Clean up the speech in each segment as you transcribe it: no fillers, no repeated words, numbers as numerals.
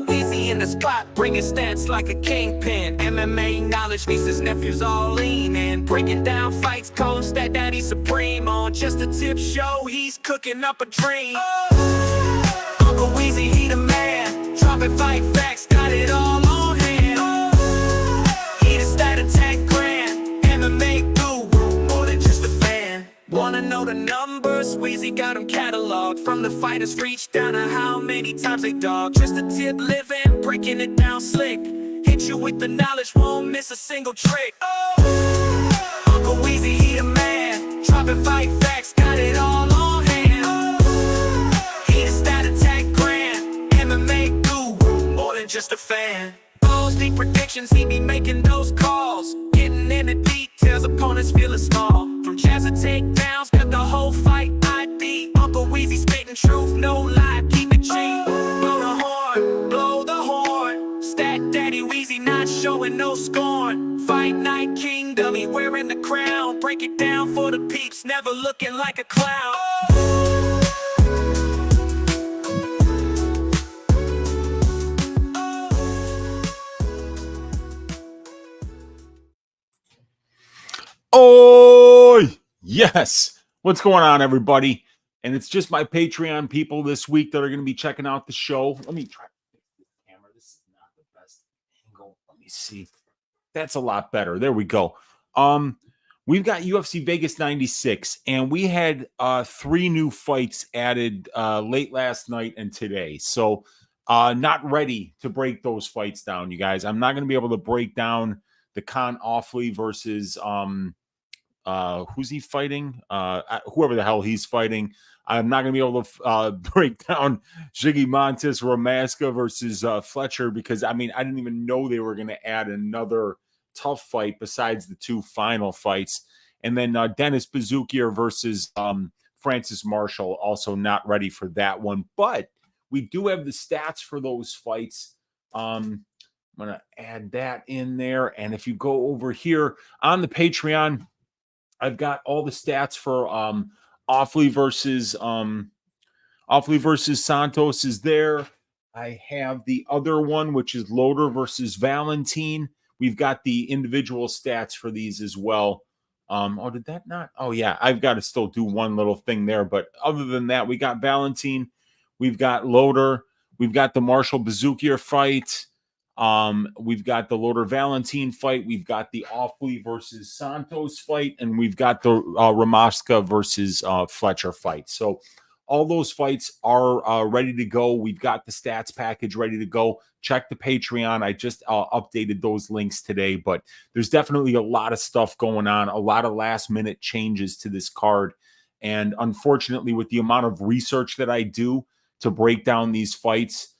Weezy in the spot, bringing stats like a kingpin. MMA knowledge, nieces, nephews all lean in. Breaking down fights, calling stat daddy supreme. On just a tip show, he's cooking up a dream. Uncle Weezy, he the man. Dropping fight facts, got it all on hand. He the stat attack grand. MMA guru, more than just a fan. Wanna know the numbers? Weezy got them cataloged. From the fighters reach down to how many times they dog. Just a tip living, breaking it down slick. Hit you with the knowledge, won't miss a single trick. Uncle Weezy, he the man. Dropping fight facts, got it all on hand. He the stat attack grand. MMA guru, more than just a fan. Balls deep predictions, he be making those calls. Getting in the details, opponents feeling small. From jabs to takedowns, got the whole fight ID. Uncle Weezy spitting truth, no lie, keep it G. Blow the horn, blow the horn. Stat Daddy Weezy not showing no scorn. Fight night kingdom, he wearing the crown. Break it down for the peeps, never looking like a clown. Oh, yes. What's going on, everybody? And it's just my Patreon people this week that are going to be checking out the show. Let me try to fix this camera. This is not the best angle. Let me see. That's a lot better. There we go. We've got UFC Vegas 96, and we had 3 new fights added late last night and today. So not ready to break those fights down, you guys. I'm not going to be able to break down the Kaan Ofli versus who's he fighting? Whoever the hell he's fighting. I'm not going to be able to break down Zygimantas Rymaska versus Fletcher because, I mean, I didn't even know they were going to add another tough fight besides the 2 final fights. And then Dennis Buzukja versus Francis Marshall, also not ready for that one. But we do have the stats for those fights. I'm going to add that in there. And if you go over here on the Patreon, I've got all the stats for Ofli versus Santos is there. I have the other one, which is Loder versus Valentin. We've got the individual stats for these as well. Oh, did that not? Oh, yeah. I've got to still do one little thing there. But other than that, we got Valentin. We've got Loder. We've got the Marshall Buzukja fight. We've got the Loder Valentin fight. We've got the Ofli versus Santos fight. And we've got the Rymaska versus Fletcher fight. So all those fights are ready to go. We've got the stats package ready to go. Check the Patreon. I just updated those links today, but there's definitely a lot of stuff going on, a lot of last-minute changes to this card. And unfortunately, with the amount of research that I do to break down these fights,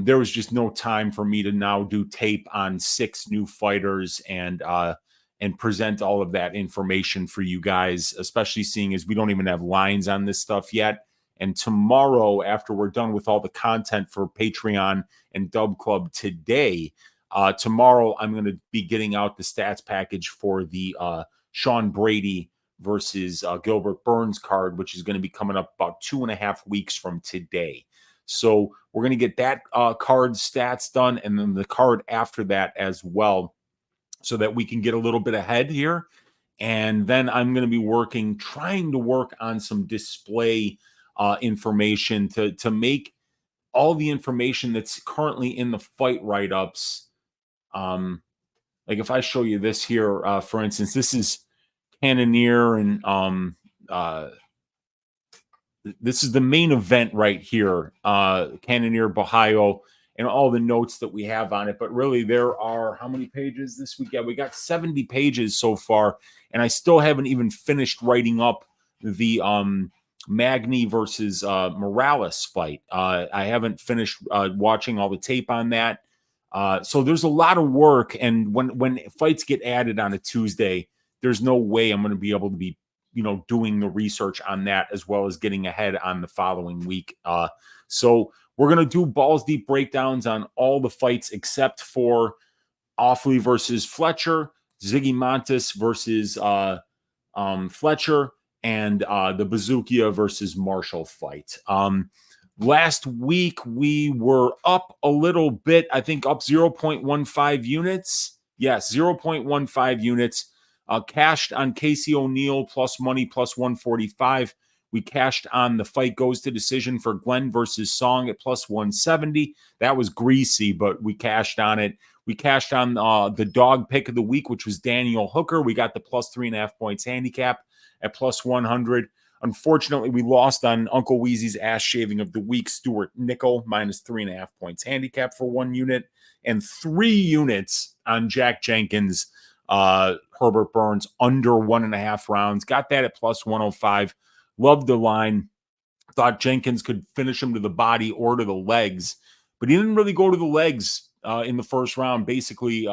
there was just no time for me to now do tape on 6 new fighters and present all of that information for you guys, especially seeing as we don't even have lines on this stuff yet. And tomorrow, after we're done with all the content for Patreon and Dub Club today, tomorrow I'm going to be getting out the stats package for the Sean Brady versus Gilbert Burns card, which is going to be coming up about 2.5 weeks from today. So we're going to get that card stats done and then the card after that as well so that we can get a little bit ahead here. And then I'm going to be trying to work on some display information to make all the information that's currently in the fight write-ups. Like if I show you this here, for instance, this is Cannonier and this is the main event right here, Cannonier, Borralho, and all the notes that we have on it. But really, there are how many pages this week? Yeah, we got 70 pages so far, and I still haven't even finished writing up the Magny versus Morales fight. I haven't finished watching all the tape on that. So there's a lot of work, and when fights get added on a Tuesday, there's no way I'm going to be able to be doing the research on that as well as getting ahead on the following week. So we're going to do balls deep breakdowns on all the fights except for Ofli versus Fletcher. Zygimantas versus Fletcher, and the Buzukja versus Marshall fight. Last week, we were up a little bit, I think up 0.15 units. Yes, 0.15 units. Cashed on Casey O'Neill plus money plus 145. We cashed on the fight goes to decision for Glenn versus Song at plus 170. That was greasy, but we cashed on it. We cashed on the dog pick of the week, which was Daniel Hooker. We got the plus 3.5 points handicap at plus 100. Unfortunately, we lost on Uncle Weezy's ass shaving of the week, Stuart Nickel, minus 3.5 points handicap for 1 unit, and 3 units on Jack Jenkins, Herbert Burns, under 1.5 rounds. Got that at plus 105. Loved the line. Thought Jenkins could finish him to the body or to the legs, but he didn't really go to the legs in the first round, basically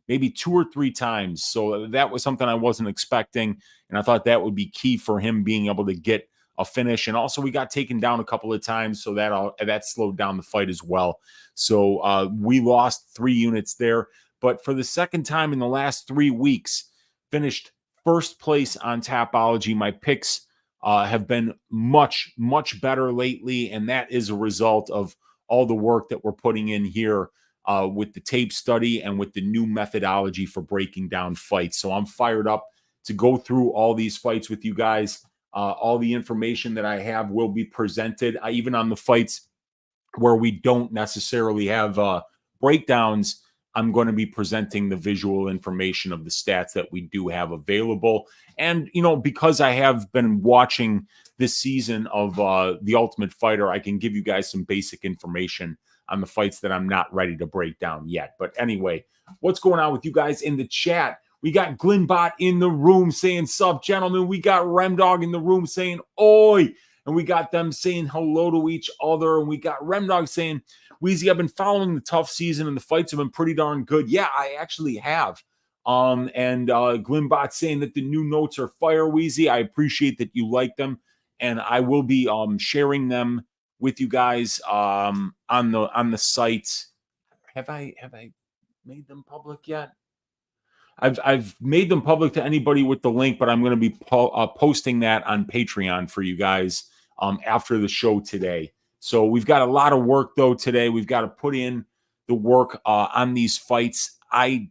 maybe 2 or 3 times. So that was something I wasn't expecting, and I thought that would be key for him being able to get a finish. And also we got taken down a couple of times, so that slowed down the fight as well. So we lost 3 units there. But for the second time in the last 3 weeks, finished first place on Tapology. My picks have been much, much better lately, and that is a result of all the work that we're putting in here with the tape study and with the new methodology for breaking down fights. So I'm fired up to go through all these fights with you guys. All the information that I have will be presented, even on the fights where we don't necessarily have breakdowns. I'm going to be presenting the visual information of the stats that we do have available. And, because I have been watching this season of The Ultimate Fighter, I can give you guys some basic information on the fights that I'm not ready to break down yet. But anyway, what's going on with you guys in the chat? We got Glinbot in the room saying, "Sup, gentlemen." We got Remdog in the room saying, "Oi." And we got them saying hello to each other. And we got Remdog saying, "Weezy, I've been following the tough season and the fights have been pretty darn good." Yeah, I actually have. And Glinbot saying that the new notes are fire, Weezy. I appreciate that you like them. And I will be sharing them with you guys on the site. Have I made them public yet? I've made them public to anybody with the link, but I'm going to be posting that on Patreon for you guys after the show today. So we've got a lot of work though today. We've got to put in the work on these fights. I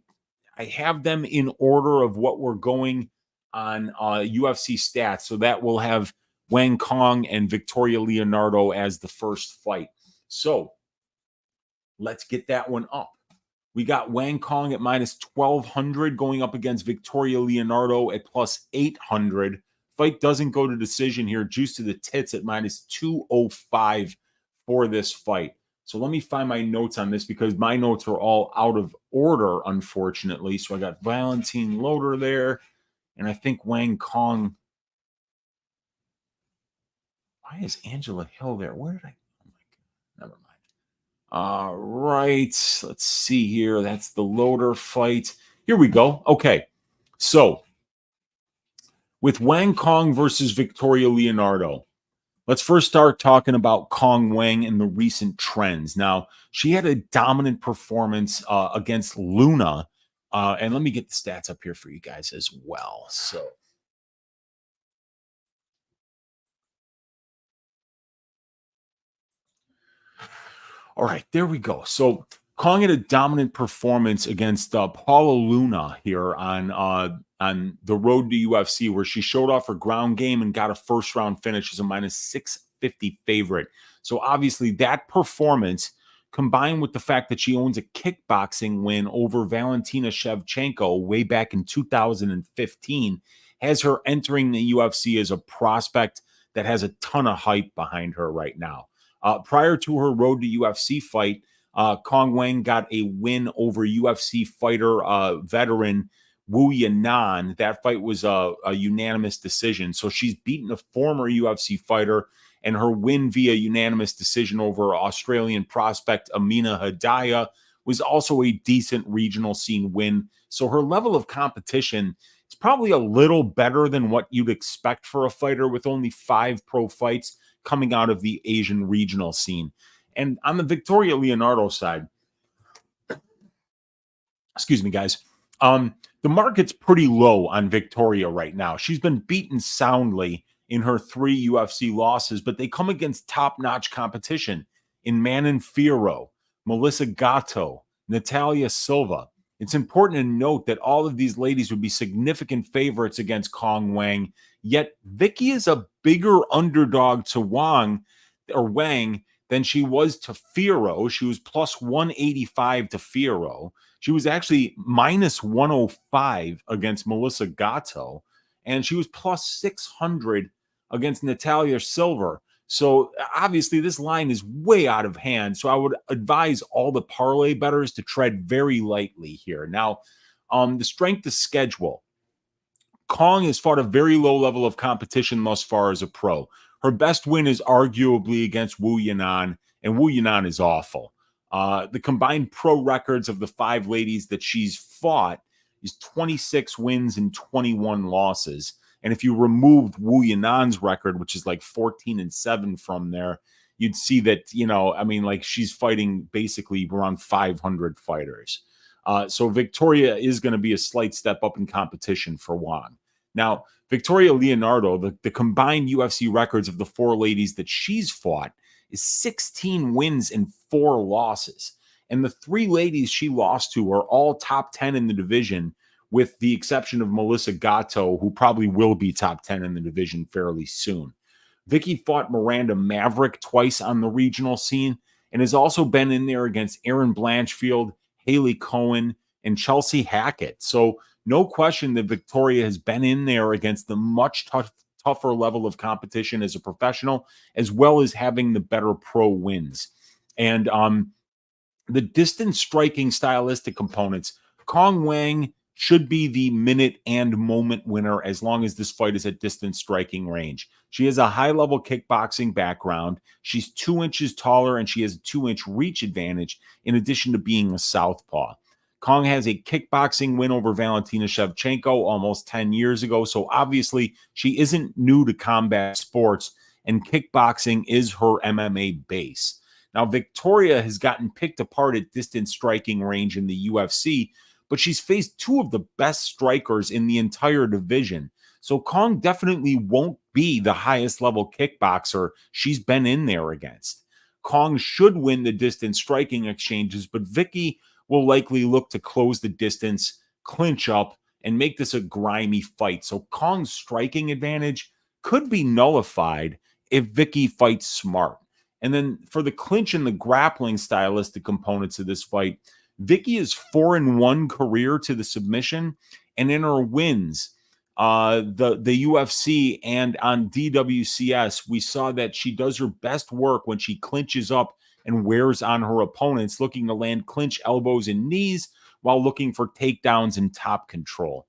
have them in order of what we're going on UFC stats. So that will have Wang Cong and Victoria Leonardo as the first fight. So let's get that one up. We got Wang Cong at minus 1,200 going up against Victoria Leonardo at plus 800. Fight doesn't go to decision here. Juice to the tits at minus 205 for this fight. So let me find my notes on this because my notes are all out of order, unfortunately. So I got Valentin Loder there, and I think Wang Cong. Why is Angela Hill there? Where did I? Oh my God. Never mind. All right, let's see here. That's the Loder fight. Here we go. Okay, so with Wang Cong versus Victoria Leonardo, let's first start talking about Cong Wang and the recent trends. Now, she had a dominant performance against Luna, and let me get the stats up here for you guys as well. So. All right, there we go. So Cong had a dominant performance against Paula Luna here on the road to UFC, where she showed off her ground game and got a first round finish as a minus 650 favorite. So obviously that performance, combined with the fact that she owns a kickboxing win over Valentina Shevchenko way back in 2015, has her entering the UFC as a prospect that has a ton of hype behind her right now. Prior to her road to UFC fight, Cong Wang got a win over UFC fighter veteran Wu Yanan. That fight was a unanimous decision. So she's beaten a former UFC fighter, and her win via unanimous decision over Australian prospect Amina Hadaya was also a decent regional scene win. So her level of competition is probably a little better than what you'd expect for a fighter with only 5 pro fights coming out of the Asian regional scene. And on the Victoria Leonardo side, excuse me, guys, The market's pretty low on Victoria right now. She's been beaten soundly in her 3 UFC losses, but they come against top-notch competition in Manon Fiorot, Melissa Gatto, Natalia Silva. It's important to note that all of these ladies would be significant favorites against Cong Wang, yet Vicky is a bigger underdog to Wang than she was to Fiorot. She was plus 185 to Fiorot. She was actually minus 105 against Melissa Gatto, and she was plus 600 against Natalia Silva. So obviously this line is way out of hand. So I would advise all the parlay bettors to tread very lightly here. Now, the strength of schedule. Cong has fought a very low level of competition thus far as a pro. Her best win is arguably against Wu Yanan, and Wu Yanan is awful. The combined pro records of the 5 ladies that she's fought is 26 wins and 21 losses. And if you removed Wu Yanan's record, which is like 14-7 from there, you'd see that, she's fighting basically around 500 fighters. So Victoria is going to be a slight step up in competition for Wang. Now, Victoria Leonardo, the combined UFC records of the 4 ladies that she's fought is 16 wins and 4 losses. And the 3 ladies she lost to are all top 10 in the division, with the exception of Melissa Gatto, who probably will be top 10 in the division fairly soon. Vicky fought Miranda Maverick twice on the regional scene and has also been in there against Erin Blanchfield, Haley Cohen, and Chelsea Hackett. So no question that Victoria has been in there against the much tougher level of competition as a professional, as well as having the better pro wins. And the distance striking stylistic components, Cong Wang should be the minute and moment winner as long as this fight is at distance striking range. She has a high-level kickboxing background. She's 2 inches taller, and she has a 2-inch reach advantage in addition to being a southpaw. Cong has a kickboxing win over Valentina Shevchenko almost 10 years ago, so obviously she isn't new to combat sports, and kickboxing is her MMA base. Now, Victoria has gotten picked apart at distance striking range in the UFC, but she's faced 2 of the best strikers in the entire division. So Cong definitely won't be the highest level kickboxer she's been in there against. Cong should win the distance striking exchanges, but Vicky will likely look to close the distance, clinch up, and make this a grimy fight. So Kong's striking advantage could be nullified if Vicky fights smart. And then for the clinch and the grappling stylistic components of this fight, Vicky is 4-1 career to the submission, and in her wins, the UFC and on DWCS, we saw that she does her best work when she clinches up and wears on her opponents, looking to land clinch elbows and knees while looking for takedowns and top control.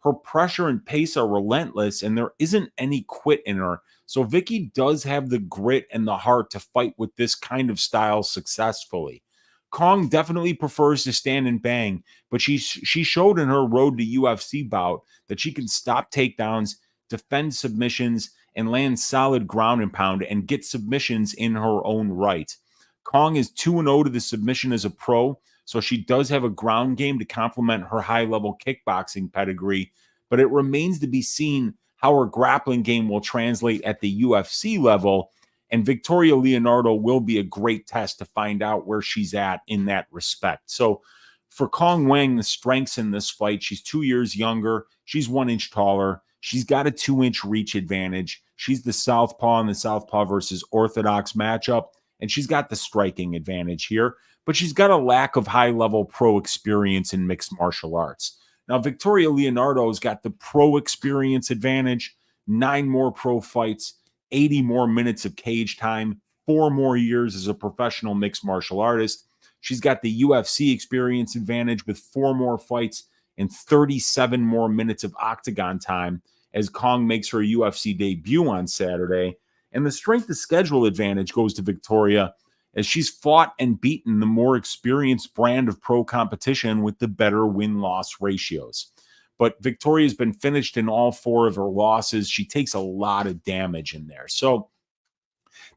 Her pressure and pace are relentless, and there isn't any quit in her. So Vicky does have the grit and the heart to fight with this kind of style successfully. Cong definitely prefers to stand and bang, but she showed in her road to UFC bout that she can stop takedowns, defend submissions, and land solid ground and pound and get submissions in her own right. Cong is 2-0 to the submission as a pro, so she does have a ground game to complement her high-level kickboxing pedigree, but it remains to be seen how her grappling game will translate at the UFC level, and Victoria Leonardo will be a great test to find out where she's at in that respect. So for Cong Wang, the strengths in this fight, she's 2 years younger, she's 1 inch taller, she's got a 2-inch reach advantage, she's the southpaw in the southpaw versus orthodox matchup, and she's got the striking advantage here, but she's got a lack of high-level pro experience in mixed martial arts. Now, Victoria Leonardo's got the pro experience advantage, 9 more pro fights, 80 more minutes of cage time, 4 more years as a professional mixed martial artist. She's got the UFC experience advantage with 4 more fights and 37 more minutes of octagon time as Cong makes her UFC debut on Saturday. And the strength of schedule advantage goes to Victoria as she's fought and beaten the more experienced brand of pro competition with the better win-loss ratios. But Victoria's been finished in all 4 of her losses. She takes a lot of damage in there. So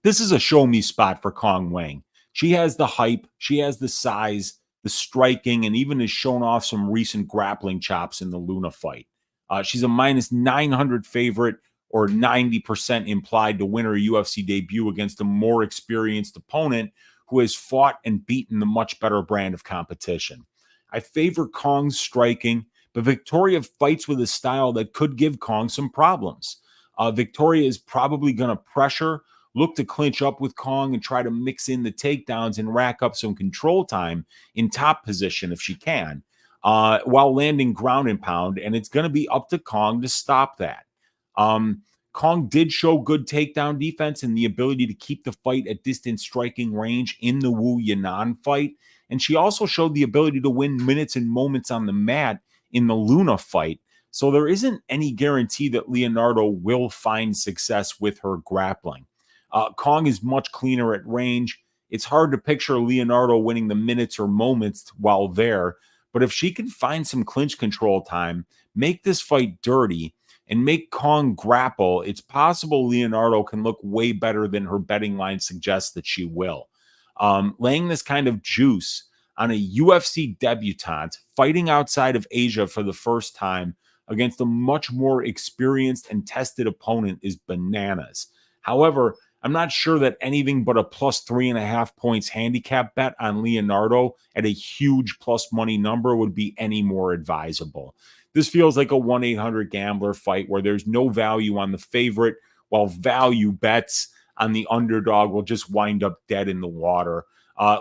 this is a show-me spot for Cong Wang. She has the hype. She has the size. the striking, and even has shown off some recent grappling chops in the Luna fight. She's a minus 900 favorite, or 90% implied, to win her UFC debut against a more experienced opponent who has fought and beaten the much better brand of competition. I favor Cong's striking, but Victoria fights with a style that could give Cong some problems. Victoria is probably going to pressure, look to clinch up with Cong, and try to mix in the takedowns and rack up some control time in top position if she can, while landing ground and pound, and it's going to be up to Cong to stop that. Cong did show good takedown defense and the ability to keep the fight at distance striking range in the Wu Yanan fight, and she also showed the ability to win minutes and moments on the mat in the Luna fight. So there isn't any guarantee that Leonardo will find success with her grappling. Cong is much cleaner at range. It's hard to picture Leonardo winning the minutes or moments while there, but if she can find some clinch control time, make this fight dirty, and make Cong grapple, it's possible Leonardo can look way better than her betting line suggests that she will. Laying this kind of juice on a UFC debutante fighting outside of Asia for the first time against a much more experienced and tested opponent is bananas. However, I'm not sure that anything but a plus 3.5 points handicap bet on Leonardo at a huge plus money number would be any more advisable. This feels like a 1-800-GAMBLER fight where there's no value on the favorite, while value bets on the underdog will just wind up dead in the water.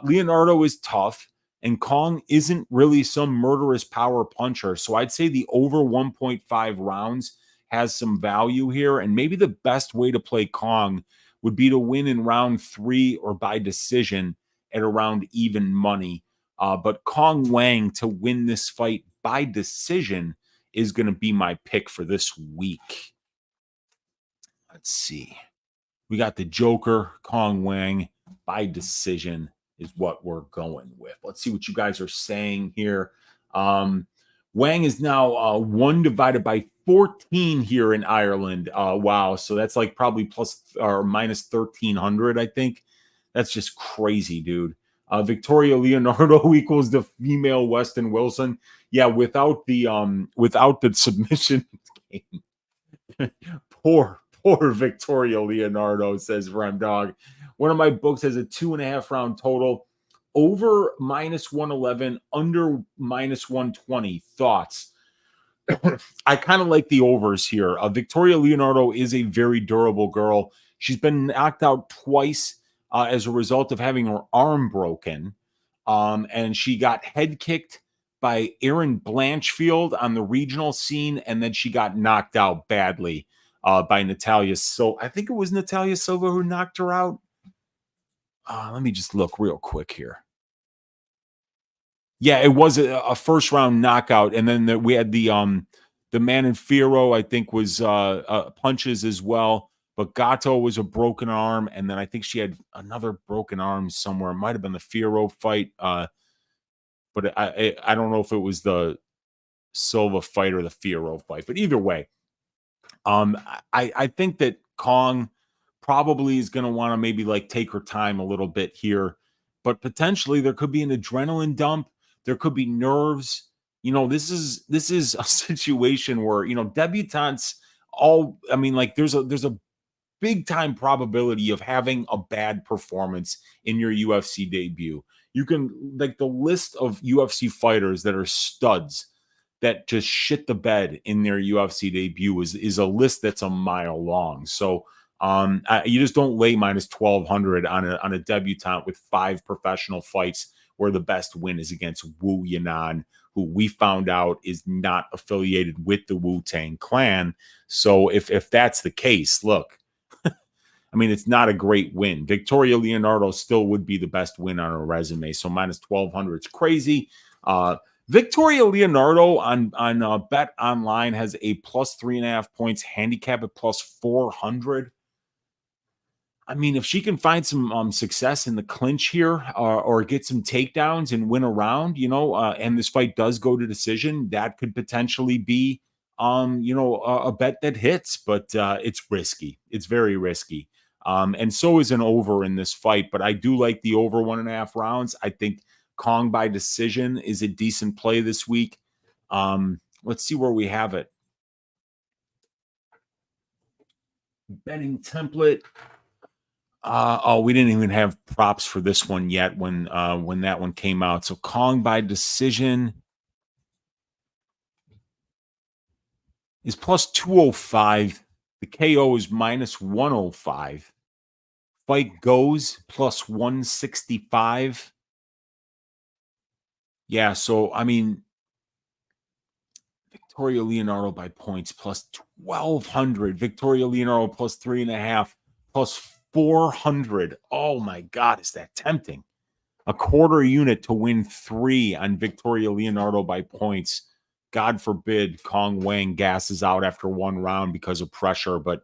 Leonardo is tough, and Cong isn't really some murderous power puncher, so I'd say the over 1.5 rounds has some value here, and maybe the best way to play Cong would be to win in round 3 or by decision at around even money. But Cong Wang to win this fight by decision is going to be my pick for this week. Let's see. We got the Joker, Cong Wang by decision is what we're going with. Let's see what you guys are saying here. Wang is now 1 divided by 14 here in Ireland. Wow. So that's like probably plus or minus 1,300, I think. That's just crazy, dude. Victoria Leonardo equals the female Weston Wilson. Yeah, without the submission game. Poor Victoria Leonardo, says Rem Dog. One of my books has a 2.5 round total. Over minus 111, under minus 120. Thoughts? I kind of like the overs here. Victoria Leonardo is a very durable girl. She's been knocked out twice as a result of having her arm broken. And she got head kicked by Erin Blanchfield on the regional scene, and then she got knocked out badly by Natalia. So I think it was Natalia Silva who knocked her out. Let me just look real quick here. Yeah, it was a first round knockout, and then we had the Manfiro, I think, was punches as well. But Gato was a broken arm, and then I think she had another broken arm somewhere. It might have been the Firo fight, but I don't know if it was the Silva fight or the Firo fight. But either way, I think that Cong probably is going to want to maybe like take her time a little bit here, but potentially there could be an adrenaline dump. There could be nerves. You know, this is a situation where, you know, debutantes there's a big time probability of having a bad performance in your UFC debut. You can, like, the list of UFC fighters that are studs that just shit the bed in their UFC debut is a list that's a mile long. So you just don't lay minus 1,200 on a debutante with 5 professional fights where the best win is against Wu Yanan, who we found out is not affiliated with the Wu-Tang Clan. So if that's the case, look, I mean, it's not a great win. Victoria Leonardo still would be the best win on her resume. So minus 1,200 is crazy. Victoria Leonardo on Bet Online has a plus 3.5 points handicap at plus 400. I mean, if she can find some success in the clinch here, or get some takedowns and win a round, you know, and this fight does go to decision, that could potentially be, a bet that hits. But it's risky. It's very risky. And so is an over in this fight. But I do like the over 1.5 rounds. I think Cong by decision is a decent play this week. Let's see where we have it. Betting template. Oh, we didn't even have props for this one yet when that one came out. So Cong by decision is plus 205. The KO is minus 105. Fight goes plus 165. Yeah, so I mean, Victoria Leonardo by points plus 1,200. Victoria Leonardo plus 3.5 plus 400. Oh my God, is that tempting? A quarter unit to win 3 on Victoria Leonardo by points. God forbid Cong Wang gasses out after 1 round because of pressure, but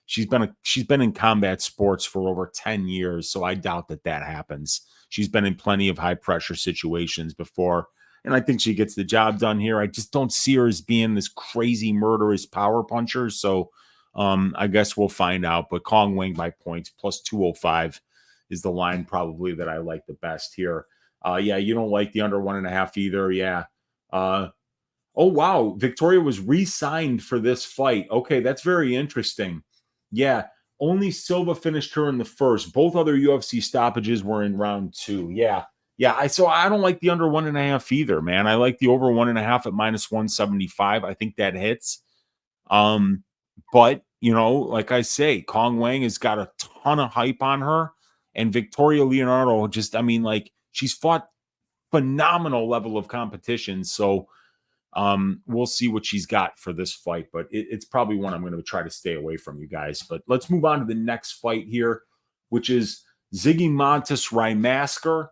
she's been in combat sports for over 10 years, so I doubt that happens. She's been in plenty of high pressure situations before, and I think she gets the job done here. I just don't see her as being this crazy murderous power puncher, so I guess we'll find out. But Cong Wang by points plus 205 is the line probably that I like the best here. Yeah, you don't like the under 1.5 either. Yeah. Oh, wow. Victoria was re-signed for this fight. Okay, that's very interesting. Yeah, only Silva finished her in the first. Both other UFC stoppages were in round 2. Yeah. Yeah, so I don't like the under 1.5 either, man. I like the over 1.5 at minus 175. I think that hits. But, you know, like I say, Cong Wang has got a ton of hype on her. And Victoria Leonardo just, I mean, like, she's fought phenomenal level of competition. So we'll see what she's got for this fight. But it's probably one I'm going to try to stay away from, you guys. But let's move on to the next fight here, which is Zygimantas Rymaska.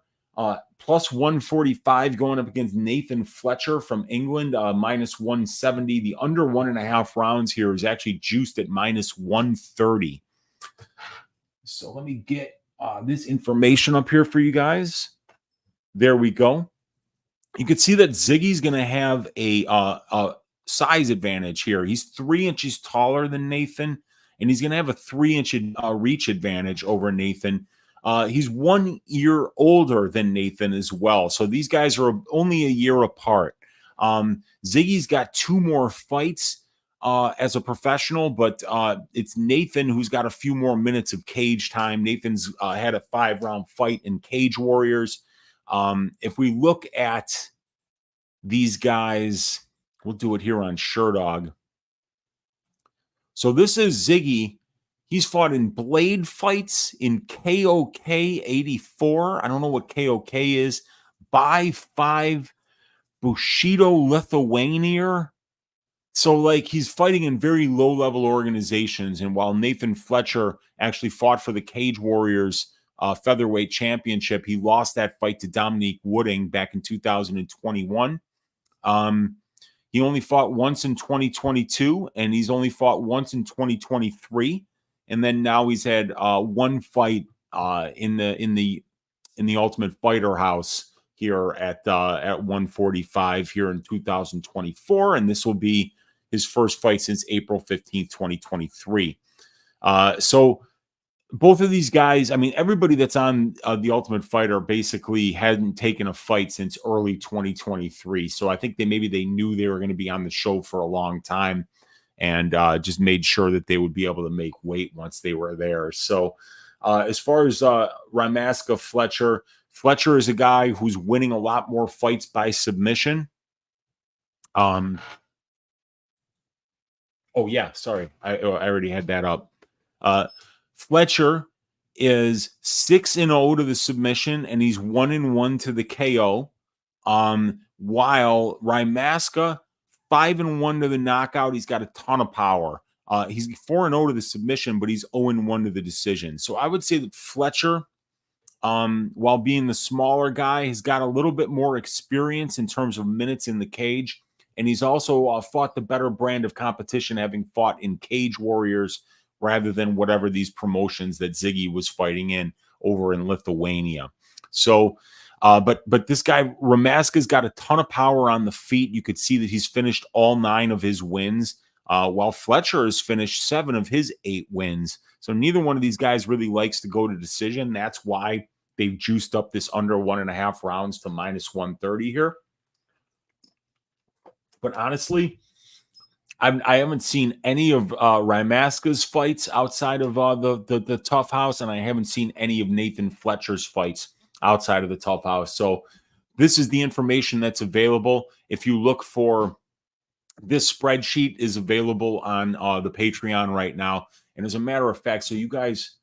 Plus 145 going up against Nathan Fletcher from England, minus 170. The under 1.5 rounds here is actually juiced at minus 130. So let me get this information up here for you guys. There we go. You can see that Ziggy's going to have a size advantage here. He's 3 inches taller than Nathan, and he's going to have a 3-inch reach advantage over Nathan. He's 1 year older than Nathan as well. So these guys are only a year apart. Ziggy's got 2 more fights as a professional, but it's Nathan who's got a few more minutes of cage time. Nathan's had a 5-round fight in Cage Warriors. If we look at these guys, we'll do it here on Sherdog. So this is Ziggy. He's fought in blade fights, in KOK 84. I don't know what KOK is. By 5 Bushido Lithuania. So, like, he's fighting in very low-level organizations. And while Nathan Fletcher actually fought for the Cage Warriors featherweight championship, he lost that fight to Dominique Wooding back in 2021. He only fought once in 2022, and he's only fought once in 2023. And then now he's had 1 fight in the Ultimate Fighter House here at 145 here in 2024, and this will be his first fight since April 15th, 2023. So both of these guys, I mean, everybody that's on the Ultimate Fighter basically hadn't taken a fight since early 2023. So I think they knew they were going to be on the show for a long time, and just made sure that they would be able to make weight once they were there. So as far as Rymaska Fletcher is a guy who's winning a lot more fights by submission. Oh, yeah, sorry. I already had that up. Fletcher is 6-0 to the submission, and he's 1-1 to the KO. While Rymaska 5-1 to the knockout. He's got a ton of power. He's 4-0 to the submission, but he's 0-1 to the decision. So I would say that Fletcher, while being the smaller guy, has got a little bit more experience in terms of minutes in the cage. And he's also fought the better brand of competition, having fought in Cage Warriors rather than whatever these promotions that Ziggy was fighting in over in Lithuania. So, but this guy, Rymaska's got a ton of power on the feet. You could see that he's finished all 9 of his wins, while Fletcher has finished 7 of his 8 wins. So neither one of these guys really likes to go to decision. That's why they've juiced up this under 1.5 rounds to -130 here. But honestly, I haven't seen any of Rymaska's fights outside of the Tough House, and I haven't seen any of Nathan Fletcher's fights outside of the Tough House. So this is the information that's available. If you look for this spreadsheet, is available on the Patreon right now. And as a matter of fact, so you guys,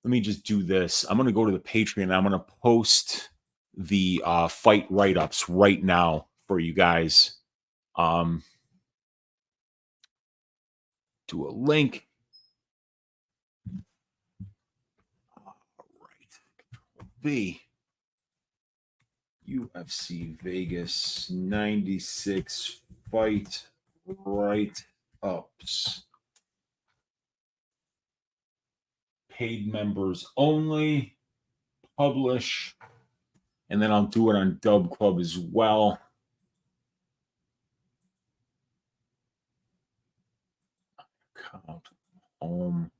let me just do this. I'm going to go to the Patreon. I'm going to post the fight write-ups right now for you guys. Do a link. All right. B. UFC Vegas 96 fight write-ups. Paid members only. Publish. And then I'll do it on Dub Club as well. Account, home,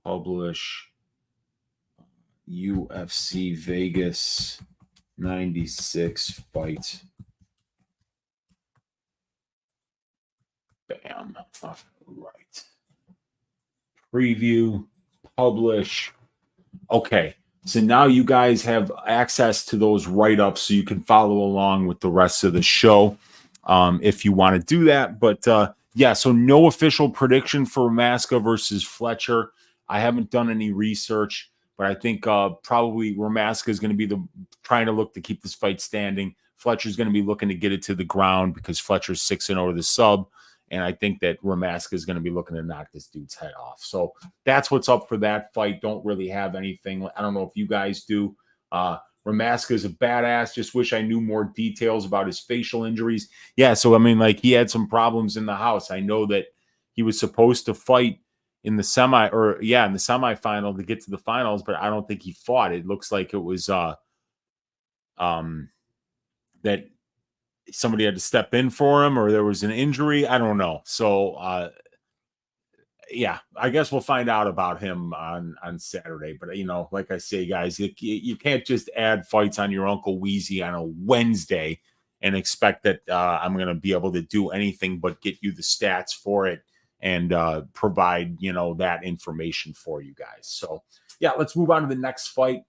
publish, UFC Vegas 96 fight. Bam. All right. Preview, publish. Okay. So now you guys have access to those write-ups so you can follow along with the rest of the show if you want to do that. But yeah, so no official prediction for Rymaska versus Fletcher. I haven't done any research, but I think probably Rymaska is going to be trying to look to keep this fight standing. Fletcher's going to be looking to get it to the ground because Fletcher's 6-0 to the sub. And I think that Rymaska is going to be looking to knock this dude's head off. So that's what's up for that fight. Don't really have anything. I don't know if you guys do. Rymaska is a badass. Just wish I knew more details about his facial injuries. Yeah, so I mean, like, he had some problems in the house. I know that he was supposed to fight in the semifinal to get to the finals, but I don't think he fought. It looks like it was that somebody had to step in for him, or there was an injury. I don't know. So yeah, I guess we'll find out about him on Saturday. But, you know, like I say, guys, you can't just add fights on your Uncle Weezy on a Wednesday and expect that I'm going to be able to do anything but get you the stats for it and provide, you know, that information for you guys. So, yeah, let's move on to the next fight.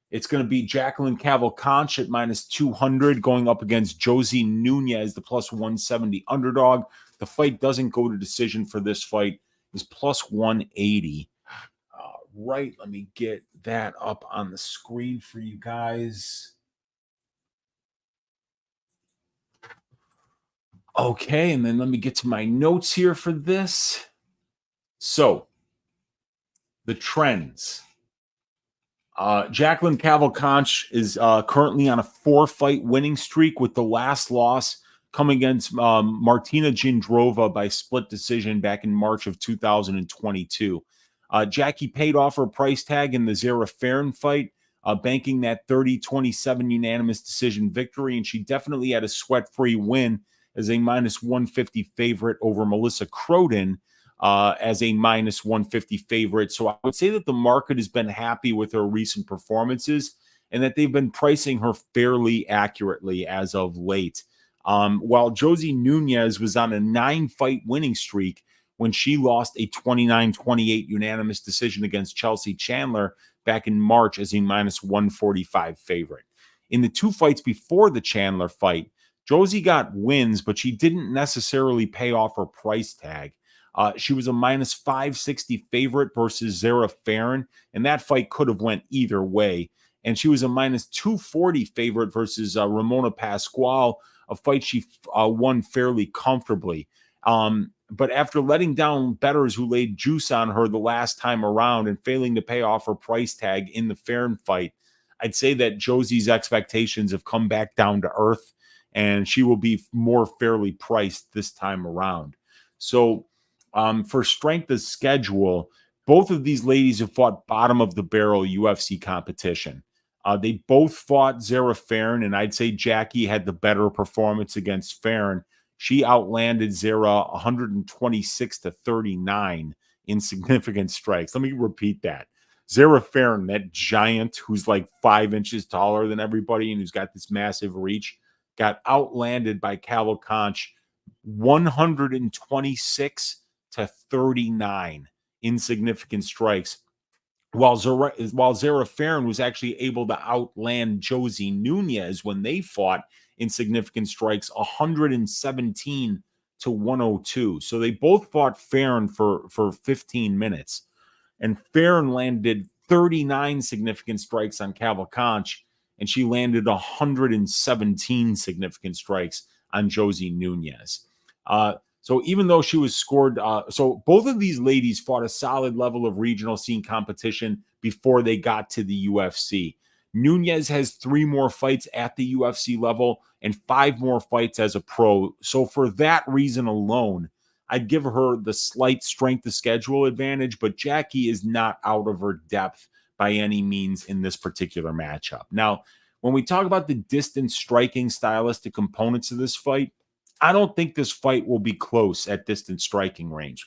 It's going to be Jacqueline Cavalcanti at -200 going up against Josie Nunes, the +170 underdog. The fight doesn't go to decision for this fight. Is +180. Right, let me get that up on the screen for you guys. Okay, and then let me get to my notes here for this. So, the trends. Jacqueline Cavalcanti is currently on a 4-fight winning streak, with the last loss coming against Martina Jindrova by split decision back in March of 2022. Jackie paid off her price tag in the Zara Farron fight, banking that 30-27 unanimous decision victory, and she definitely had a sweat-free win as a -150 favorite over Melissa Croden as a -150 favorite. So I would say that the market has been happy with her recent performances and that they've been pricing her fairly accurately as of late. While Josie Nunes was on a 9-fight winning streak when she lost a 29-28 unanimous decision against Chelsea Chandler back in March as a -145 favorite. In the 2 fights before the Chandler fight, Josie got wins, but she didn't necessarily pay off her price tag. She was a -560 favorite versus Zara Farron, and that fight could have went either way. And she was a -240 favorite versus Ramona Pasquale, a fight she won fairly comfortably. But after letting down bettors who laid juice on her the last time around and failing to pay off her price tag in the Farron fight, I'd say that Josie's expectations have come back down to earth, and she will be more fairly priced this time around. So for strength of schedule, both of these ladies have fought bottom of the barrel UFC competition. They both fought Zara Farron, and I'd say Jackie had the better performance against Farron. She outlanded Zara 126-39 in significant strikes. Let me repeat that. Zerafarin, that giant who's like 5 inches taller than everybody and who's got this massive reach, got outlanded by Cavalcanti 126 to 39 insignificant strikes, while Zerafarin was actually able to outland Josie Nunes when they fought in significant strikes 117 to 102. So they both fought Farron for 15 minutes. And Farron landed 39 significant strikes on Cavalcanti, and she landed 117 significant strikes on Josie Nunes. So even though she was scored, so both of these ladies fought a solid level of regional scene competition before they got to the UFC. Nunes has 3 more fights at the UFC level and 5 more fights as a pro. So for that reason alone, I'd give her the slight strength of schedule advantage, but Jackie is not out of her depth by any means in this particular matchup. Now, when we talk about the distance striking stylistic components of this fight, I don't think this fight will be close at distance striking range.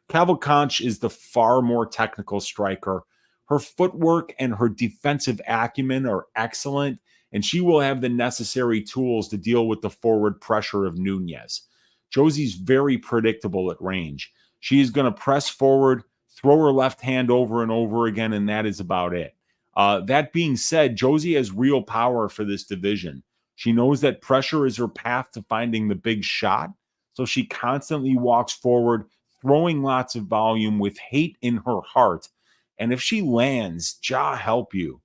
Cavalcanti is the far more technical striker. Her footwork and her defensive acumen are excellent, and she will have the necessary tools to deal with the forward pressure of Nunes. Josie's very predictable at range. She is going to press forward, throw her left hand over and over again, and that is about it. That being said, Josie has real power for this division. She knows that pressure is her path to finding the big shot, so she constantly walks forward, throwing lots of volume with hate in her heart. And if she lands, Jah help you.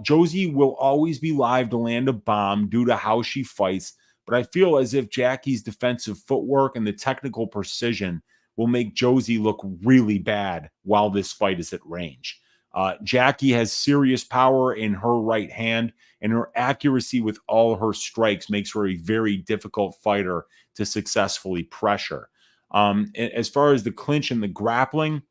Josie will always be live to land a bomb due to how she fights, but I feel as if Jackie's defensive footwork and the technical precision will make Josie look really bad while this fight is at range. Jackie has serious power in her right hand, and her accuracy with all her strikes makes her a very difficult fighter to successfully pressure. As far as the clinch and the grappling,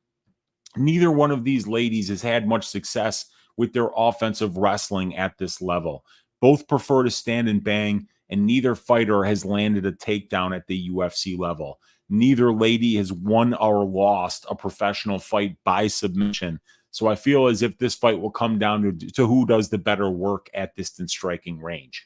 neither one of these ladies has had much success with their offensive wrestling at this level. Both prefer to stand and bang, and neither fighter has landed a takedown at the UFC level. Neither lady has won or lost a professional fight by submission. So I feel as if this fight will come down to who does the better work at distance striking range.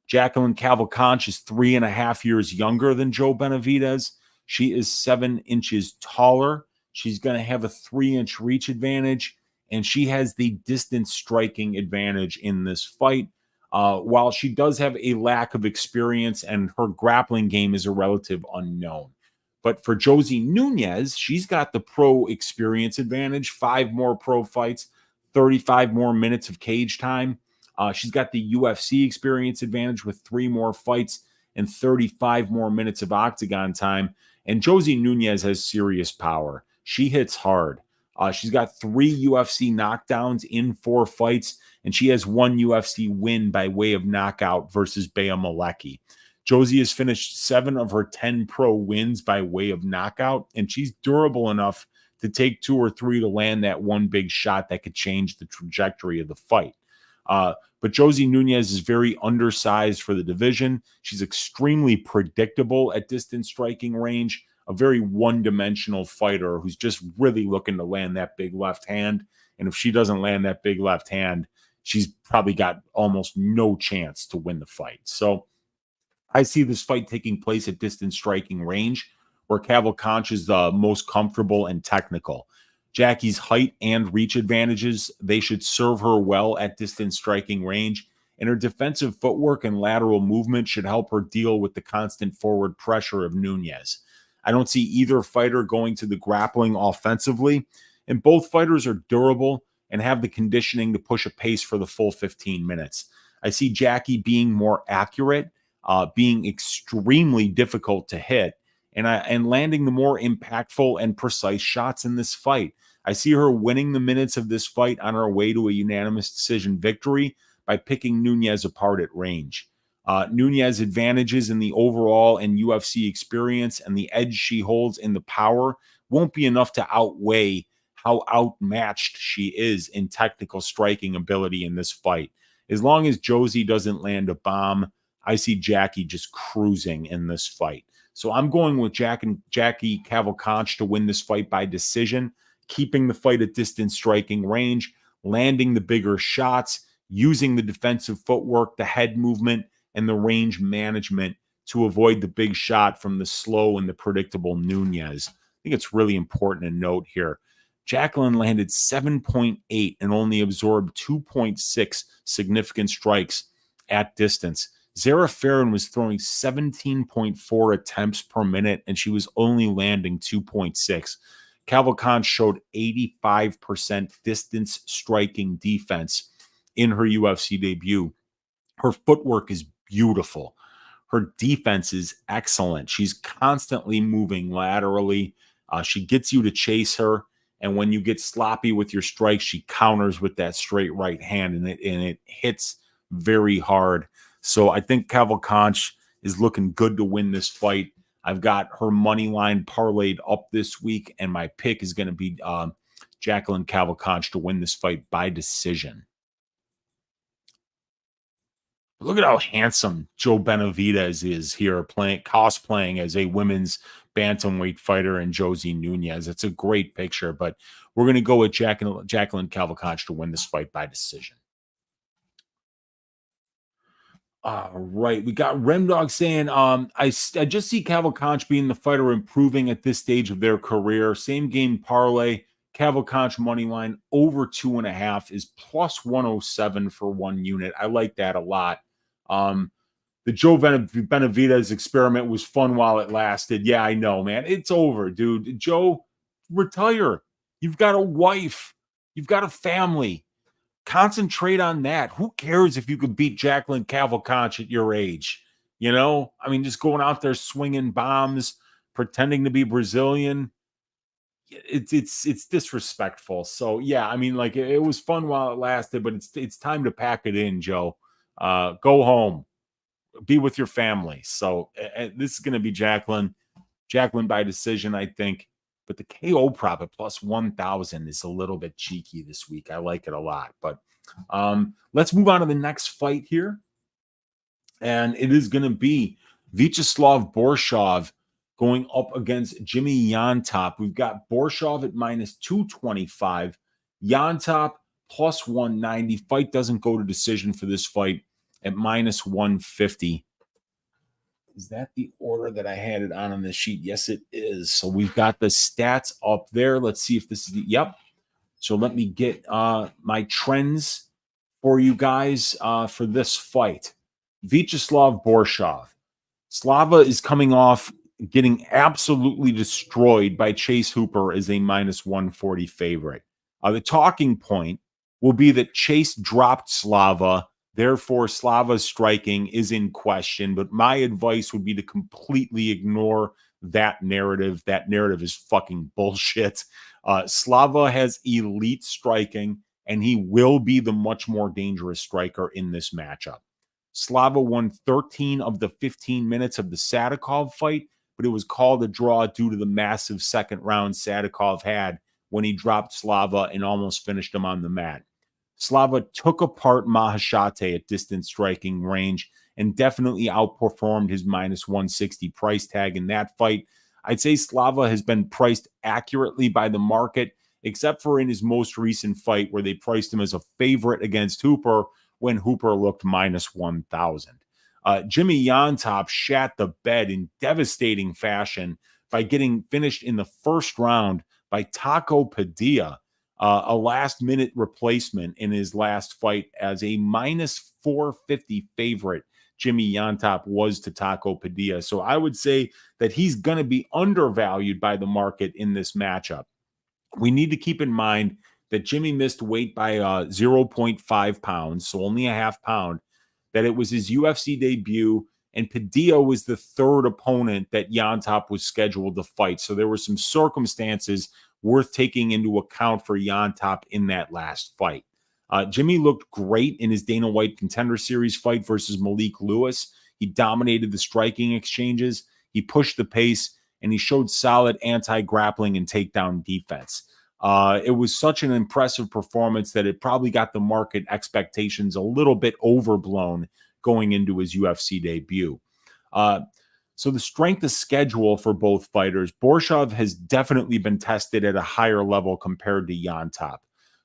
Jacqueline Cavalcanti is 3.5 years younger than Joe Benavidez. She is 7 inches taller. She's going to have a 3-inch reach advantage, and she has the distance striking advantage in this fight. While she does have a lack of experience and her grappling game is a relative unknown. But for Josie Nunes, she's got the pro experience advantage, 5 more pro fights, 35 more minutes of cage time. She's got the UFC experience advantage with 3 more fights and 35 more minutes of octagon time. And Josie Nunes has serious power. She hits hard. She's got 3 UFC knockdowns in 4 fights, and she has 1 UFC win by way of knockout versus Bea Malecki. Josie has finished 7 of her 10 pro wins by way of knockout, and she's durable enough to take 2 or 3 to land that one big shot that could change the trajectory of the fight. But Josie Nunes is very undersized for the division. She's extremely predictable at distance striking range, a very one-dimensional fighter who's just really looking to land that big left hand. And if she doesn't land that big left hand, she's probably got almost no chance to win the fight. So I see this fight taking place at distance striking range, where Cavalcanti is the most comfortable and technical. Jackie's height and reach advantages, they should serve her well at distance striking range, and her defensive footwork and lateral movement should help her deal with the constant forward pressure of Nunes. I don't see either fighter going to the grappling offensively, and both fighters are durable and have the conditioning to push a pace for the full 15 minutes. I see Jackie being more accurate, being extremely difficult to hit, and landing the more impactful and precise shots in this fight. I see her winning the minutes of this fight on her way to a unanimous decision victory by picking Nunes apart at range. Nunes' advantages in the overall and UFC experience and the edge she holds in the power won't be enough to outweigh how outmatched she is in technical striking ability in this fight. As long as Josie doesn't land a bomb, I see Jackie just cruising in this fight. So I'm going with Jackie Cavalcanti to win this fight by decision, keeping the fight at distance striking range, landing the bigger shots, using the defensive footwork, the head movement, and the range management to avoid the big shot from the slow and the predictable Nunes. I think it's really important to note here. Jacqueline landed 7.8 and only absorbed 2.6 significant strikes at distance. Zara Farron was throwing 17.4 attempts per minute, and she was only landing 2.6. Cavalcanti showed 85% distance striking defense in her UFC debut. Her footwork is beautiful. Her defense is excellent. She's constantly moving laterally. She gets you to chase her. And when you get sloppy with your strikes, she counters with that straight right hand, and it hits very hard. So I think Cavalcanti is looking good to win this fight. I've got her money line parlayed up this week, and my pick is going to be Jacqueline Cavalcanti to win this fight by decision. Look at how handsome Joe Benavidez is here, cosplaying as a women's bantamweight fighter and Josie Nunes. It's a great picture, but we're going to go with Jacqueline Cavalcanti to win this fight by decision. All right, we got Remdog saying, I just see Cavalcanti being the fighter improving at this stage of their career. Same game parlay. Cavalcanti money line over 2.5 is plus 107 for 1 unit. I like that a lot. The Joe Benavidez experiment was fun while it lasted. Yeah, I know, man. It's over, dude. Joe, retire. You've got a wife. You've got a family. Concentrate on that. Who cares if you could beat Jacqueline Cavalcanti at your age? You know, I mean, just going out there swinging bombs, pretending to be Brazilian. It's disrespectful. So yeah, I mean, like it was fun while it lasted, but it's time to pack it in, Joe. Go home, be with your family. So this is going to be Jacqueline by decision, I think. But the KO prop at plus 1,000 is a little bit cheeky this week. I like it a lot. But let's move on to the next fight here. And it is going to be Viacheslav Borshchev going up against Jimmy Llontop. We've got Borshchev at minus 225. Llontop plus 190. Fight doesn't go to decision for this fight at minus 150. Is that the order that I had it on this sheet? Yes, it is. So we've got the stats up there. Let's see if this is the, yep. So let me get my trends for you guys for this fight. Viacheslav Borshchev. Slava is coming off getting absolutely destroyed by Chase Hooper as a minus 140 favorite. The talking point will be that Chase dropped Slava. Therefore, Slava's striking is in question, but my advice would be to completely ignore that narrative. That narrative is fucking bullshit. Slava has elite striking, and he will be the much more dangerous striker in this matchup. Slava won 13 of the 15 minutes of the Sadikov fight, but it was called a draw due to the massive second round Sadikov had when he dropped Slava and almost finished him on the mat. Slava took apart Meerschaert at distance striking range and definitely outperformed his minus 160 price tag in that fight. I'd say Slava has been priced accurately by the market, except for in his most recent fight where they priced him as a favorite against Hooper when Hooper looked minus 1,000. Jimmy Llontop shat the bed in devastating fashion by getting finished in the first round by Taco Padilla, a last-minute replacement in his last fight as a minus 450 favorite. Jimmy Llontop was to Taco Padilla. So I would say that he's going to be undervalued by the market in this matchup. We need to keep in mind that Jimmy missed weight by 0.5 pounds, so only a half pound, that it was his UFC debut, and Padilla was the third opponent that Llontop was scheduled to fight. So there were some circumstances worth taking into account for Llontop in that last fight. Jimmy looked great in his Dana White Contender Series fight versus Malik Lewis. He dominated the striking exchanges. He pushed the pace, and he showed solid anti-grappling and takedown defense. It was such an impressive performance that it probably got the market expectations a little bit overblown going into his UFC debut. So the strength of schedule for both fighters, Borshchev has definitely been tested at a higher level compared to Llontop.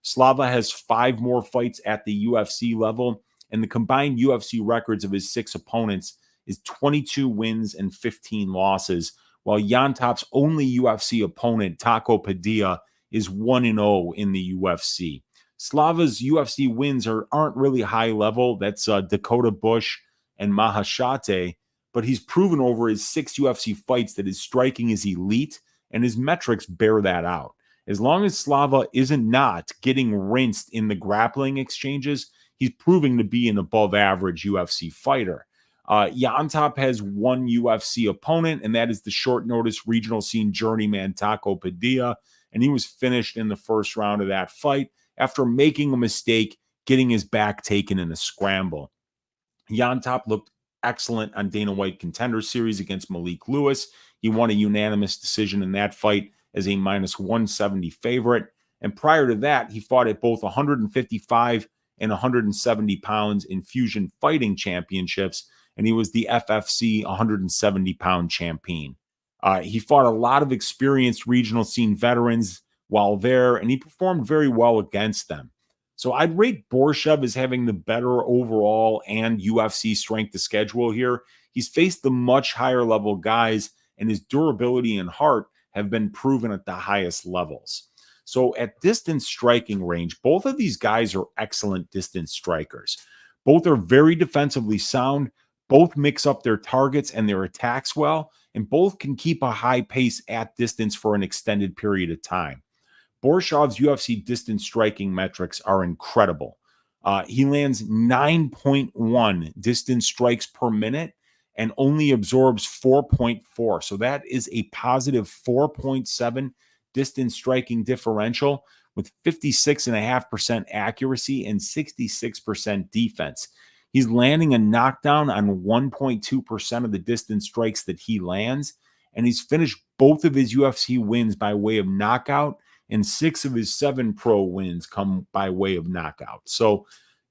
Slava has 5 more fights at the UFC level, and the combined UFC records of his 6 opponents is 22 wins and 15 losses, while Llontop's only UFC opponent, Taco Padilla, is 1-0 in the UFC. Slava's UFC wins aren't really high level. That's Dakota Bush and Mahashate, but he's proven over his 6 UFC fights that his striking is elite, and his metrics bear that out. As long as Slava isn't not getting rinsed in the grappling exchanges, he's proving to be an above-average UFC fighter. Llontop has 1 UFC opponent, and that is the short-notice regional scene journeyman Taco Padilla, and he was finished in the first round of that fight after making a mistake, getting his back taken in a scramble. Llontop looked excellent on Dana White Contender Series against Malik Lewis. He won a unanimous decision in that fight as a -170 favorite. And prior to that, he fought at both 155 and 170 pounds in Fusion Fighting Championships, and he was the FFC 170-pound champion. He fought a lot of experienced regional scene veterans while there, and he performed very well against them. So I'd rate Borshchev as having the better overall and UFC strength of schedule here. He's faced the much higher level guys, and his durability and heart have been proven at the highest levels. So at distance striking range, both of these guys are excellent distance strikers. Both are very defensively sound. Both mix up their targets and their attacks well, and both can keep a high pace at distance for an extended period of time. Borshchev's UFC distance striking metrics are incredible. He lands 9.1 distance strikes per minute and only absorbs 4.4. So that is a positive 4.7 distance striking differential with 56.5% accuracy and 66% defense. He's landing a knockdown on 1.2% of the distance strikes that he lands, and he's finished both of his UFC wins by way of knockout, and 6 of his 7 pro wins come by way of knockout. So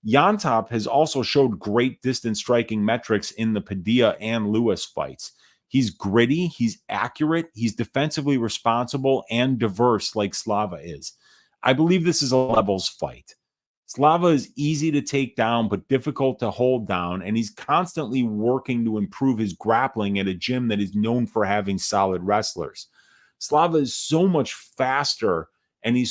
Llontop has also showed great distance striking metrics in the Padilla and Lewis fights. He's gritty, he's accurate, he's defensively responsible and diverse like Slava is. I believe this is a levels fight. Slava is easy to take down but difficult to hold down, and he's constantly working to improve his grappling at a gym that is known for having solid wrestlers. Slava is so much faster, and he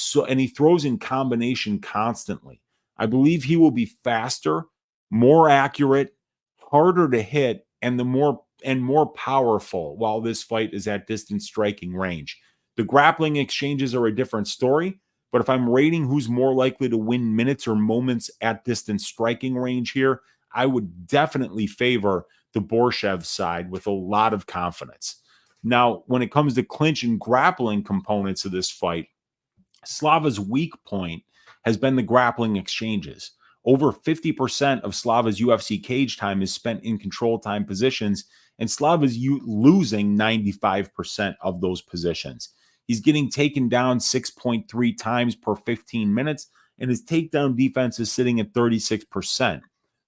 throws in combination constantly. I believe he will be faster, more accurate, harder to hit, and more powerful while this fight is at distance striking range. The grappling exchanges are a different story, but if I'm rating who's more likely to win minutes or moments at distance striking range here, I would definitely favor the Borshchev side with a lot of confidence. Now, when it comes to clinch and grappling components of this fight, Slava's weak point has been the grappling exchanges. Over 50% of Slava's UFC cage time is spent in control time positions, and Slava's losing 95% of those positions. He's getting taken down 6.3 times per 15 minutes, and his takedown defense is sitting at 36%.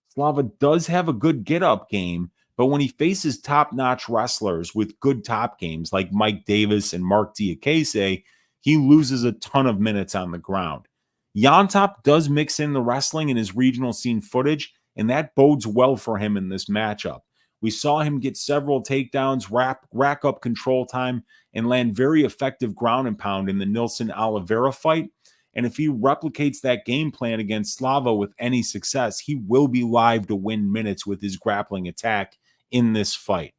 Slava does have a good get-up game, but when he faces top-notch wrestlers with good top games like Mike Davis and Mark Diakese, he loses a ton of minutes on the ground. Llontop does mix in the wrestling in his regional scene footage, and that bodes well for him in this matchup. We saw him get several takedowns, rack up control time, and land very effective ground and pound in the Nilsson Oliveira fight. And if he replicates that game plan against Slava with any success, he will be live to win minutes with his grappling attack in this fight.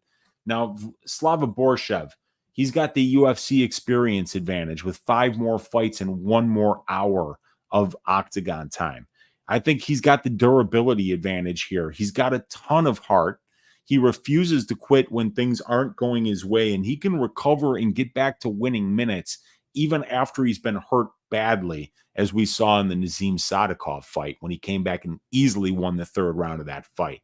Now, Slava Borshchev, he's got the UFC experience advantage with 5 more fights and 1 more hour of octagon time. I think he's got the durability advantage here. He's got a ton of heart. He refuses to quit when things aren't going his way, and he can recover and get back to winning minutes even after he's been hurt badly, as we saw in the Nazim Sadikov fight when he came back and easily won the 3rd round of that fight.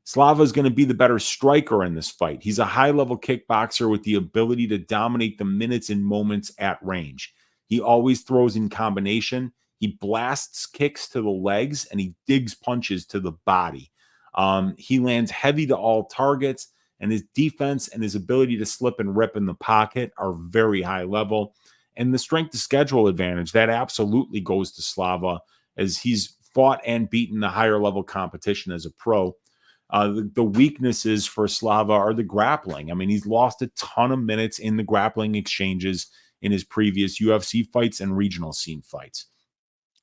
Slava is going to be the better striker in this fight. He's a high-level kickboxer with the ability to dominate the minutes and moments at range. He always throws in combination. He blasts kicks to the legs, and he digs punches to the body. He lands heavy to all targets, and his defense and his ability to slip and rip in the pocket are very high level. And the strength to schedule advantage, that absolutely goes to Slava, as he's fought and beaten the higher level competition as a pro. The weaknesses for Slava are the grappling. I mean, he's lost a ton of minutes in the grappling exchanges in his previous UFC fights and regional scene fights.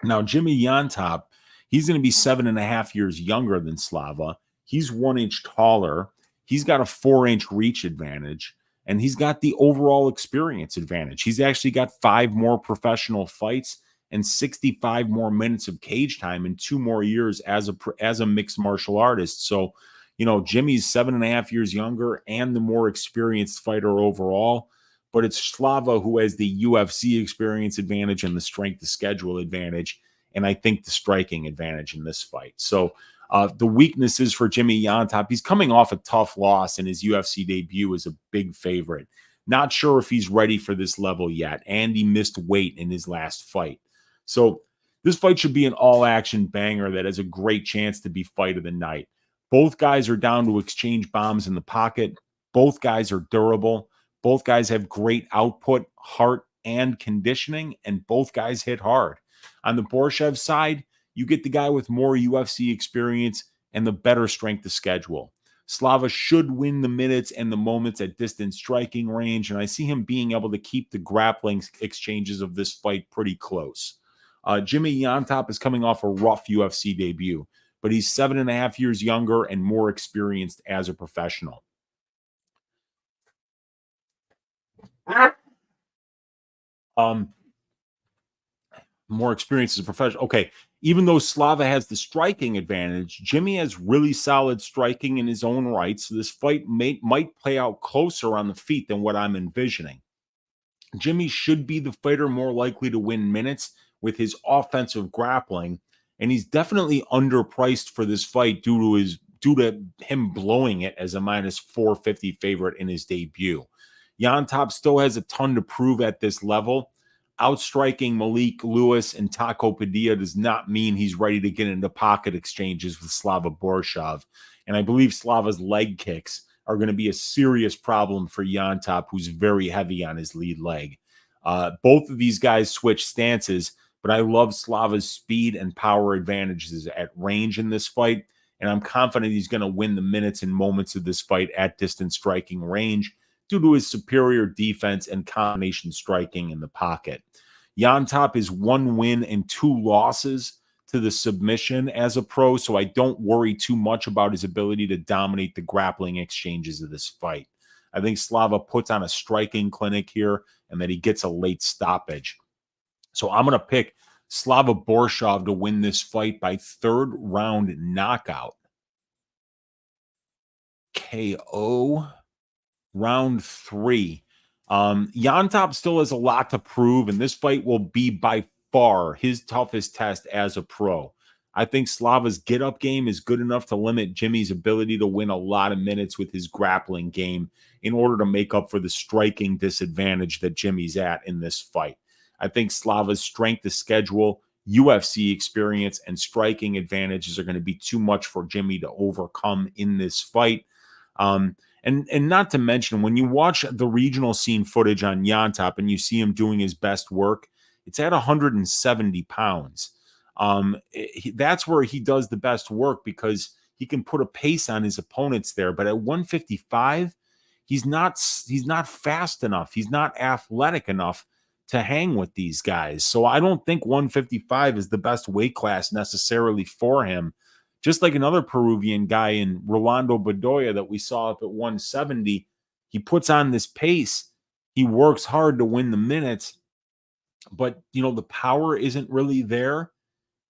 Now, Jimmy Llontop, he's going to be 7.5 years younger than Slava. He's 1 inch taller. He's got a 4-inch reach advantage, and he's got the overall experience advantage. He's actually got 5 more professional fights and 65 more minutes of cage time in 2 more years as a mixed martial artist. So, Jimmy's 7.5 years younger and the more experienced fighter overall. But it's Slava who has the UFC experience advantage and the strength to schedule advantage, and I think the striking advantage in this fight. So the weaknesses for Jimmy Llontop, he's coming off a tough loss in his UFC debut as a big favorite. Not sure if he's ready for this level yet, and he missed weight in his last fight. So this fight should be an all-action banger that has a great chance to be fight of the night. Both guys are down to exchange bombs in the pocket. Both guys are durable. Both guys have great output, heart, and conditioning, and both guys hit hard. On the Borshchev side, you get the guy with more UFC experience and the better strength to schedule. Slava should win the minutes and the moments at distance striking range, and I see him being able to keep the grappling exchanges of this fight pretty close. Jimmy Llontop is coming off a rough UFC debut, but he's 7.5 years younger and more experienced as a professional. More experience as a professional. Okay, even though Slava has the striking advantage, Jimmy has really solid striking in his own right, so this fight might play out closer on the feet than what I'm envisioning. Jimmy should be the fighter more likely to win minutes with his offensive grappling, and he's definitely underpriced for this fight due to him blowing it as a -450 favorite in his debut. Llontop still has a ton to prove at this level. Outstriking Malik Lewis and Taco Padilla does not mean he's ready to get into pocket exchanges with Slava Borshchev. And I believe Slava's leg kicks are going to be a serious problem for Llontop, who's very heavy on his lead leg. Both of these guys switch stances, but I love Slava's speed and power advantages at range in this fight. And I'm confident he's going to win the minutes and moments of this fight at distance striking range due to his superior defense and combination striking in the pocket. Llontop is 1 win and 2 losses to the submission as a pro, so I don't worry too much about his ability to dominate the grappling exchanges of this fight. I think Slava puts on a striking clinic here and that he gets a late stoppage. So I'm going to pick Slava Borshchev to win this fight by 3rd round knockout. KO. Round 3. Llontop still has a lot to prove, and this fight will be by far his toughest test as a pro. I think Slava's get-up game is good enough to limit Jimmy's ability to win a lot of minutes with his grappling game in order to make up for the striking disadvantage that Jimmy's at in this fight. I think Slava's strength to schedule, UFC experience, and striking advantages are going to be too much for Jimmy to overcome in this fight. And not to mention, when you watch the regional scene footage on Llontop and you see him doing his best work, it's at 170 pounds. That's where he does the best work because he can put a pace on his opponents there. But at 155, he's not fast enough. He's not athletic enough to hang with these guys. So I don't think 155 is the best weight class necessarily for him. Just like another Peruvian guy in Rolando Bedoya that we saw up at 170, he puts on this pace. He works hard to win the minutes, but the power isn't really there.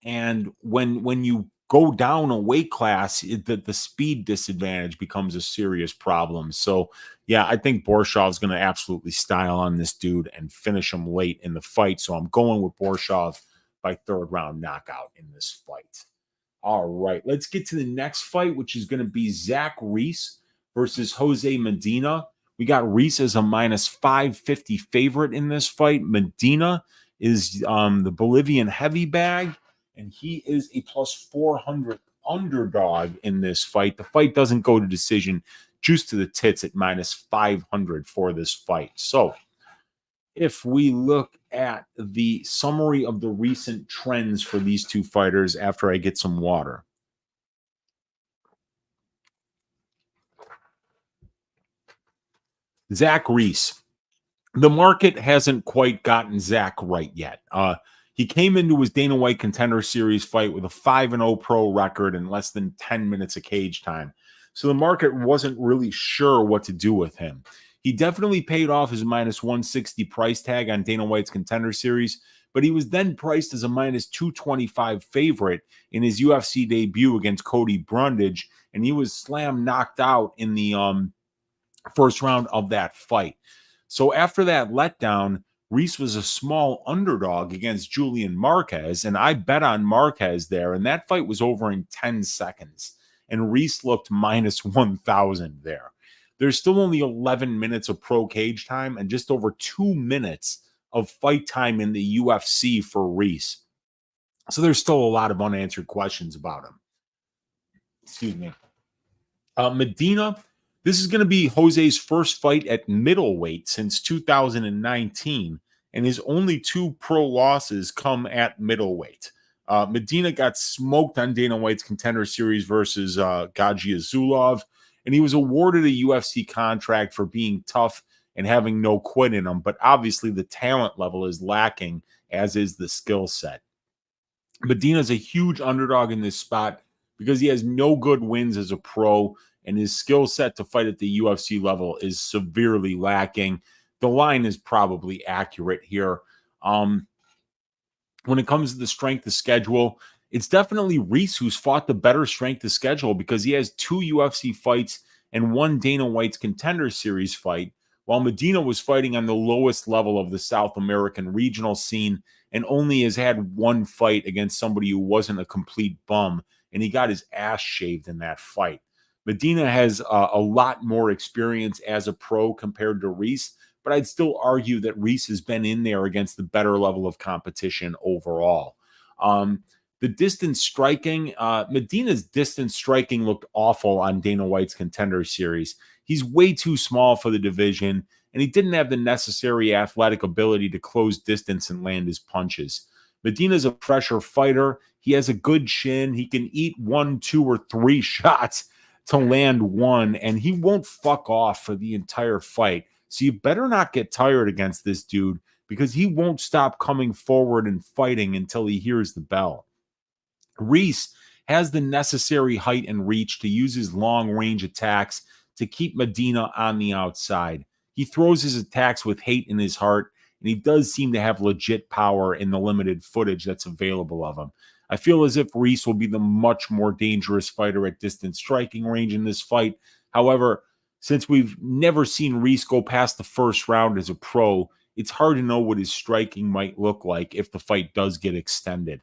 And when you go down a weight class, the speed disadvantage becomes a serious problem. So yeah, I think Borshchev is going to absolutely style on this dude and finish him late in the fight. So I'm going with Borshchev by 3rd round knockout in this fight. All right, let's get to the next fight, which is going to be Reese versus Jose Medina. We got Reese as a -550 favorite in this fight. Medina is the Bolivian heavy bag, and he is a +400 underdog in this fight. The fight doesn't go to decision, juice to the tits at -500 for this fight. So if we look at the summary of the recent trends for these two fighters after I get some water. Zach Reese. The market hasn't quite gotten Zach right yet. He came into his Dana White Contender Series fight with a 5-0 pro record and less than 10 minutes of cage time. So the market wasn't really sure what to do with him. He definitely paid off his minus 160 price tag on Dana White's Contender Series, but he was then priced as a minus 225 favorite in his UFC debut against Cody Brundage, and he was slam knocked out in the first round of that fight. So after that letdown, Reese was a small underdog against Julian Marquez, and I bet on Marquez there, and that fight was over in 10 seconds, and Reese looked minus 1,000 there. There's still only 11 minutes of pro cage time and just over 2 minutes of fight time in the UFC for Reese. So there's still a lot of unanswered questions about him. Excuse me. Medina, this is going to be Jose's first fight at middleweight since 2019, and his only 2 pro losses come at middleweight. Medina got smoked on Dana White's Contender Series versus Gagiazulov, and he was awarded a UFC contract for being tough and having no quit in him, but obviously the talent level is lacking, as is the skill set. Medina's a huge underdog in this spot because he has no good wins as a pro, and his skill set to fight at the UFC level is severely lacking. The line is probably accurate here. When it comes to the strength of schedule, it's definitely Reese who's fought the better strength of schedule because he has 2 UFC fights and 1 Dana White's Contender Series fight, while Medina was fighting on the lowest level of the South American regional scene and only has had 1 fight against somebody who wasn't a complete bum, and he got his ass shaved in that fight. Medina has a lot more experience as a pro compared to Reese, but I'd still argue that Reese has been in there against the better level of competition overall. The distance striking, Medina's distance striking looked awful on Dana White's Contender Series. He's way too small for the division, and he didn't have the necessary athletic ability to close distance and land his punches. Medina's a pressure fighter. He has a good chin. He can eat 1, 2, or 3 shots to land 1, and he won't fuck off for the entire fight. So you better not get tired against this dude because he won't stop coming forward and fighting until he hears the bell. Reese has the necessary height and reach to use his long-range attacks to keep Medina on the outside. He throws his attacks with hate in his heart, and he does seem to have legit power in the limited footage that's available of him. I feel as if Reese will be the much more dangerous fighter at distance striking range in this fight. However, since we've never seen Reese go past the first round as a pro, it's hard to know what his striking might look like if the fight does get extended.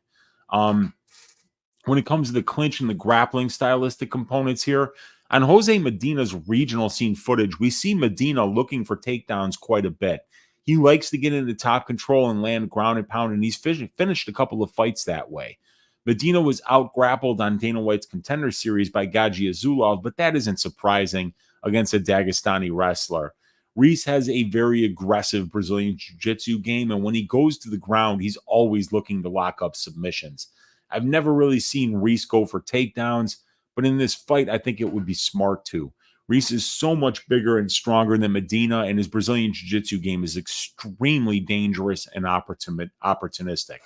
When it comes to the clinch and the grappling stylistic components here, on Jose Medina's regional scene footage, we see Medina looking for takedowns quite a bit. He likes to get into top control and land ground and pound, and he's finished a couple of fights that way. Medina was out-grappled on Dana White's Contender Series by Gagiazulov, but that isn't surprising against a Dagestani wrestler. Reese has a very aggressive Brazilian Jiu-Jitsu game, and when he goes to the ground, he's always looking to lock up submissions. I've never really seen Reese go for takedowns, but in this fight, I think it would be smart to. Reese is so much bigger and stronger than Medina, and his Brazilian Jiu-Jitsu game is extremely dangerous and opportunistic.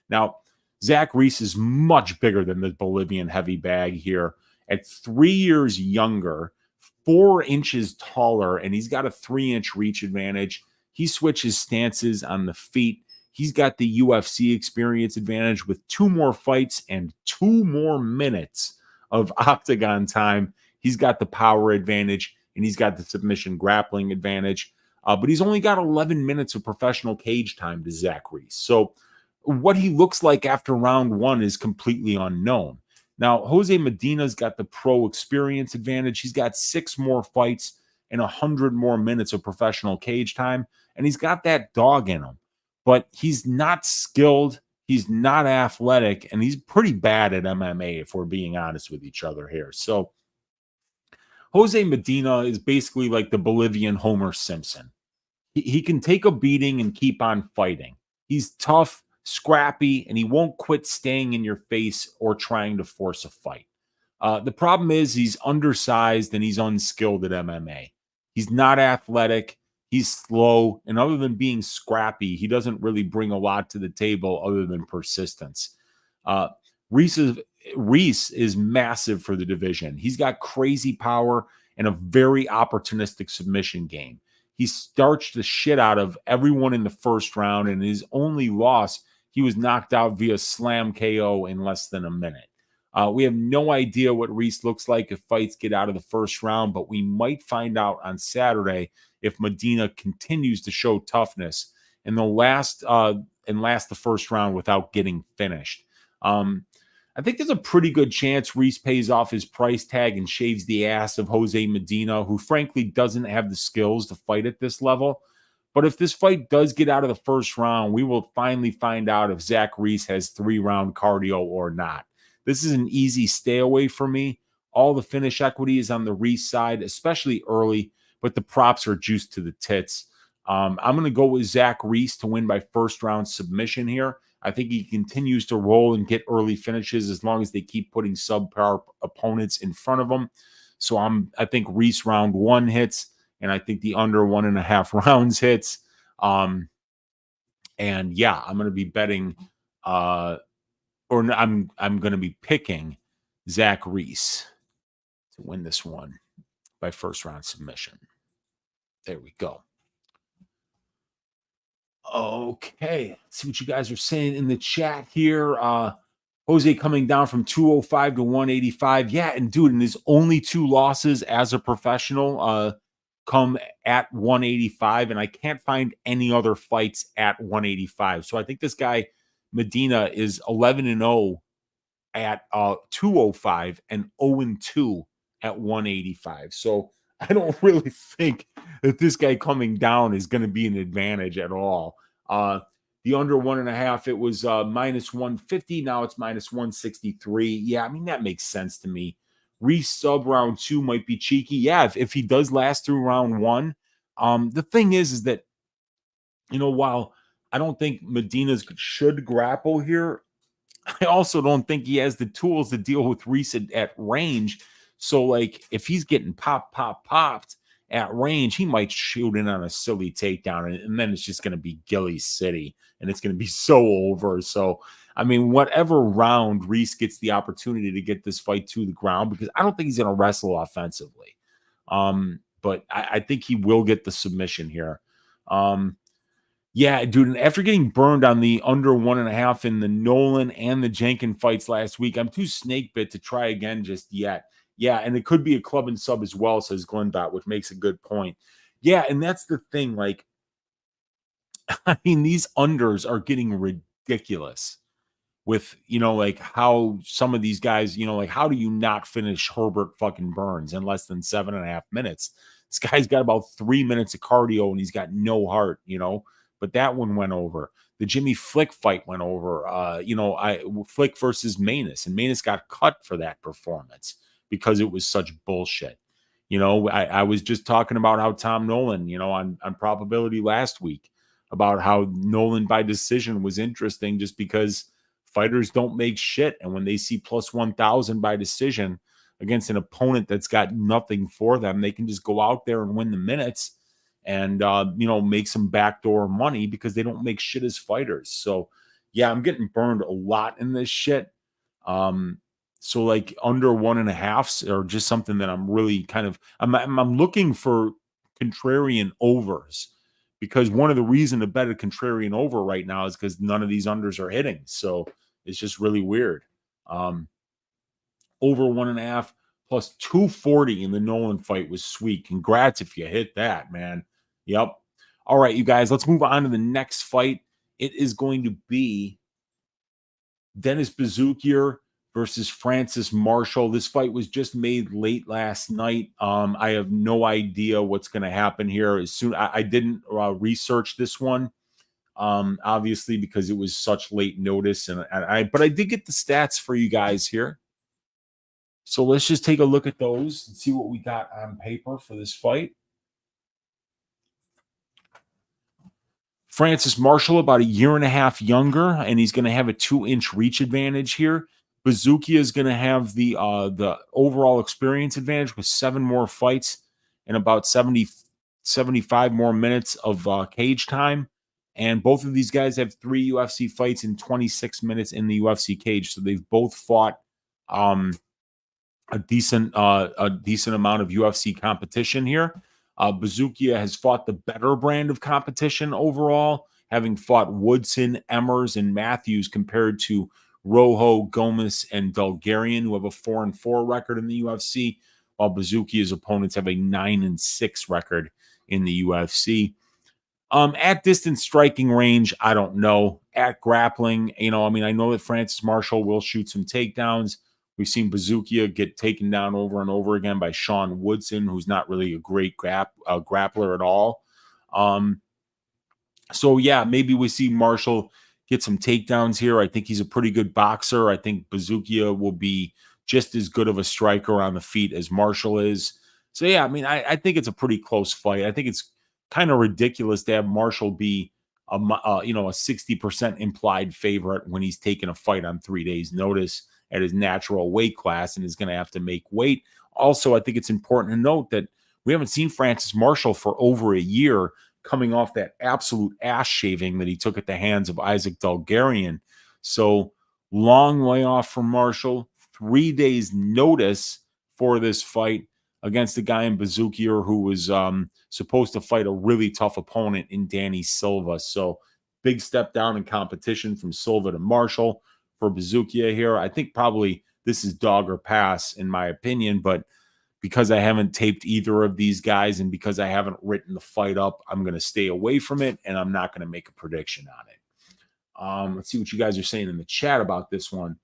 Now, Zach Reese is much bigger than the Bolivian heavy bag here. At 3 years younger, 4 inches taller, and he's got a 3-inch reach advantage. He switches stances on the feet. He's got the UFC experience advantage with 2 more fights and 2 more minutes of octagon time. He's got the power advantage, and he's got the submission grappling advantage. But he's only got 11 minutes of professional cage time to Zach Reese. So what he looks like after round 1 is completely unknown. Now, Jose Medina's got the pro experience advantage. He's got 6 more fights and 100 more minutes of professional cage time, and he's got that dog in him. But he's not skilled, he's not athletic, and he's pretty bad at MMA, if we're being honest with each other here. So Jose Medina is basically like the Bolivian Homer Simpson. he can take a beating and keep on fighting. He's tough, scrappy, and he won't quit staying in your face or trying to force a fight. The problem is he's undersized and he's unskilled at MMA. He's not athletic. He's slow. And other than being scrappy, he doesn't really bring a lot to the table other than persistence. Uh, Reese is massive for the division. He's got crazy power and a very opportunistic submission game. He starched the shit out of everyone in the first round, and his only loss, he was knocked out via slam KO in less than a minute. We have no idea what Reese looks like if fights get out of the first round, but we might find out on Saturday if Medina continues to show toughness and last the first round without getting finished. I think there's a pretty good chance Reese pays off his price tag and shaves the ass of Jose Medina, who frankly doesn't have the skills to fight at this level. But if this fight does get out of the first round, we will finally find out if Zach Reese has 3-round cardio or not. This is an easy stay away for me. All the finish equity is on the Reese side, especially early, but the props are juiced to the tits. I'm going to go with Zach Reese to win by first round submission here. I think he continues to roll and get early finishes as long as they keep putting subpar opponents in front of him. So I think Reese round 1 hits, and I think the under 1.5 rounds hits. And yeah, I'm going to be betting, I'm going to be picking Zach Reese to win this one by first round submission. There we go. Okay, let's see what you guys are saying in the chat here. Jose coming down from 205 to 185. Yeah, and dude, and his only 2 losses as a professional come at 185, and I can't find any other fights at 185. So I think this guy Medina is 11-0 at 205 and 0-2 at 185. So I don't really think that this guy coming down is going to be an advantage at all. The under 1.5, it was minus 150. Now it's minus 163. Yeah, I mean, that makes sense to me. Reese sub round 2 might be cheeky. Yeah, if he does last through round 1. The thing is that, while I don't think Medina's should grapple here, I also don't think he has the tools to deal with Reese at range. So, like, if he's getting popped at range, he might shoot in on a silly takedown, and then it's just going to be Gilly City, and it's going to be so over. So, I mean, whatever round Reese gets the opportunity to get this fight to the ground, because I don't think he's going to wrestle offensively. But I think he will get the submission here. Yeah, dude, and after getting burned on the under 1.5 in the Nolan and the Jenkins fights last week, I'm too snake bit to try again just yet. Yeah, and it could be a club and sub as well, says Glendot, which makes a good point. Yeah, and that's the thing. Like, I mean, these unders are getting ridiculous with, like how some of these guys, like how do you not finish Herbert fucking Burns in less than 7.5 minutes? This guy's got about 3 minutes of cardio and he's got no heart, but that one went over. The Jimmy Flick fight went over. Flick versus Manus, and Manus got cut for that performance because it was such bullshit. I was just talking about how Tom Nolan, on Probability last week, about how Nolan by decision was interesting just because fighters don't make shit. And when they see plus 1,000 by decision against an opponent that's got nothing for them, they can just go out there and win the minutes and, make some backdoor money because they don't make shit as fighters. So, yeah, I'm getting burned a lot in this shit. So like under 1.5 or just something that I'm really I'm looking for contrarian overs, because one of the reasons to bet a contrarian over right now is because none of these unders are hitting. So it's just really weird. Over 1.5 plus 240 in the Nolan fight was sweet. Congrats if you hit that, man. Yep. All right, you guys, let's move on to the next fight. It is going to be Dennis Buzukja versus Francis Marshall. This fight was just made late last night. I have no idea what's going to happen here. I didn't research this one, obviously, because it was such late notice, but I did get the stats for you guys here. So let's just take a look at those and see what we got on paper for this fight. Francis Marshall, about a year and a half younger, and he's going to have a 2-inch reach advantage here. Buzukja is going to have the overall experience advantage with 7 more fights and about 75 more minutes of cage time. And both of these guys have 3 UFC fights in 26 minutes in the UFC cage. So they've both fought a decent amount of UFC competition here. Buzukja has fought the better brand of competition overall, having fought Woodson, Emmers, and Matthews compared to Rojo, Gomez, and Bulgarian, who have a 4-4 record in the UFC, while Buzukja's opponents have a 9-6 record in the UFC. At distance striking range, I don't know. At grappling, I know that Francis Marshall will shoot some takedowns. We've seen Buzukja get taken down over and over again by Sean Woodson, who's not really a great grappler at all. So, yeah, maybe we see Marshall get some takedowns here. I think he's a pretty good boxer. I think Buzukja will be just as good of a striker on the feet as Marshall is. So, yeah, I think it's a pretty close fight. I think it's kind of ridiculous to have Marshall be a 60% implied favorite when he's taking a fight on 3 days' notice at his natural weight class and is going to have to make weight. Also, I think it's important to note that we haven't seen Francis Marshall for over a year, coming off that absolute ass shaving that he took at the hands of Isaac Bulgarian. So long way off from Marshall. 3 days notice for this fight against a guy in Buzukja who was supposed to fight a really tough opponent in Danny Silva. So big step down in competition from Silva to Marshall for Buzukja here. I think probably this is dog or pass in my opinion, but because I haven't taped either of these guys and because I haven't written the fight up, I'm going to stay away from it and I'm not going to make a prediction on it. Let's see what you guys are saying in the chat about this one.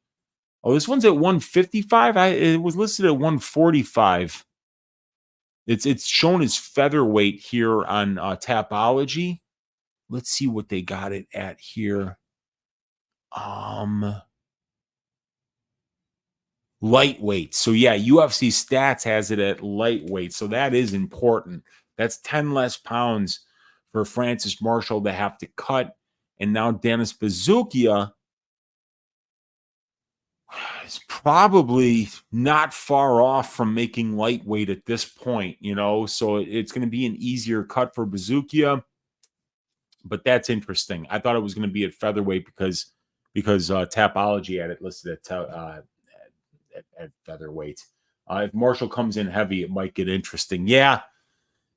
Oh, this one's at 155. It was listed at 145. It's shown as featherweight here on Tapology. Let's see what they got it at here. Lightweight. So yeah, UFC Stats has it at lightweight. So that is important. That's 10 less pounds for Francis Marshall to have to cut. And now Dennis Buzukja is probably not far off from making lightweight at this point, so it's going to be an easier cut for Buzukja, but that's interesting. I thought it was going to be at featherweight because Tapology had it listed at featherweight. If Marshall comes in heavy, it might get interesting. Yeah,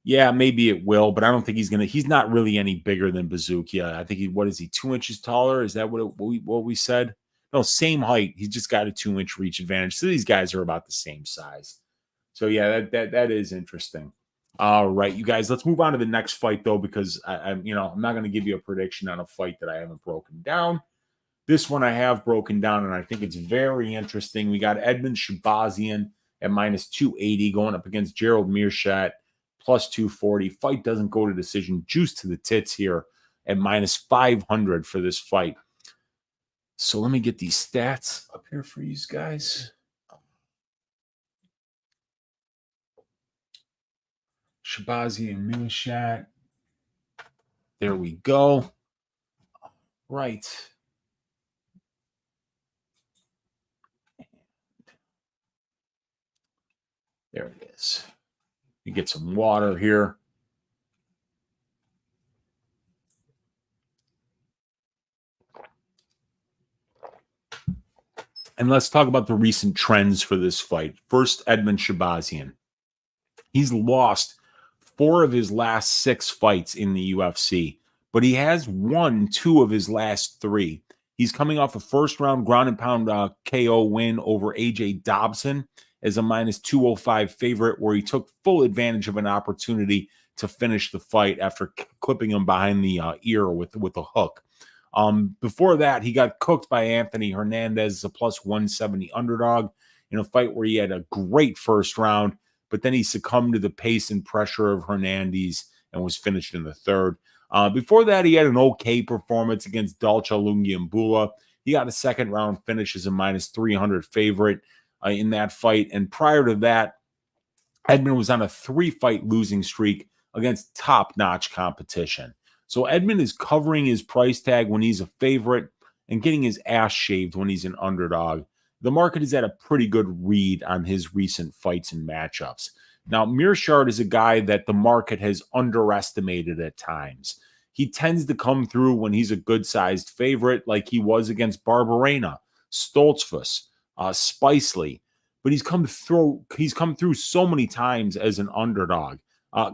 maybe it will, but I don't think he's not really any bigger than Buzukja. I think what is he, 2 inches taller? Is that what we said? No, same height. He's just got a 2-inch reach advantage. So these guys are about the same size. So yeah, that is interesting. All right, you guys, let's move on to the next fight though, because I'm not going to give you a prediction on a fight that I haven't broken down. This one I have broken down, and I think it's very interesting. We got Edmen Shahbazyan at -280 going up against Gerald Meerschaert +240. Fight doesn't go to decision. Juice to the tits here at -500 for this fight. So let me get these stats up here for you guys. Shahbazyan and Meerschaert. There we go. Right. There it is. You get some water here. And let's talk about the recent trends for this fight. First, Edmen Shahbazyan. He's lost 4 of his last 6 fights in the UFC, but he has won 2 of his last 3. He's coming off a first-round ground and pound KO win over AJ Dobson as a -205 favorite, where he took full advantage of an opportunity to finish the fight after clipping him behind the ear with a hook. Before that, he got cooked by Anthony Hernandez as a +170 underdog in a fight where he had a great first round, but then he succumbed to the pace and pressure of Hernandez and was finished in the third. Before that, he had an okay performance against Dalcha Lungiambula. He got a second round finish as a -300 favorite in that fight. And prior to that, Edmen was on a 3-fight losing streak against top-notch competition. So Edmen is covering his price tag when he's a favorite and getting his ass shaved when he's an underdog. The market is at a pretty good read on his recent fights and matchups. Now, Meerschaert is a guy that the market has underestimated at times. He tends to come through when he's a good-sized favorite, like he was against Barberena, Stoltzfus, Spicely. But he's come through so many times as an underdog.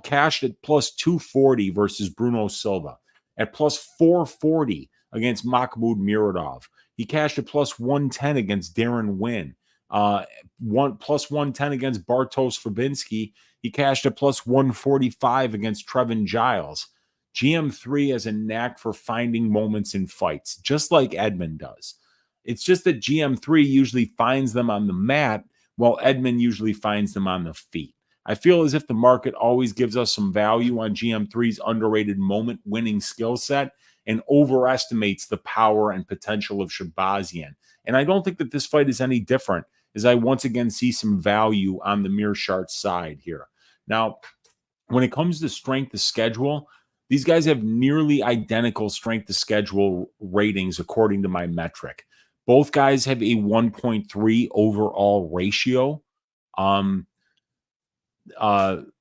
Cashed at plus 240 versus Bruno Silva, at plus 440 against Mahmoud Muradov. He cashed at plus 110 against Darren Wynn. Plus 110 against Bartosz Fabinski. He cashed at plus 145 against Trevin Giles. GM3 has a knack for finding moments in fights, just like Edmen does. It's just that GM3 usually finds them on the mat, while Edmen usually finds them on the feet. I feel as if the market always gives us some value on GM3's underrated moment-winning skill set and overestimates the power and potential of Shahbazyan. And I don't think that this fight is any different, as I once again see some value on the Meerschaert side here. Now, when it comes to strength of schedule, these guys have nearly identical strength of schedule ratings according to my metric. Both guys have a 1.3 overall ratio.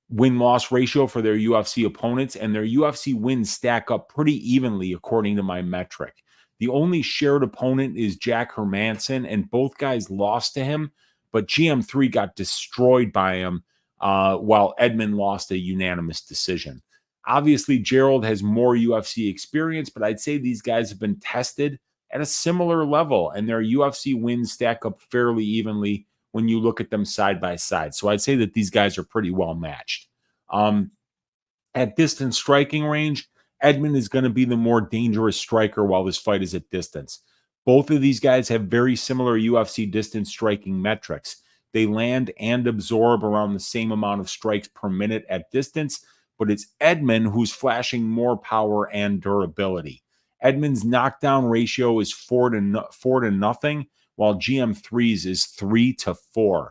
Win-loss ratio for their UFC opponents, and their UFC wins stack up pretty evenly according to my metric. The only shared opponent is Jack Hermanson, and both guys lost to him, but GM3 got destroyed by him, while Edmen lost a unanimous decision. Obviously, Gerald has more UFC experience, but I'd say these guys have been tested at a similar level, and their UFC wins stack up fairly evenly when you look at them side by side. So I'd say that these guys are pretty well matched. At distance striking range, Edmen is going to be the more dangerous striker while this fight is at distance. Both of these guys have very similar UFC distance striking metrics. They land and absorb around the same amount of strikes per minute at distance, but it's Edmen who's flashing more power and durability. Edmen's knockdown ratio is 4 to nothing, while GM3's is 3-4.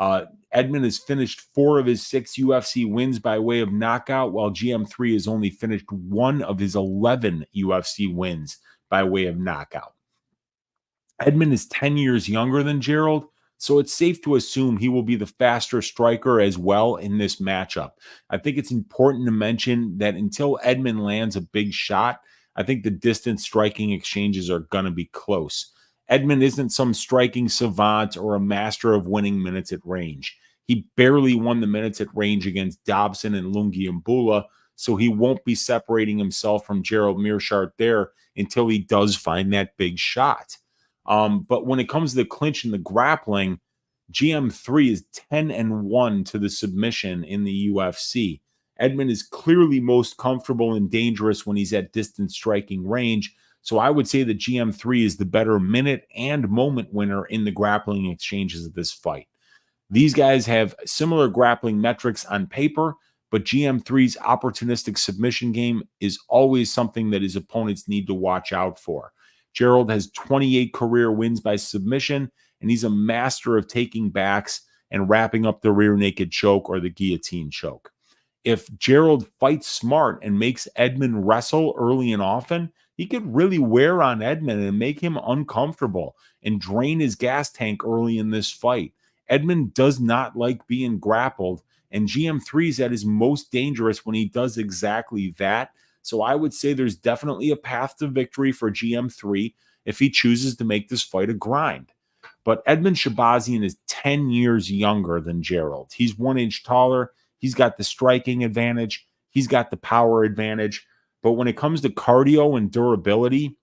Edmen has finished 4 of his 6 UFC wins by way of knockout, while GM3 has only finished 1 of his 11 UFC wins by way of knockout. Edmen is 10 years younger than Gerald, so it's safe to assume he will be the faster striker as well in this matchup. I think it's important to mention that until Edmen lands a big shot, I think the distance striking exchanges are going to be close. Edmen isn't some striking savant or a master of winning minutes at range. He barely won the minutes at range against Dobson and Lungiambula, so he won't be separating himself from Gerald Meerschaert there until he does find that big shot. But when it comes to the clinch and the grappling, GM3 is 10-1 to the submission in the UFC. Edmen is clearly most comfortable and dangerous when he's at distance striking range, so I would say that GM3 is the better minute and moment winner in the grappling exchanges of this fight. These guys have similar grappling metrics on paper, but GM3's opportunistic submission game is always something that his opponents need to watch out for. Gerald has 28 career wins by submission, and he's a master of taking backs and wrapping up the rear naked choke or the guillotine choke. If Gerald fights smart and makes Edmen wrestle early and often, he could really wear on Edmen and make him uncomfortable and drain his gas tank early in this fight. Edmen does not like being grappled, and GM3 is at his most dangerous when he does exactly that. So I would say there's definitely a path to victory for GM3 if he chooses to make this fight a grind. But Edmen Shahbazyan is 10 years younger than Gerald. He's 1 inch taller. He's got the striking advantage. He's got the power advantage. But when it comes to cardio and durability,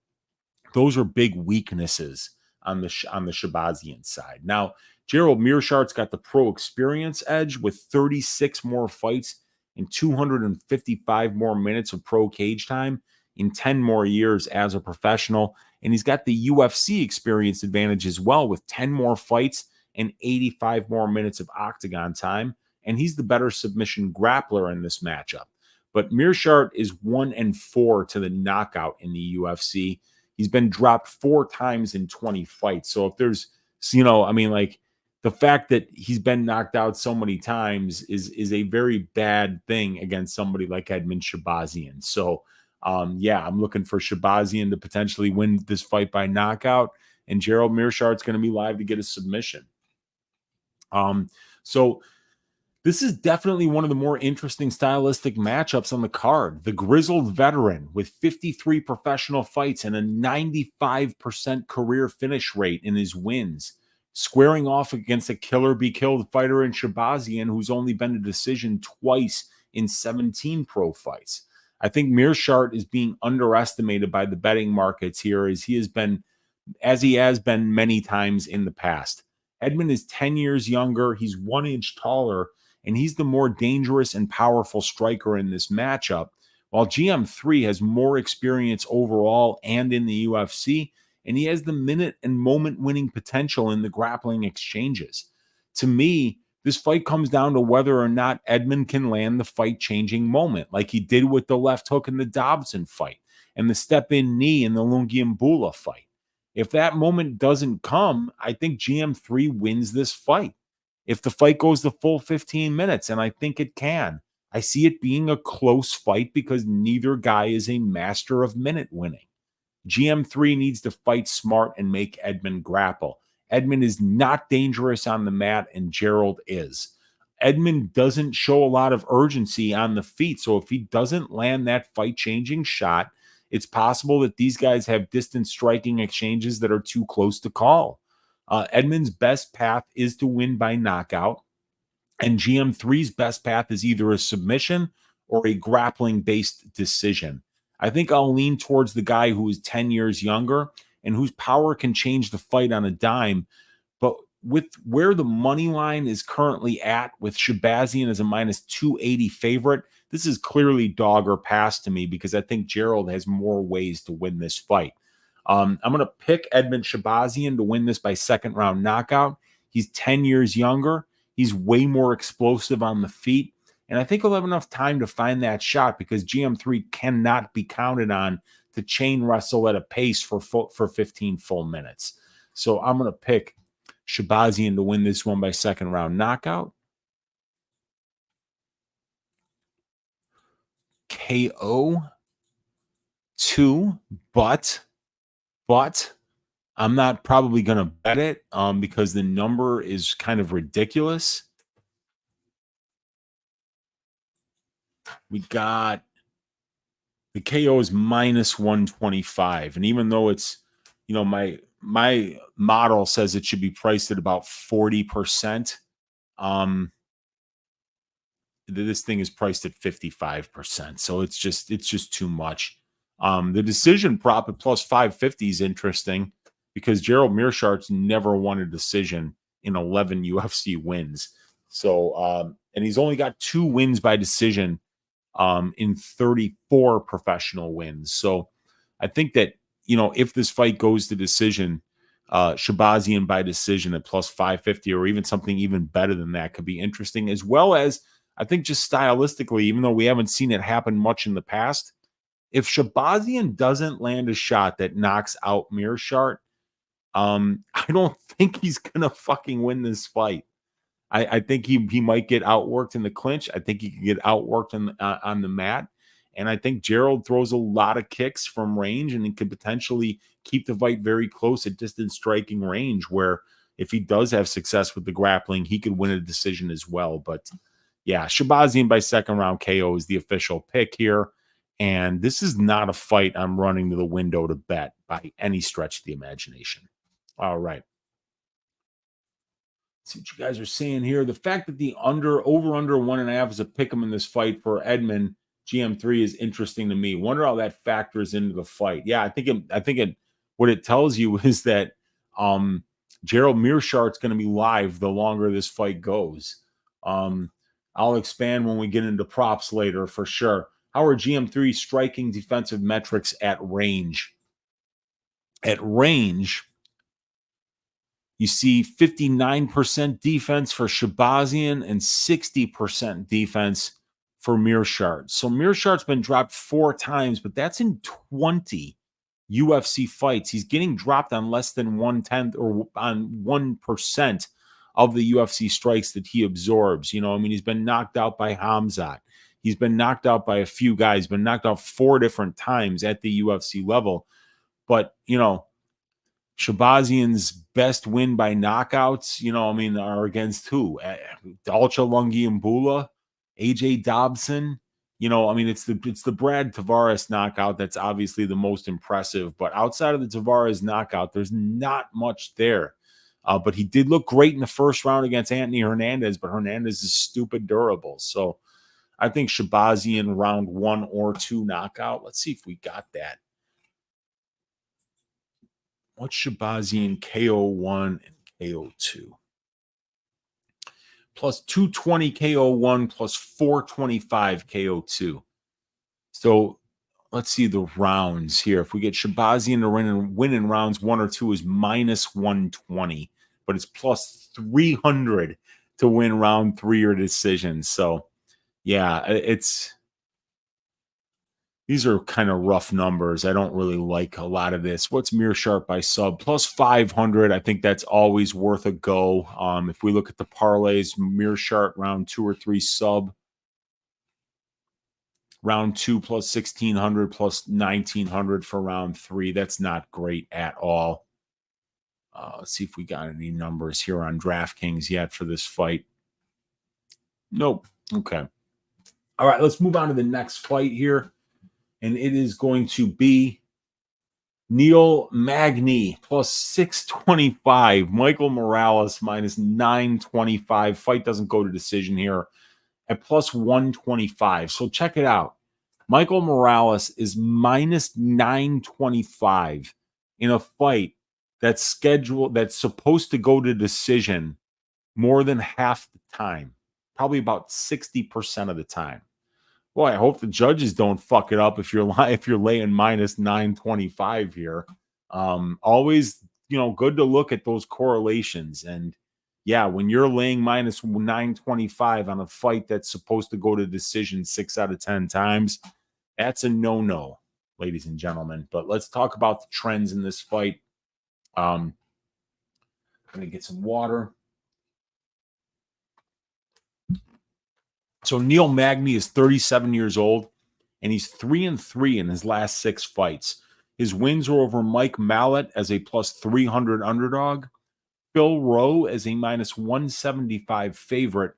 those are big weaknesses on the Shahbazyan side. Now, Gerald Meerschaert's got the pro experience edge with 36 more fights and 255 more minutes of pro cage time in 10 more years as a professional. And he's got the UFC experience advantage as well with 10 more fights and 85 more minutes of octagon time. And he's the better submission grappler in this matchup. But Meerschaert is 1-4 to the knockout in the UFC. He's been dropped 4 times in 20 fights. So if there's, the fact that he's been knocked out so many times is a very bad thing against somebody like Edmen Shahbazyan. So Yeah, I'm looking for Shahbazyan to potentially win this fight by knockout, and Gerald Meerschaert's going to be live to get a submission. So this is definitely one of the more interesting stylistic matchups on the card. The grizzled veteran with 53 professional fights and a 95% career finish rate in his wins, squaring off against a killer be killed fighter in Shahbazyan, who's only been a decision twice in 17 pro fights. I think Meerschaert is being underestimated by the betting markets here, as he has been many times in the past. Edmen is 10 years younger, he's 1 inch taller, and he's the more dangerous and powerful striker in this matchup, while GM3 has more experience overall and in the UFC, and he has the minute and moment winning potential in the grappling exchanges. To me, this fight comes down to whether or not Edmen can land the fight-changing moment, like he did with the left hook in the Dobson fight and the step-in knee in the Lungiambula fight. If that moment doesn't come, I think GM3 wins this fight. If the fight goes the full 15 minutes, and I think it can, I see it being a close fight because neither guy is a master of minute winning. GM3 needs to fight smart and make Edmen grapple. Edmen is not dangerous on the mat, and Gerald is. Edmen doesn't show a lot of urgency on the feet, so if he doesn't land that fight-changing shot, it's possible that these guys have distance striking exchanges that are too close to call. Edmen's best path is to win by knockout, and GM3's best path is either a submission or a grappling-based decision. I think I'll lean towards the guy who is 10 years younger and whose power can change the fight on a dime. But with where the money line is currently at, with Shahbazyan as a minus 280 favorite, this is clearly dog or pass to me because I think Gerald has more ways to win this fight. I'm going to pick Edmen Shahbazyan to win this by second round knockout. He's 10 years younger. He's way more explosive on the feet. And I think he'll have enough time to find that shot because GM3 cannot be counted on to chain wrestle at a pace for 15 full minutes. So I'm going to pick Shahbazyan to win this one by second round knockout. KO 2, but I'm not probably going to bet it because the number is kind of ridiculous. We got the KO is minus 125. And even though it's, my model says it should be priced at about 40%, this thing is priced at 55%. So it's just too much. The decision prop at plus 550 is interesting because Gerald Meerschaert's never won a decision in 11 UFC wins. So, and he's only got 2 wins by decision in 34 professional wins. So I think that, if this fight goes to decision, Shahbazyan by decision at plus 550 or even something even better than that could be interesting, as well as I think just stylistically, even though we haven't seen it happen much in the past, if Shahbazyan doesn't land a shot that knocks out Meerschaert, I don't think he's going to fucking win this fight. I think he might get outworked in the clinch. I think he can get outworked on the mat. And I think Gerald throws a lot of kicks from range and he could potentially keep the fight very close at distance striking range, where if he does have success with the grappling, he could win a decision as well. But yeah, Shahbazyan by second round KO is the official pick here. And this is not a fight I'm running to the window to bet by any stretch of the imagination. All right. See what you guys are saying here. The fact that the over under 1.5 is a pick 'em in this fight for Edmen GM3 is interesting to me. Wonder how that factors into the fight. Yeah, I think what it tells you is that Gerald Meerschaert's going to be live the longer this fight goes. I'll expand when we get into props later for sure. How are GM3 striking defensive metrics at range? At range, you see 59% defense for Shahbazyan and 60% defense for Meerschaert. So Meerschaert's been dropped 4 times, but that's in 20 UFC fights. He's getting dropped on less than 1/10 or on 1% of the UFC strikes that he absorbs. He's been knocked out by Hamzat. He's been knocked out by a few guys, been knocked out 4 different times at the UFC level. But, you know, Shahbazyan's best win by knockouts, you know, I mean, are against who? Dalcha Lungiambula, AJ Dobson. You know, I mean, it's the Brad Tavares knockout that's obviously the most impressive. But outside of the Tavares knockout, there's not much there. But he did look great in the first round against Anthony Hernandez, but Hernandez is stupid durable. So I think Shahbazyan round 1 or 2 knockout. Let's see if we got that. What's Shahbazyan KO1 and KO2? Plus 220 KO1 plus 425 KO2. So let's see the rounds here. If we get Shahbazyan to win in rounds 1 or 2 is minus 120, but it's plus 300 to win round 3 or decision. So yeah, these are kind of rough numbers. I don't really like a lot of this. What's Meerschaert by sub? Plus 500. I think that's always worth a go. If we look at the parlays, Meerschaert round 2 or 3 sub. Round 2 plus 1,600 plus 1,900 for round 3. That's not great at all. Let's see if we got any numbers here on DraftKings yet for this fight. Nope. Okay. All right, let's move on to the next fight here. And it is going to be Neil Magny plus 625. Michael Morales minus 925. Fight doesn't go to decision here at plus 125. So check it out. Michael Morales is minus 925 in a fight that's scheduled, that's supposed to go to decision more than half the time, probably about 60% of the time. Boy, I hope the judges don't fuck it up if you're laying minus 925 here. Always, you know, good to look at those correlations. And yeah, when you're laying minus 925 on a fight that's supposed to go to decision 6 out of 10 times, that's a no-no, ladies and gentlemen. But let's talk about the trends in this fight. I'm going to get some water. So Neil Magny is 37 years old, and he's 3-3 in his last 6 fights. His wins are over Mike Mallet as a plus 300 underdog, Phil Rowe as a minus 175 favorite,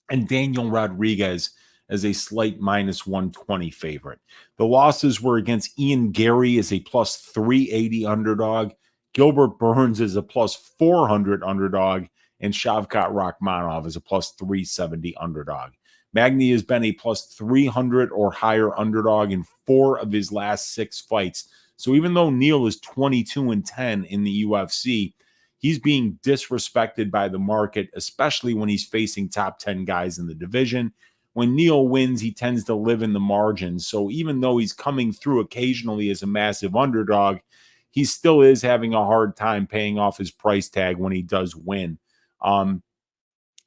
and Daniel Rodriguez as a slight minus 120 favorite. The losses were against Ian Gary as a plus 380 underdog, Gilbert Burns as a plus 400 underdog, and Shavkat Rakhmonov as a plus 370 underdog. Magny has been a plus 300 or higher underdog in 4 of his last 6 fights. So even though Neil is 22-10 in the UFC, he's being disrespected by the market, especially when he's facing top 10 guys in the division. When Neil wins, he tends to live in the margins. So even though he's coming through occasionally as a massive underdog, he still is having a hard time paying off his price tag when he does win.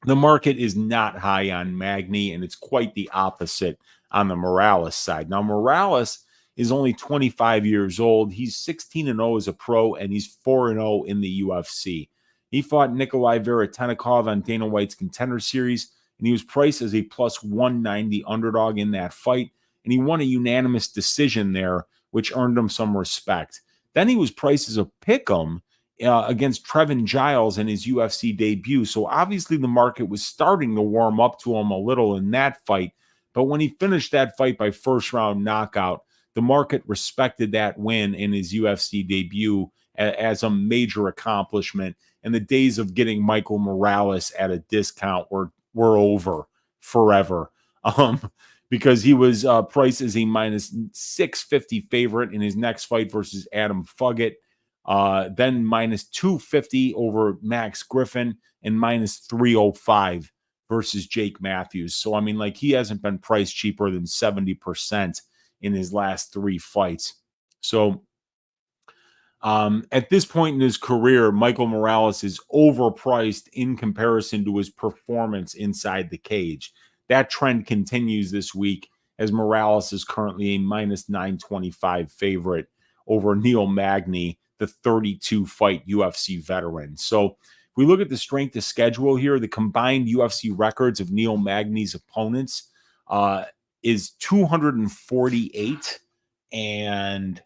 The market is not high on Magny, and it's quite the opposite on the Morales side. Now, Morales is only 25 years old. He's 16-0 as a pro, and he's 4-0 in the UFC. He fought Nikolai Veretennikov on Dana White's Contender Series, and he was priced as a plus 190 underdog in that fight, and he won a unanimous decision there, which earned him some respect. Then he was priced as a pick'em against Trevin Giles in his UFC debut. So obviously the market was starting to warm up to him a little in that fight. But when he finished that fight by first round knockout, the market respected that win in his UFC debut as a major accomplishment. And the days of getting Michael Morales at a discount were over forever. Because he was priced as a minus 650 favorite in his next fight versus Adam Fuggett. Then minus 250 over Max Griffin and minus 305 versus Jake Matthews. So, I mean, like, he hasn't been priced cheaper than 70% in his last 3 fights. So, at this point in his career, Michael Morales is overpriced in comparison to his performance inside the cage. That trend continues this week as Morales is currently a minus 925 favorite over Neil Magny, the 32-fight UFC veteran. So if we look at the strength of schedule here, the combined UFC records of Neil Magny's opponents is 248 and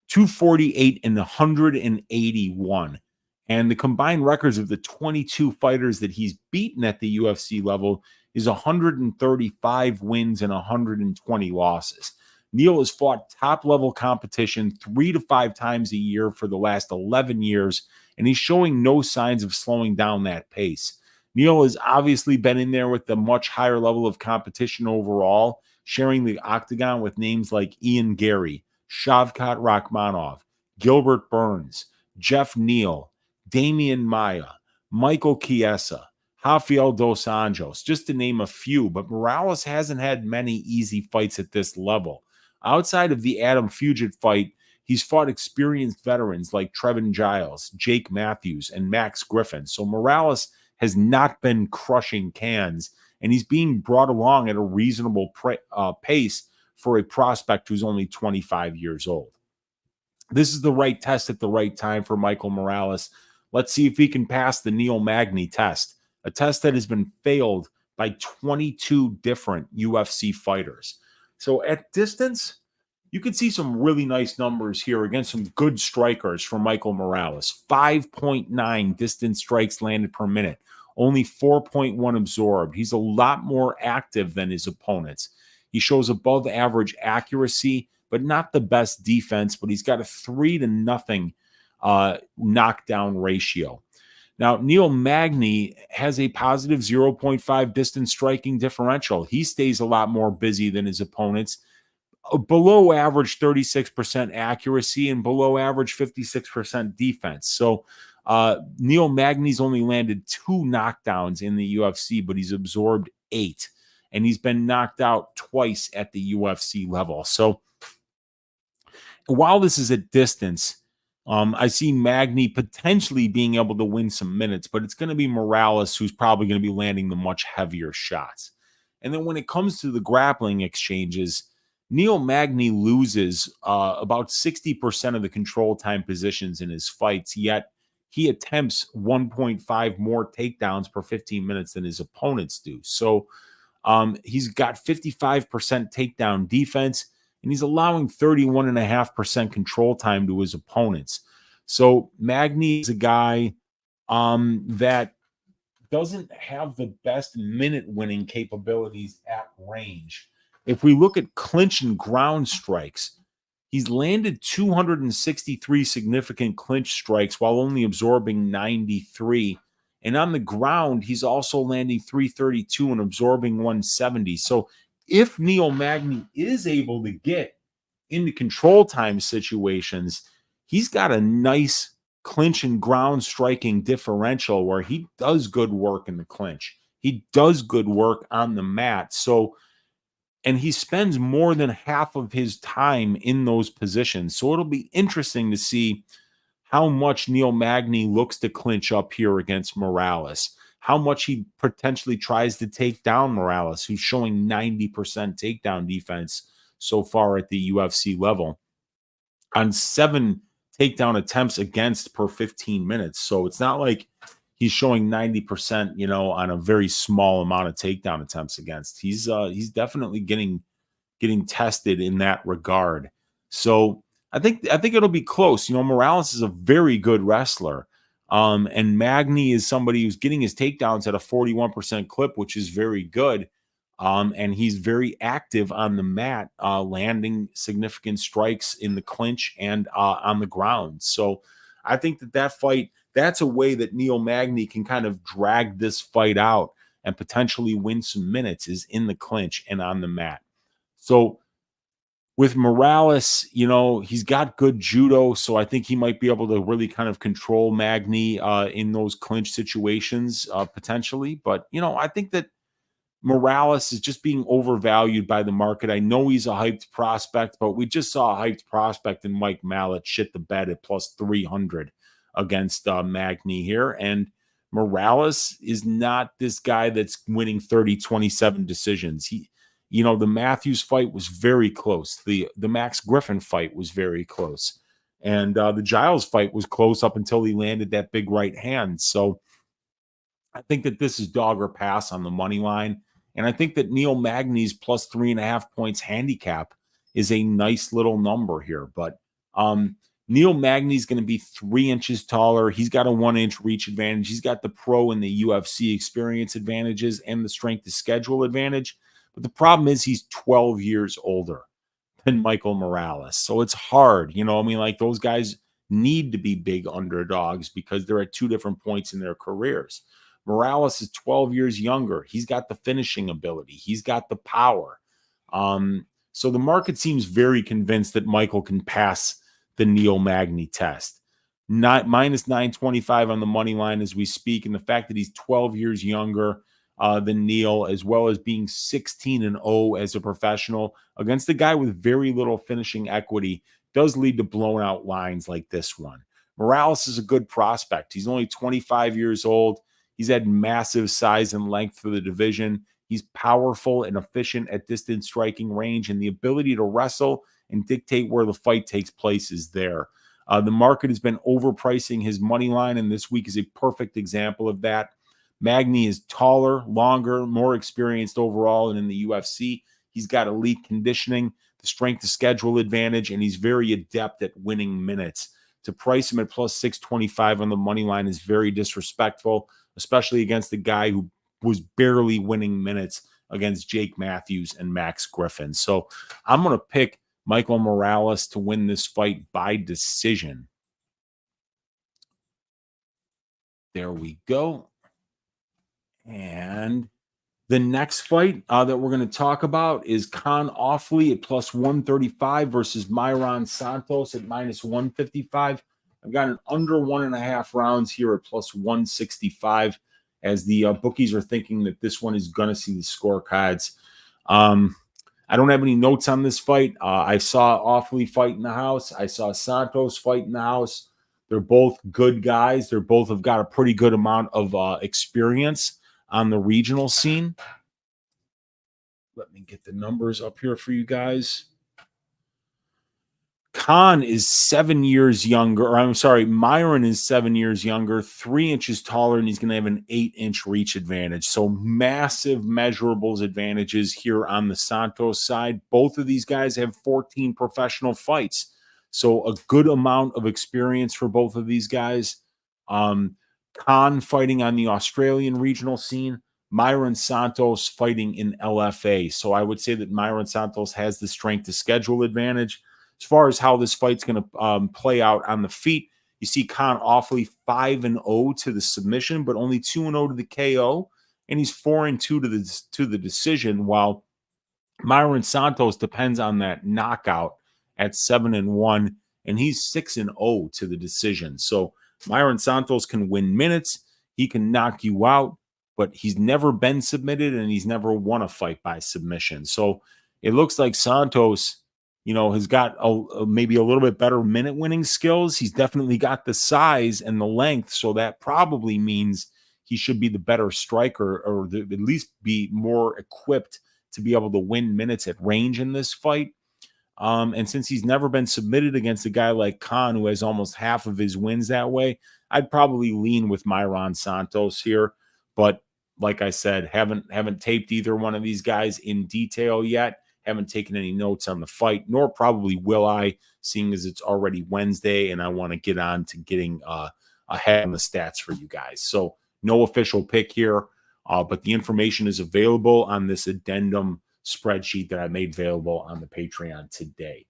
248 and 181. And the combined records of the 22 fighters that he's beaten at the UFC level is 135 wins and 120 losses. Neil has fought top-level competition 3 to 5 times a year for the last 11 years, and he's showing no signs of slowing down that pace. Neil has obviously been in there with a much higher level of competition overall, sharing the octagon with names like Ian Gary, Shavkat Rakhmonov, Gilbert Burns, Jeff Neal, Damian Maia, Michael Chiesa, Rafael Dos Anjos, just to name a few. But Morales hasn't had many easy fights at this level. Outside of the Adam Fugit fight, he's fought experienced veterans like Trevin Giles, Jake Matthews, and Max Griffin. So Morales has not been crushing cans, and he's being brought along at a reasonable pace for a prospect who's only 25 years old. This is the right test at the right time for Michael Morales. Let's see if he can pass the Neil Magny test, a test that has been failed by 22 different UFC fighters. So at distance, you can see some really nice numbers here against some good strikers for Michael Morales. 5.9 distance strikes landed per minute, only 4.1 absorbed. He's a lot more active than his opponents. He shows above average accuracy, but not the best defense, but he's got a 3-0 knockdown ratio. Now, Neil Magny has a positive 0.5 distance striking differential. He stays a lot more busy than his opponents. Below average 36% accuracy and below average 56% defense. So Neil Magny's only landed 2 knockdowns in the UFC, but he's absorbed 8. And he's been knocked out twice at the UFC level. So while this is at distance, I see Magny potentially being able to win some minutes, but it's going to be Morales who's probably going to be landing the much heavier shots. And then when it comes to the grappling exchanges, Neil Magny loses about 60% of the control time positions in his fights, yet he attempts 1.5 more takedowns per 15 minutes than his opponents do. So he's got 55% takedown defense, and he's allowing 31.5% control time to his opponents. So Magny is a guy that doesn't have the best minute-winning capabilities at range. If we look at clinch and ground strikes, he's landed 263 significant clinch strikes while only absorbing 93. And on the ground, he's also landing 332 and absorbing 170. So if Neil Magny is able to get into control time situations, he's got a nice clinch and ground striking differential where he does good work in the clinch. He does good work on the mat. So, and he spends more than half of his time in those positions. So it'll be interesting to see how much Neil Magny looks to clinch up here against Morales, how much he potentially tries to take down Morales, who's showing 90% takedown defense so far at the UFC level on 7 takedown attempts against per 15 minutes. So it's not like he's showing 90%, on a very small amount of takedown attempts against. He's definitely getting tested in that regard. So I think it'll be close. Morales is a very good wrestler. And Magny is somebody who's getting his takedowns at a 41% clip, which is very good. And he's very active on the mat, landing significant strikes in the clinch and on the ground. So I think that fight, that's a way that Neil Magny can kind of drag this fight out and potentially win some minutes, is in the clinch and on the mat. So with Morales, he's got good judo, so I think he might be able to really kind of control Magny in those clinch situations potentially. But, I think that Morales is just being overvalued by the market. I know he's a hyped prospect, but we just saw a hyped prospect in Mike Mallet shit the bed at plus 300 against Magny here. And Morales is not this guy that's winning 30-27 decisions. The Matthews fight was very close. The Max Griffin fight was very close. And the Giles fight was close up until he landed that big right hand. So I think that this is dog or pass on the money line. And I think that Neil Magny's plus 3.5 points handicap is a nice little number here. But Neil Magny's going to be 3 inches taller. He's got a 1-inch reach advantage. He's got the pro and the UFC experience advantages and the strength to schedule advantage. But the problem is he's 12 years older than Michael Morales. So it's hard. You know, I mean, like those guys need to be big underdogs because they're at 2 different points in their careers. Morales is 12 years younger. He's got the finishing ability. He's got the power. So the market seems very convinced that Michael can pass the Neil Magny test. Minus 925 on the money line as we speak. And the fact that he's 12 years younger than Neil, as well as being 16-0 as a professional against a guy with very little finishing equity, does lead to blown out lines like this one. Morales is a good prospect. He's only 25 years old. He's had massive size and length for the division. He's powerful and efficient at distance striking range, and the ability to wrestle and dictate where the fight takes place is there. The market has been overpricing his money line, and this week is a perfect example of that. Magny is taller, longer, more experienced overall, and in the UFC, he's got elite conditioning, the strength to schedule advantage, and he's very adept at winning minutes. To price him at plus 625 on the money line is very disrespectful, especially against a guy who was barely winning minutes against Jake Matthews and Max Griffin. So I'm going to pick Michael Morales to win this fight by decision. There we go. And the next fight that we're going to talk about is Kaan Ofli at plus 135 versus Mairon Santos at minus 155. I've got an under 1.5 rounds here at plus 165 as the bookies are thinking that this one is going to see the scorecards. I don't have any notes on this fight. I saw Ofli fight in the house. I saw Santos fight in the house. They're both good guys. They're both have got a pretty good amount of experience on the regional scene. Let me get the numbers up here for you guys. Kaan is 7 years younger, or I'm sorry, Mairon is 7 years younger, 3 inches taller, and he's going to have an 8-inch reach advantage. So massive measurables advantages here on the Santos side. Both of these guys have 14 professional fights. So a good amount of experience for both of these guys. Kaan fighting on the Australian regional scene, Mairon Santos fighting in LFA. So I would say that Mairon Santos has the strength to schedule advantage. As far as how this fight's going to play out on the feet, you see Kaan Ofli 5-0 to the submission, but only 2-0 to the KO, and he's 4-2 to the decision, while Mairon Santos depends on that knockout at 7-1, and he's 6-0 to the decision. So Mairon Santos can win minutes, he can knock you out, but he's never been submitted and he's never won a fight by submission. So it looks like Santos, you know, has got maybe a little bit better minute winning skills. He's definitely got the size and the length, so that probably means he should be the better striker, or at least be more equipped to be able to win minutes at range in this fight. And since he's never been submitted against a guy like Kaan, who has almost half of his wins that way, I'd probably lean with Mairon Santos here. But like I said, haven't taped either one of these guys in detail yet. Haven't taken any notes on the fight, nor probably will I, seeing as it's already Wednesday and I want to get on to getting ahead on the stats for you guys. So no official pick here, but the information is available on this addendum spreadsheet that I made available on the Patreon today.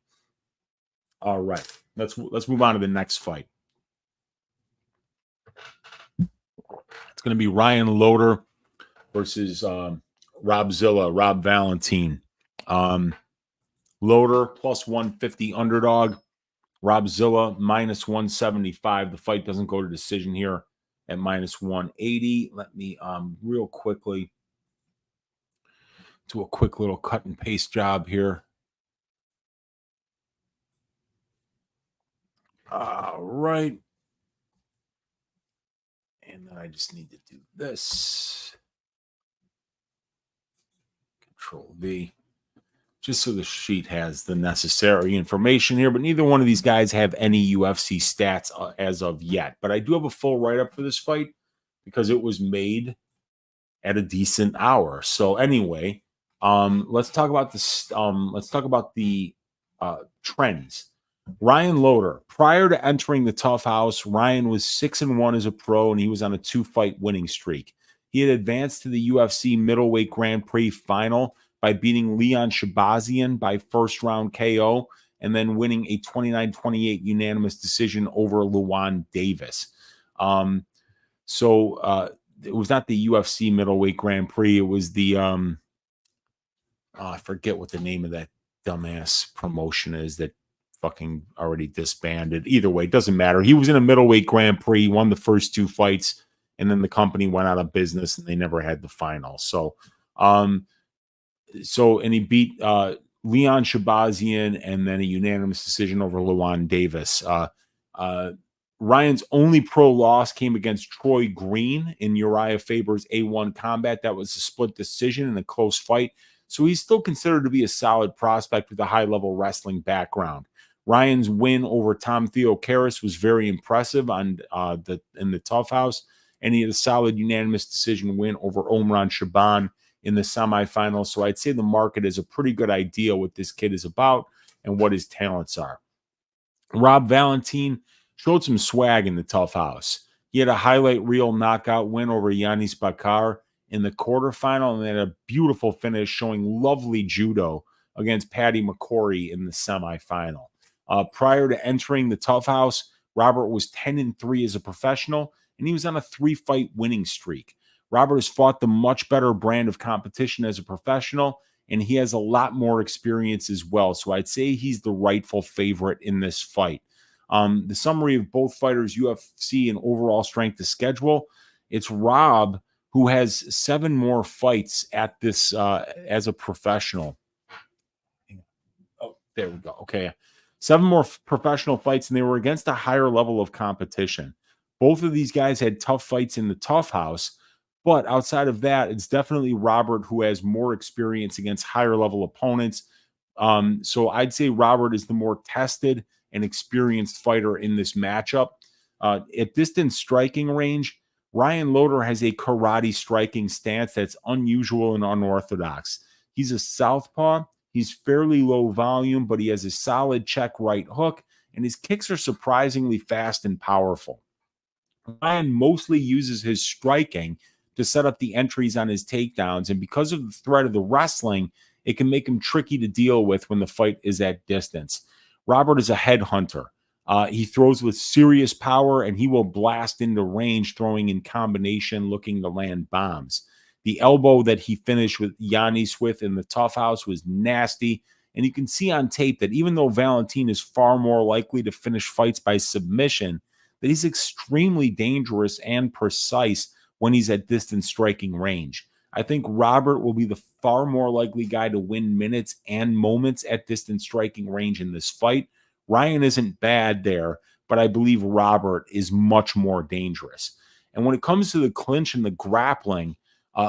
All right, let's move on to the next fight. It's going to be Ryan Loder versus Rob Valentin. Loder plus 150 underdog, Robzilla minus 175. The fight doesn't go to decision here at minus 180. Let me real quickly do a quick little cut and paste job here. All right. And then I just need to do this. Control V. Just so the sheet has the necessary information here, but neither one of these guys have any UFC stats as of yet. But I do have a full write-up for this fight because it was made at a decent hour. So anyway, let's talk about this. Let's talk about the trends. Ryan Loder, prior to entering the Tough House, Ryan was 6-1 as a pro, and he was on a 2-fight winning streak. He had advanced to the UFC middleweight Grand Prix final by beating Leon Shahbazyan by first round KO, and then winning a 29-28 unanimous decision over Luan Davis. So it was not the UFC middleweight Grand Prix. It was the I forget what the name of that dumbass promotion is that fucking already disbanded. Either way, it doesn't matter. He was in a middleweight Grand Prix, won the first 2 fights, and then the company went out of business and they never had the final. So, and he beat Leon Shahbazyan and then a unanimous decision over Luan Davis. Ryan's only pro loss came against Troy Green in Uriah Faber's A1 combat. That was a split decision in a close fight. So he's still considered to be a solid prospect with a high-level wrestling background. Ryan's win over Tom Theocaris was very impressive in the Tough House, and he had a solid unanimous decision win over Omran Shaban in the semifinals. So I'd say the market has a pretty good idea what this kid is about and what his talents are. Rob Valentin showed some swag in the Tough House. He had a highlight reel knockout win over Yanis Bakar in the quarterfinal, and then a beautiful finish showing lovely judo against Paddy McCory in the semifinal. Prior to entering the Tough House, Robert was 10-3 as a professional, and he was on a 3-fight winning streak. Robert has fought the much better brand of competition as a professional, and he has a lot more experience as well. So I'd say he's the rightful favorite in this fight. The summary of both fighters' UFC and overall strength of schedule, it's Rob who has 7 more fights at this as a professional. Oh, there we go. Okay. 7 more professional fights, and they were against a higher level of competition. Both of these guys had tough fights in the Tough House, but outside of that, it's definitely Robert who has more experience against higher level opponents. So I'd say Robert is the more tested and experienced fighter in this matchup. At distance striking range, Ryan Loder has a karate striking stance that's unusual and unorthodox. He's a southpaw. He's fairly low volume, but he has a solid check right hook, and his kicks are surprisingly fast and powerful. Ryan mostly uses his striking to set up the entries on his takedowns, and because of the threat of the wrestling, it can make him tricky to deal with when the fight is at distance. Robert is a headhunter. He throws with serious power, and he will blast into range, throwing in combination, looking to land bombs. The elbow that he finished with Yanis with in the Tough House was nasty, and you can see on tape that even though Valentin is far more likely to finish fights by submission, that he's extremely dangerous and precise when he's at distance striking range. I think Robert will be the far more likely guy to win minutes and moments at distance striking range in this fight. Ryan isn't bad there, but I believe Robert is much more dangerous. And when it comes to the clinch and the grappling,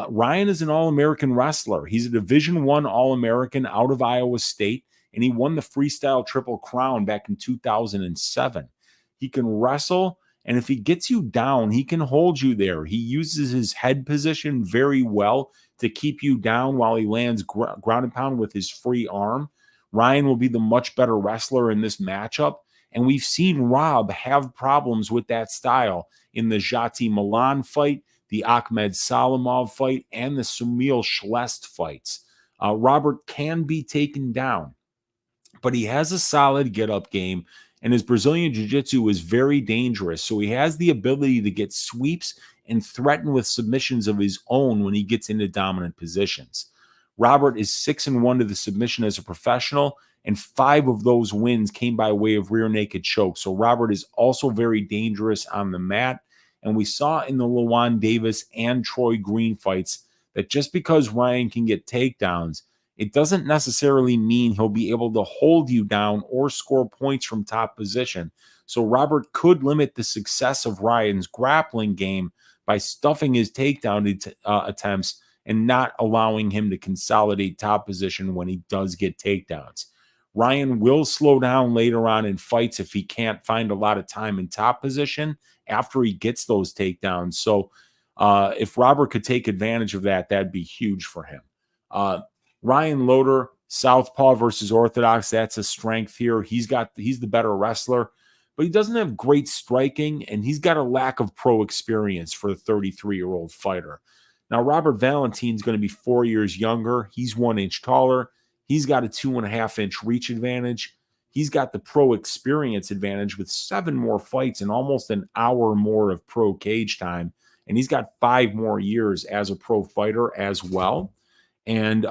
Ryan is an All-American wrestler. He's a Division I All-American out of Iowa State, and he won the Freestyle Triple Crown back in 2007. He can wrestle, and if he gets you down, he can hold you there. He uses his head position very well to keep you down while he lands ground and pound with his free arm. Ryan will be the much better wrestler in this matchup, and we've seen Rob have problems with that style in the Jati Milan fight, the Ahmed Salamov fight, and the Sumil Shlest fights. Robert can be taken down, but he has a solid get-up game, and his Brazilian Jiu-Jitsu is very dangerous, so he has the ability to get sweeps and threaten with submissions of his own when he gets into dominant positions. Robert is 6-1 to the submission as a professional, and 5 of those wins came by way of rear naked choke. So Robert is also very dangerous on the mat. And we saw in the Luan Davis and Troy Green fights that just because Ryan can get takedowns, it doesn't necessarily mean he'll be able to hold you down or score points from top position. So Robert could limit the success of Ryan's grappling game by stuffing his takedown attempts and not allowing him to consolidate top position when he does get takedowns. Ryan will slow down later on in fights if he can't find a lot of time in top position after he gets those takedowns. So If Robert could take advantage of that, that'd be huge for him. Ryan Loder, Southpaw versus Orthodox, that's a strength here. He's the better wrestler, but he doesn't have great striking, and he's got a lack of pro experience for a 33-year-old fighter. Now, Robert Valentin's going to be 4 years younger. He's 1 inch taller. He's got a 2.5-inch reach advantage. He's got the pro experience advantage with 7 more fights and almost an hour more of pro cage time. And he's got 5 more years as a pro fighter as well. And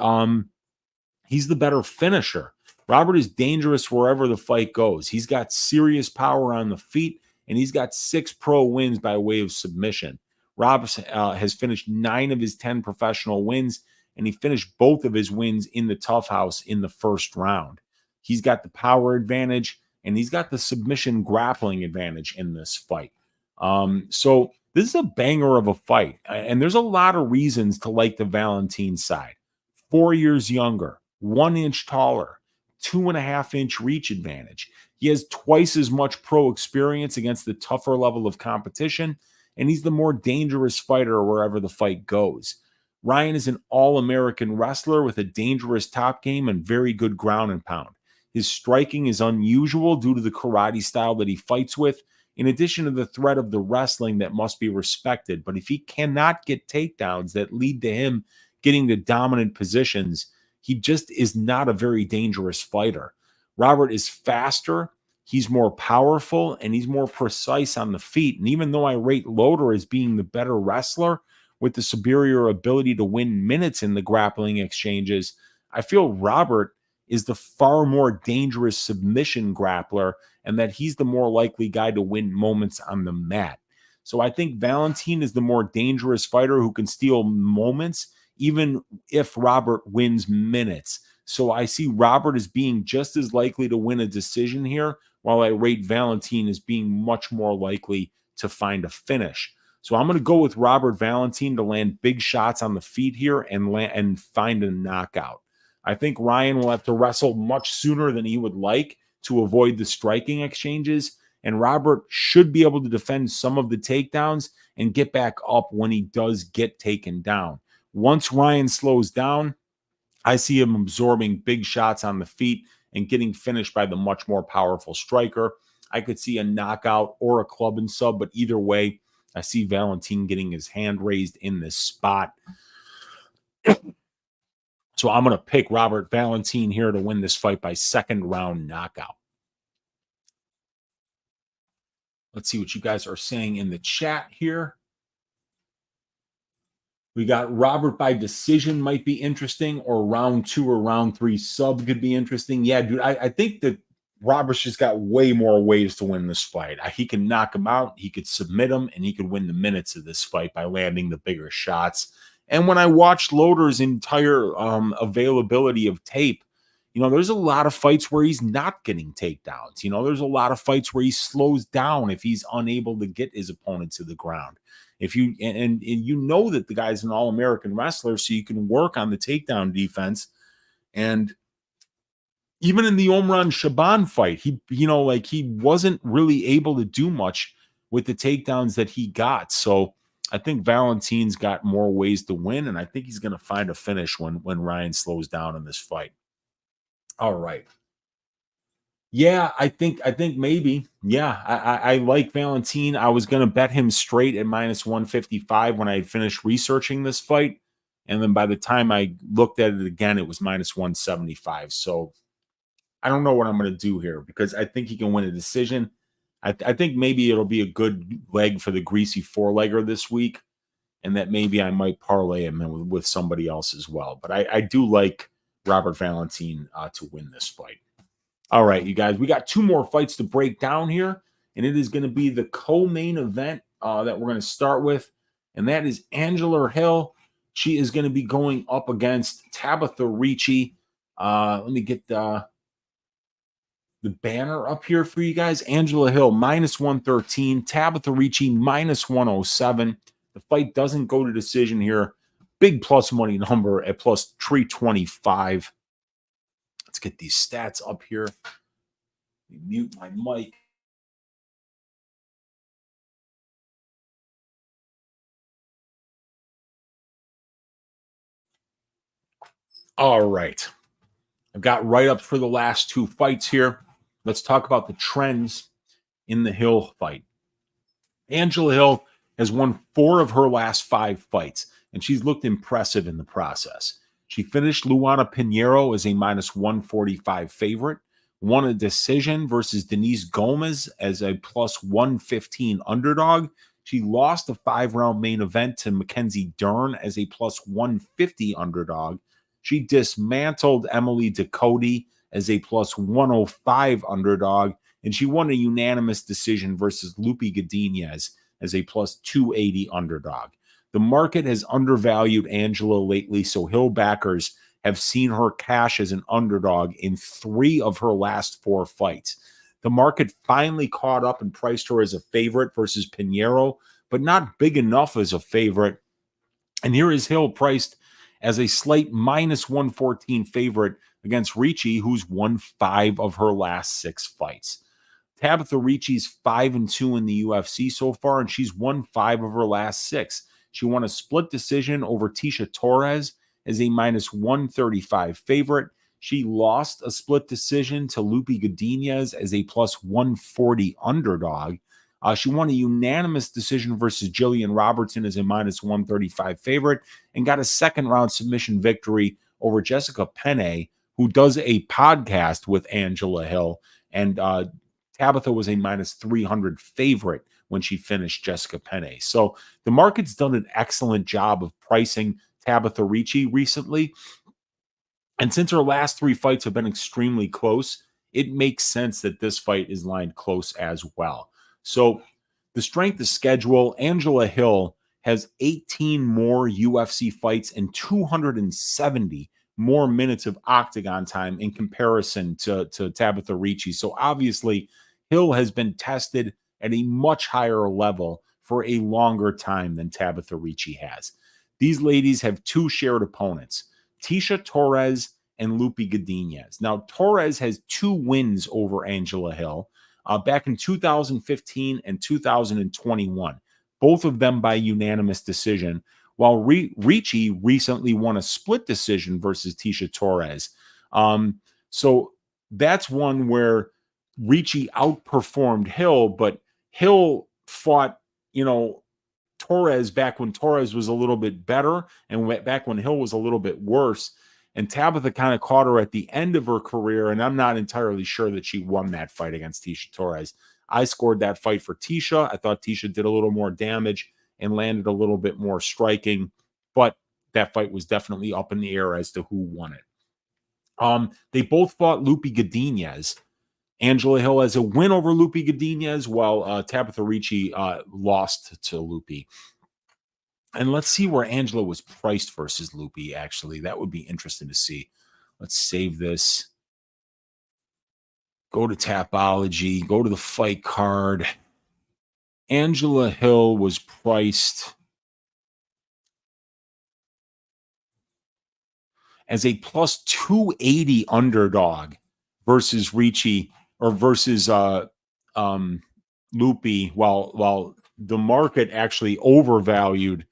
he's the better finisher. Robert is dangerous wherever the fight goes. He's got serious power on the feet, and he's got 6 pro wins by way of submission. Rob has finished 9 of his 10 professional wins, and he finished both of his wins in the Tough House in the first round. He's got the power advantage, and he's got the submission grappling advantage in this fight. So this is a banger of a fight, and there's a lot of reasons to like the Valentin side. 4 years younger, 1 inch taller, 2.5-inch reach advantage. He has twice as much pro experience against the tougher level of competition, and he's the more dangerous fighter wherever the fight goes. Ryan is an all-American wrestler with a dangerous top game and very good ground and pound. His striking is unusual due to the karate style that he fights with, in addition to the threat of the wrestling that must be respected. But if he cannot get takedowns that lead to him getting the dominant positions, he just is not a very dangerous fighter. Robert is faster, he's more powerful, and he's more precise on the feet. And even though I rate Loder as being the better wrestler with the superior ability to win minutes in the grappling exchanges, I feel Robert is the far more dangerous submission grappler, and that he's the more likely guy to win moments on the mat. So I think Valentin is the more dangerous fighter who can steal moments, even if Robert wins minutes. So I see Robert as being just as likely to win a decision here, while I rate Valentin as being much more likely to find a finish. So I'm going to go with Robert Valentin to land big shots on the feet here and find a knockout. I think Ryan will have to wrestle much sooner than he would like to avoid the striking exchanges, and Robert should be able to defend some of the takedowns and get back up when he does get taken down. Once Ryan slows down, I see him absorbing big shots on the feet and getting finished by the much more powerful striker. I could see a knockout or a club and sub, but either way, I see Valentin getting his hand raised in this spot. So I'm going to pick Robert Valentin here to win this fight by second round knockout. Let's see what you guys are saying in the chat here. We got Robert by decision might be interesting, or round 2 or round 3 sub could be interesting. Yeah, dude, I think that Robert's just got way more ways to win this fight. He can knock him out, he could submit him, and he could win the minutes of this fight by landing the bigger shots. And when I watched Loder's entire availability of tape, there's a lot of fights where he's not getting takedowns. There's a lot of fights where he slows down if he's unable to get his opponent to the ground. If you and you know that the guy's an all-American wrestler, so you can work on the takedown defense. And even in the Omran Shaban fight, he wasn't really able to do much with the takedowns that he got. So I think Valentin's got more ways to win, and I think he's going to find a finish when Ryan slows down in this fight. All right. Yeah, I think maybe. Yeah, I like Valentin. I was going to bet him straight at -155 when I had finished researching this fight. And then by the time I looked at it again, it was -175. So I don't know what I'm going to do here, because I think he can win a decision. I think maybe it'll be a good leg for the greasy 4-legger this week, and that maybe I might parlay him with somebody else as well. But I do like Robert Valentin to win this fight. All right, you guys, we got 2 more fights to break down here, and it is going to be the co-main event that we're going to start with, and that is Angela Hill. She is going to be going up against Tabatha Ricci. Let me get the banner up here for you guys. Angela Hill, -113. Tabatha Ricci, -107. The fight doesn't go to decision here. Big plus money number at +325. Let's get these stats up here. Mute my mic. All right. I've got write-ups for the last two fights here. Let's talk about the trends in the Hill fight. Angela Hill has won 4 of her last 5 fights, and she's looked impressive in the process. She finished Luana Pinheiro as a minus 145 favorite, won a decision versus Denise Gomez as a plus 115 underdog. She lost a 5-round main event to Mackenzie Dern as a plus 150 underdog. She dismantled Emily Ducote as a plus 105 underdog, and she won a unanimous decision versus Lupi Godinez as a plus 280 underdog. The market has undervalued Angela lately, so Hill backers have seen her cash as an underdog in 3 of her last 4 fights. The market finally caught up and priced her as a favorite versus Pinheiro, but not big enough as a favorite. And here is Hill priced as a slight minus 114 favorite against Ricci, who's won 5 of her last 6 fights. Tabatha Ricci's 5-2 in the UFC so far, and she's won 5 of her last 6. She won a split decision over Tecia Torres as a minus 135 favorite. She lost a split decision to Lupi Godinez as a plus 140 underdog. She won a unanimous decision versus Jillian Robertson as a minus 135 favorite and got a second-round submission victory over Jessica Penne, who does a podcast with Angela Hill. And Tabatha was a minus 300 favorite when she finished Jessica Penne. So the market's done an excellent job of pricing Tabatha Ricci recently. And since her last 3 fights have been extremely close, it makes sense that this fight is lined close as well. So the strength of schedule, Angela Hill has 18 more UFC fights and 270 more minutes of octagon time in comparison to Tabatha Ricci. So obviously, Hill has been tested at a much higher level for a longer time than Tabatha Ricci has. These ladies have 2 shared opponents, Tecia Torres and Lupi Godinez. Now, Torres has 2 wins over Angela Hill back in 2015 and 2021, both of them by unanimous decision, while Ricci recently won a split decision versus Tecia Torres. So that's one where Ricci outperformed Hill, but Hill fought, Torres back when Torres was a little bit better and back when Hill was a little bit worse. And Tabatha kind of caught her at the end of her career, and I'm not entirely sure that she won that fight against Tecia Torres. I scored that fight for Tecia. I thought Tecia did a little more damage and landed a little bit more striking, but that fight was definitely up in the air as to who won it. They both fought Lupi Godinez. Angela Hill has a win over Lupi Godinez, while Tabatha Ricci lost to Lupi. And let's see where Angela was priced versus Lupi, actually. That would be interesting to see. Let's save this. Go to Tapology. Go to the fight card. Angela Hill was priced as a plus 280 underdog versus Ricci, or versus Lupi, while the market actually overvalued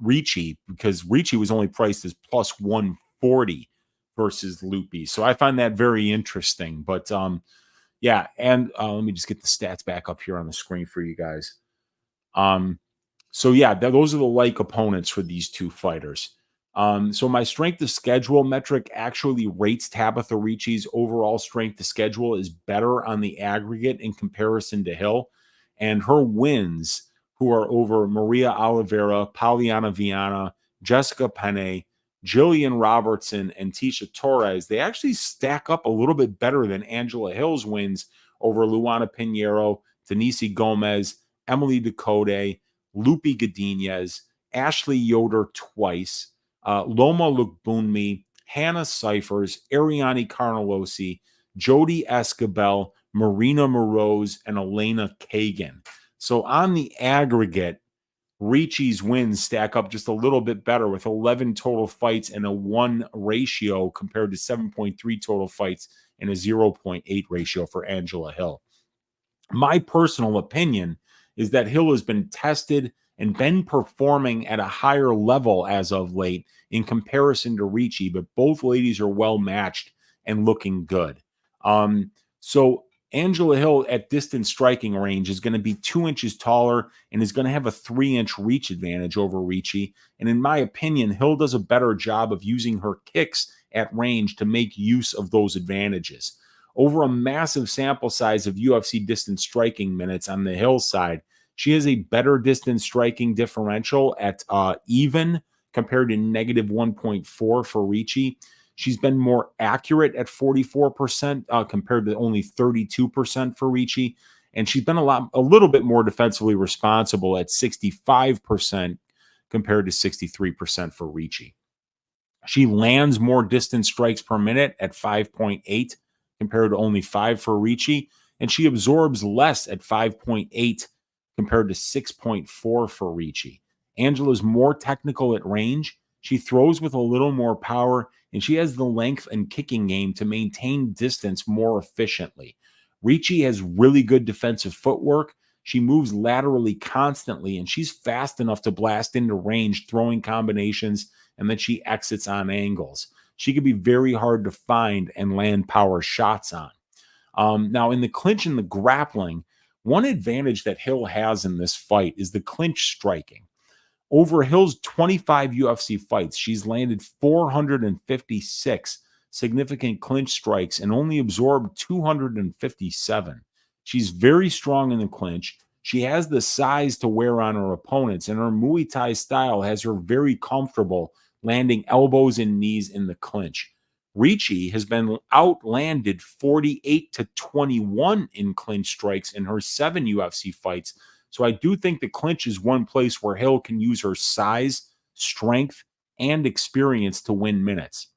Ricci, because Ricci was only priced as plus 140 versus Lupi. So I find that very interesting. But yeah, and let me just get the stats back up here on the screen for you guys. So yeah, those are the like opponents for these 2 fighters. So my strength of schedule metric actually rates Tabatha Ricci's overall strength of schedule is better on the aggregate in comparison to Hill. And her wins, who are over Maria Oliveira, Pauliana Viana, Jessica Penne, Jillian Robertson, and Tecia Torres, they actually stack up a little bit better than Angela Hill's wins over Luana Pinheiro, Denise Gomez, Emily Ducote, Lupi Godinez, Ashley Yoder twice, Loma Lukbunmi, Hannah Cyphers, Ariane Carnelosi, Jody Escabel, Marina Moroz, and Elena Kagan. So on the aggregate, Ricci's wins stack up just a little bit better with 11 total fights and a 1 ratio compared to 7.3 total fights and a 0.8 ratio for Angela Hill. My personal opinion is that Hill has been tested and been performing at a higher level as of late in comparison to Ricci, but both ladies are well matched and looking good. So Angela Hill at distance striking range is going to be 2 inches taller and is going to have a 3-inch reach advantage over Ricci. And in my opinion, Hill does a better job of using her kicks at range to make use of those advantages. Over a massive sample size of UFC distance striking minutes on the Hill side, she has a better distance striking differential at even compared to negative 1.4 for Ricci. She's been more accurate at 44% compared to only 32% for Ricci. And she's been a little bit more defensively responsible at 65% compared to 63% for Ricci. She lands more distance strikes per minute at 5.8 compared to only 5 for Ricci. And she absorbs less at 5.8 compared to 6.4 for Ricci. Angela's more technical at range. She throws with a little more power, and she has the length and kicking game to maintain distance more efficiently. Ricci has really good defensive footwork. She moves laterally constantly, and she's fast enough to blast into range, throwing combinations, and then she exits on angles. She could be very hard to find and land power shots on. Now, in the clinch and the grappling, one advantage that Hill has in this fight is the clinch striking. Over Hill's 25 UFC fights, she's landed 456 significant clinch strikes and only absorbed 257. She's very strong in the clinch. She has the size to wear on her opponents, and her Muay Thai style has her very comfortable landing elbows and knees in the clinch. Ricci has been outlanded 48-21 in clinch strikes in her 7 UFC fights. So I do think the clinch is one place where Hill can use her size, strength, and experience to win minutes.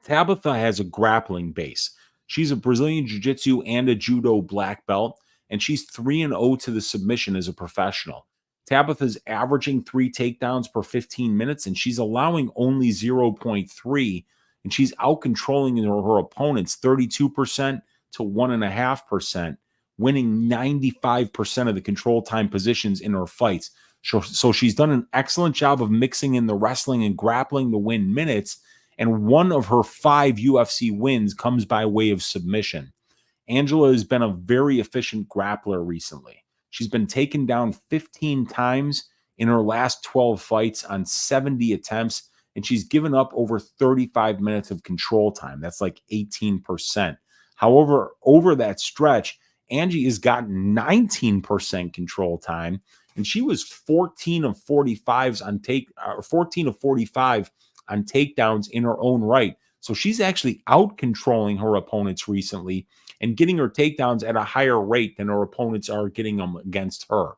Tabatha has a grappling base. She's a Brazilian Jiu-Jitsu and a Judo black belt, and she's 3-0 to the submission as a professional. Tabatha's averaging 3 takedowns per 15 minutes, and she's allowing only 0.3, and she's out-controlling her opponents 32% to 1.5%. Winning 95% of the control time positions in her fights. So she's done an excellent job of mixing in the wrestling and grappling to win minutes, and one of her 5 UFC wins comes by way of submission. Angela has been a very efficient grappler recently. She's been taken down 15 times in her last 12 fights on 70 attempts, and she's given up over 35 minutes of control time. That's like 18%. However, over that stretch, Angie has gotten 19% control time, and she was 14 of 45 on takedowns in her own right. So she's actually out controlling her opponents recently and getting her takedowns at a higher rate than her opponents are getting them against her.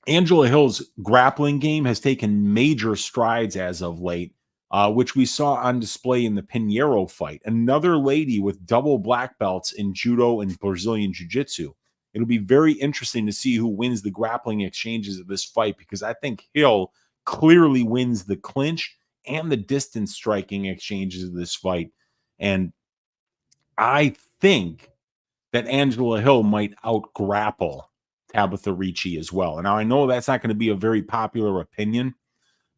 Angela Hill's grappling game has taken major strides as of late, which we saw on display in the Pinheiro fight. Another lady with double black belts in Judo and Brazilian Jiu-Jitsu. It'll be very interesting to see who wins the grappling exchanges of this fight, because I think Hill clearly wins the clinch and the distance striking exchanges of this fight. And I think that Angela Hill might out-grapple Tabatha Ricci as well. And now I know that's not going to be a very popular opinion,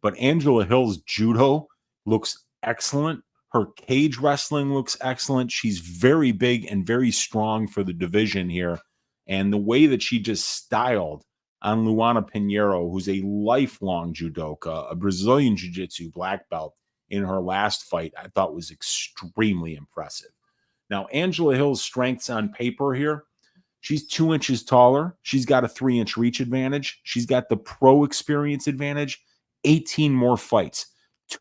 but Angela Hill's judo looks excellent. Her cage wrestling looks excellent. She's very big and very strong for the division here. And the way that she just styled on Luana Pinheiro, who's a lifelong judoka, a Brazilian Jiu-Jitsu black belt, in her last fight, I thought was extremely impressive. Now, Angela Hill's strengths on paper here, she's 2 inches taller. She's got a 3-inch reach advantage. She's got the pro experience advantage, 18 more fights,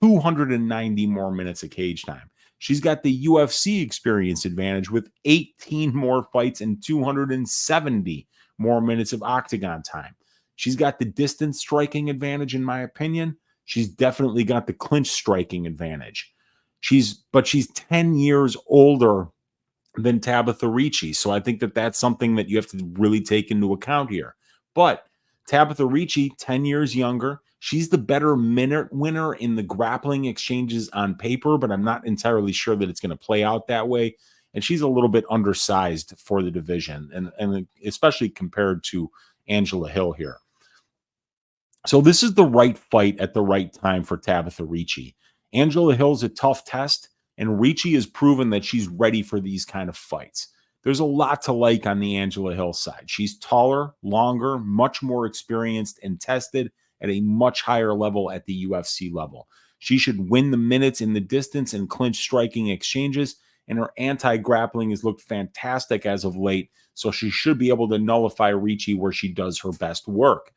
290 more minutes of cage time. She's got the UFC experience advantage with 18 more fights and 270 more minutes of octagon time. She's got the distance striking advantage, in my opinion. She's definitely got the clinch striking advantage. She's 10 years older than Tabatha Ricci. So I think that that's something that you have to really take into account here. But Tabatha Ricci, 10 years younger. She's the better minute winner in the grappling exchanges on paper, but I'm not entirely sure that it's going to play out that way. And she's a little bit undersized for the division, and especially compared to Angela Hill here. So this is the right fight at the right time for Tabatha Ricci. Angela Hill's a tough test, and Ricci has proven that she's ready for these kind of fights. There's a lot to like on the Angela Hill side. She's taller, longer, much more experienced, and tested at a much higher level at the UFC level. She should win the minutes in the distance and clinch striking exchanges, and her anti-grappling has looked fantastic as of late, so she should be able to nullify Ricci where she does her best work.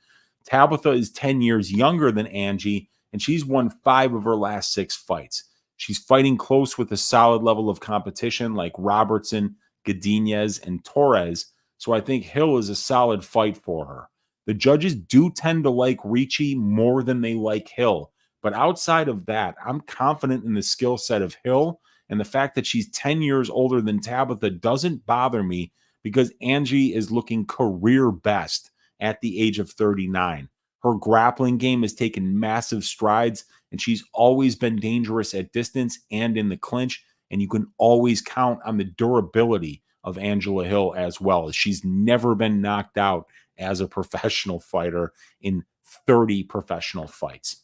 Tabatha is 10 years younger than Angie, and she's won 5 of her last 6 fights. She's fighting close with a solid level of competition like Robertson, Godinez, and Torres, so I think Hill is a solid fight for her. The judges do tend to like Ricci more than they like Hill, but outside of that, I'm confident in the skill set of Hill, and the fact that she's 10 years older than Tabatha doesn't bother me because Angie is looking career best at the age of 39. Her grappling game has taken massive strides, and she's always been dangerous at distance and in the clinch, and you can always count on the durability of Angela Hill as well. She's never been knocked out as a professional fighter in 30 professional fights.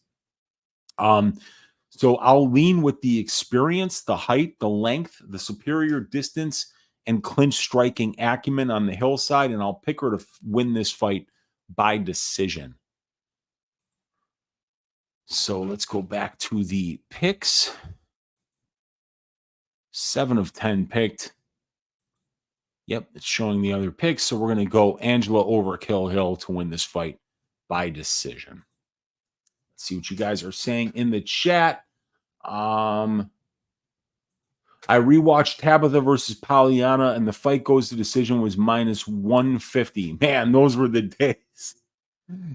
So I'll lean with the experience, the height, the length, the superior distance, and clinch striking acumen on the Hill side, and I'll pick her to win this fight by decision. So let's go back to the picks. 7 of 10 picked. Yep, it's showing the other picks. So we're going to go Angela Overkill Hill to win this fight by decision. Let's see what you guys are saying in the chat. I rewatched Tabatha versus Polyana, and the fight goes to decision was minus 150. Man, those were the days.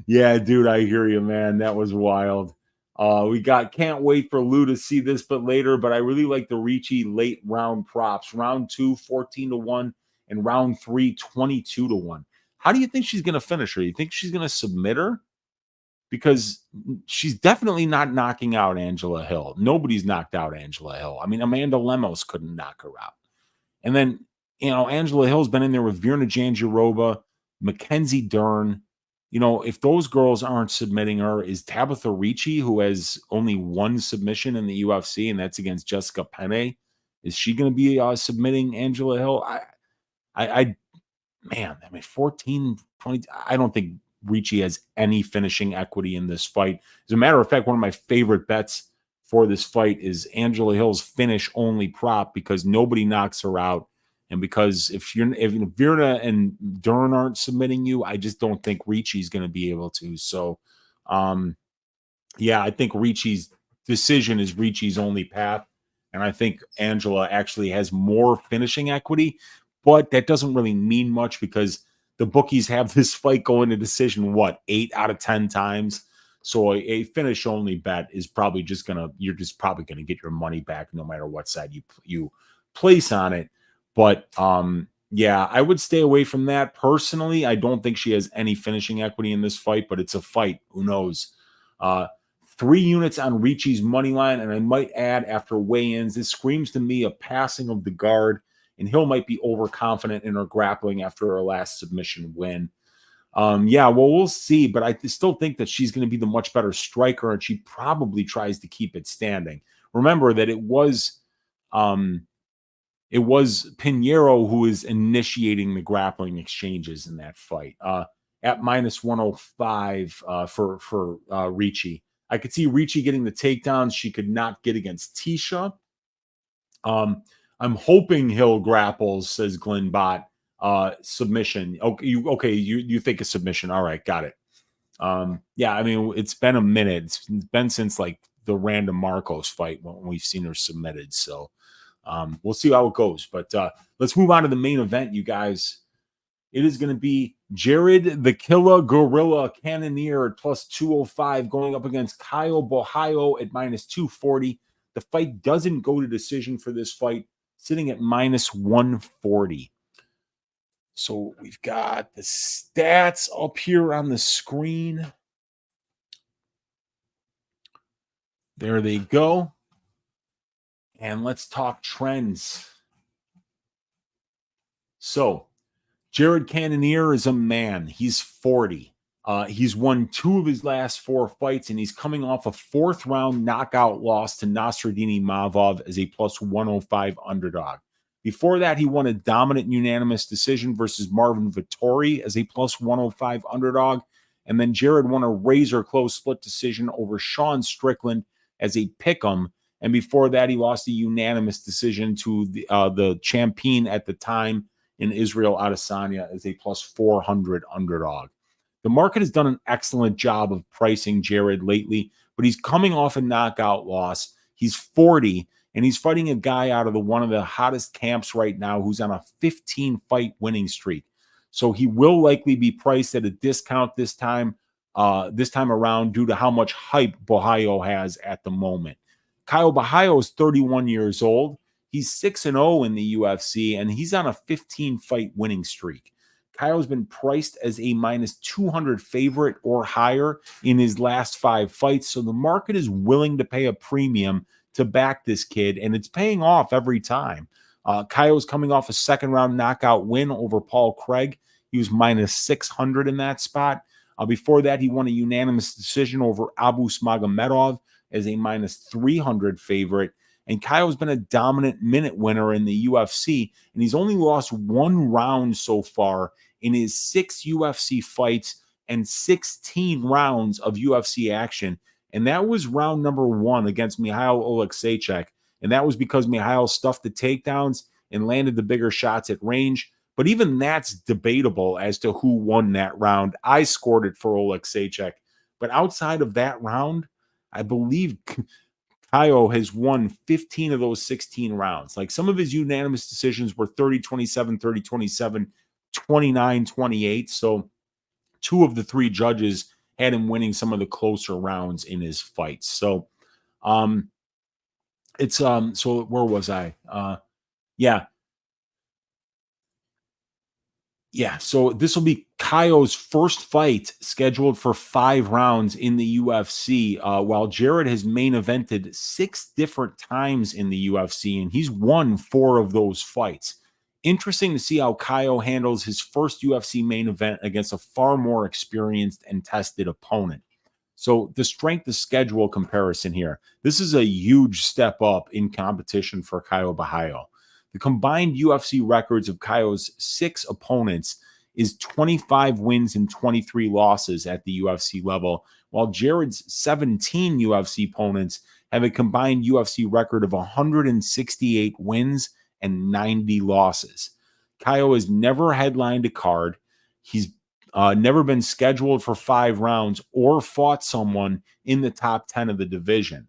Yeah, dude, I hear you, man. That was wild. Can't wait for Lou to see this, but later. But I really like the Ricci late round props. Round 2, 14-1, and round 3, 22-1. How do you think she's going to finish her? You think she's going to submit her? Because she's definitely not knocking out Angela Hill. Nobody's knocked out Angela Hill. I mean, Amanda Lemos couldn't knock her out. And then, Angela Hill's been in there with Virna Jandiroba, Mackenzie Dern. If those girls aren't submitting her, is Tabatha Ricci, who has only 1 submission in the UFC, and that's against Jessica Penne, is she going to be submitting Angela Hill? I mean, 14, 20, I don't think Ricci has any finishing equity in this fight. As a matter of fact, one of my favorite bets for this fight is Angela Hill's finish only prop because nobody knocks her out. And because if Virna and Dern aren't submitting you, I just don't think Ricci's going to be able to. So, I think Ricci's decision is Ricci's only path. And I think Angela actually has more finishing equity, but that doesn't really mean much because the bookies have this fight going to decision, 8 out of 10 times. So a finish only bet is probably you're just probably going to get your money back no matter what side you place on it. But I would stay away from that. Personally, I don't think she has any finishing equity in this fight, but it's a fight. Who knows? 3 units on Ricci's money line, and I might add after weigh-ins, this screams to me a passing of the guard, and Hill might be overconfident in her grappling after her last submission win. We'll see, but I still think that she's going to be the much better striker, and she probably tries to keep it standing. Remember that it was Pinheiro who is initiating the grappling exchanges in that fight at minus 105 for Ricci. I could see Ricci getting the takedowns she could not get against Tisha. I'm hoping Hill grapples, says Glenn Bott. Submission. Okay, you think a submission. All right, got it. I mean, it's been a minute. It's been since like the Random Marcos fight when we've seen her submitted. So we'll see how it goes. But let's move on to the main event, you guys. It is going to be Jared the Killer Gorilla Cannonier at plus 205 going up against Kyle Borralho at minus 240. The fight doesn't go to decision for this fight, sitting at minus 140. So we've got the stats up here on the screen. There they go. And let's talk trends. So Jared Cannonier is a man. He's 40. He's won 2 of his last 4 fights, and he's coming off a 4th-round knockout loss to Nasruddin Mavov as a plus 105 underdog. Before that, he won a dominant unanimous decision versus Marvin Vettori as a plus 105 underdog. And then Jared won a razor-close split decision over Sean Strickland as a pick'em. And before that, he lost a unanimous decision to the champion at the time in Israel Adesanya as a plus 400 underdog. The market has done an excellent job of pricing Jared lately, but he's coming off a knockout loss. He's 40, and he's fighting a guy out of one of the hottest camps right now who's on a 15-fight winning streak. So he will likely be priced at a discount this time around due to how much hype Borralho has at the moment. Caio Borralho is 31 years old. He's 6-0 in the UFC, and he's on a 15-fight winning streak. Caio's been priced as a minus 200 favorite or higher in his last 5 fights, so the market is willing to pay a premium to back this kid, and it's paying off every time. Caio's coming off a 2nd-round knockout win over Paul Craig. He was minus 600 in that spot. Before that, he won a unanimous decision over Abus Magomedov as a minus 300 favorite. And Caio's been a dominant minute winner in the UFC, and he's only lost 1 round so far in his 6 UFC fights and 16 rounds of UFC action. And that was round number 1 against Mihail Oleksiejczuk. And that was because Mihail stuffed the takedowns and landed the bigger shots at range. But even that's debatable as to who won that round. I scored it for Oleksiejczuk. But outside of that round, I believe Caio has won 15 of those 16 rounds. Like, some of his unanimous decisions were 30-27, 30-27, 29-28. So 2 of the 3 judges had him winning some of the closer rounds in his fights. So so where was I? So this will be Caio's first fight scheduled for 5 rounds in the UFC, while Jared has main evented 6 different times in the UFC, and he's won 4 of those fights. Interesting to see how Caio handles his first UFC main event against a far more experienced and tested opponent. So the strength of schedule comparison here, this is a huge step up in competition for Caio Borralho. The combined UFC records of Caio's 6 opponents is 25 wins and 23 losses at the UFC level, while Jared's 17 UFC opponents have a combined UFC record of 168 wins and 90 losses. Caio has never headlined a card. He's never been scheduled for 5 rounds or fought someone in the top 10 of the division.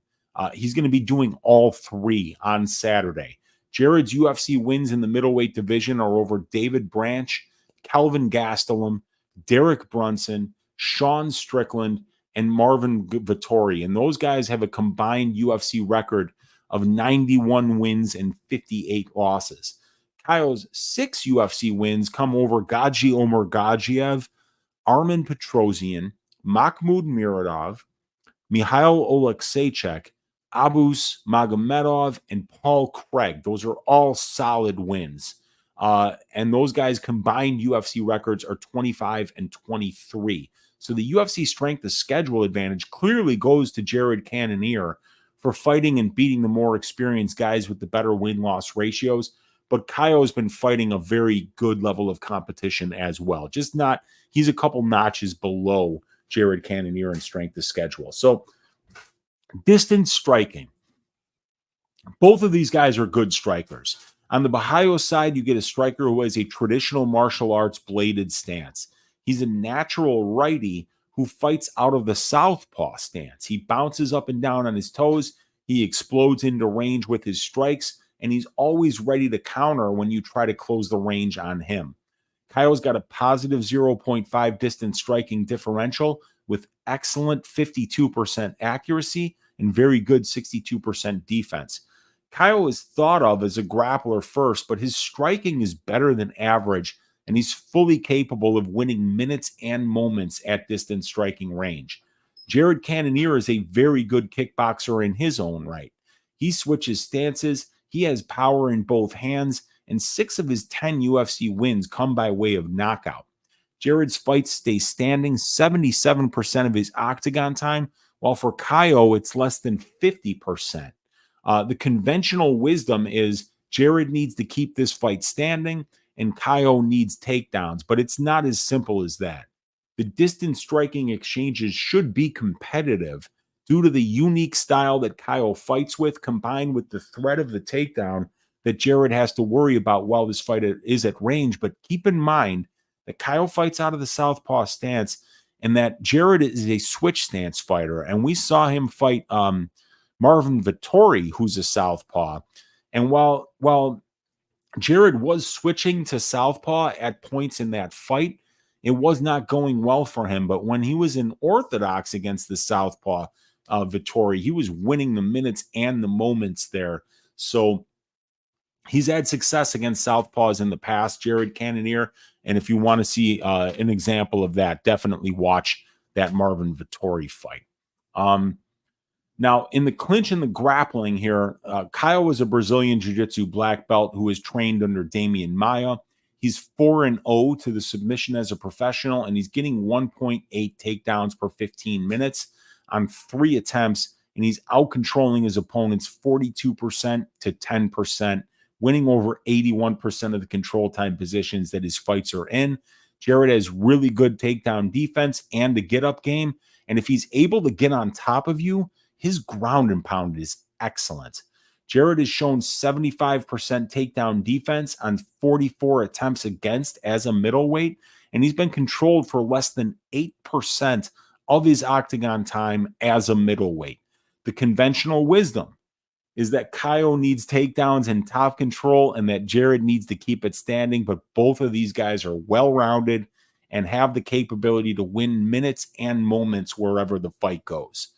He's going to be doing all 3 on Saturday. Jared's UFC wins in the middleweight division are over David Branch, Kelvin Gastelum, Derek Brunson, Sean Strickland, and Marvin Vettori. And those guys have a combined UFC record of 91 wins and 58 losses. Caio's 6 UFC wins come over Gaji Omargadzhiev, Armen Petrosian, Mahmoud Muradov, Mihail Oleksiejczuk, Abus Magomedov, and Paul Craig. Those are all solid wins. And those guys' combined UFC records are 25 and 23. So the UFC strength of schedule advantage clearly goes to Jared Cannonier for fighting and beating the more experienced guys with the better win-loss ratios. But Caio's been fighting a very good level of competition as well. Just not, he's a couple notches below Jared Cannonier in strength of schedule. So distance striking. Both of these guys are good strikers. On the Borralho side, you get a striker who has a traditional martial arts bladed stance. He's a natural righty who fights out of the southpaw stance. He bounces up and down on his toes. He explodes into range with his strikes, and he's always ready to counter when you try to close the range on him. Caio's got a positive 0.5 distance striking differential with excellent 52% accuracy and very good 62% defense. Caio is thought of as a grappler first, but his striking is better than average, and he's fully capable of winning minutes and moments at distance striking range. Jared Cannonier is a very good kickboxer in his own right. He switches stances, he has power in both hands, and 6 of his 10 UFC wins come by way of knockout. Jared's fights stay standing 77% of his octagon time, while for Caio, it's less than 50%. The conventional wisdom is Jared needs to keep this fight standing, and Caio needs takedowns, but it's not as simple as that. The distance striking exchanges should be competitive due to the unique style that Caio fights with, combined with the threat of the takedown that Jared has to worry about while this fight is at range. But keep in mind that Caio fights out of the southpaw stance and that Jared is a switch stance fighter. And we saw him fight Marvin Vettori, who's a southpaw. And while Jared was switching to southpaw at points in that fight, it was not going well for him. But when he was in orthodox against the southpaw Vettori, he was winning the minutes and the moments there. So he's had success against southpaws in the past, Jared Cannonier. And if you want to see an example of that, definitely watch that Marvin Vettori fight. Now, in the clinch and the grappling here, Caio was a Brazilian Jiu-Jitsu black belt who was trained under Damian Maia. He's 4-0 to the submission as a professional, and he's getting 1.8 takedowns per 15 minutes on 3 attempts, and he's out-controlling his opponents 42% to 10%, winning over 81% of the control time positions that his fights are in. Jared has really good takedown defense and a get-up game, and if he's able to get on top of you, his ground and pound is excellent. Jared has shown 75% takedown defense on 44 attempts against as a middleweight, and he's been controlled for less than 8% of his octagon time as a middleweight. The conventional wisdom is that Caio needs takedowns and top control and that Jared needs to keep it standing, but both of these guys are well-rounded and have the capability to win minutes and moments wherever the fight goes.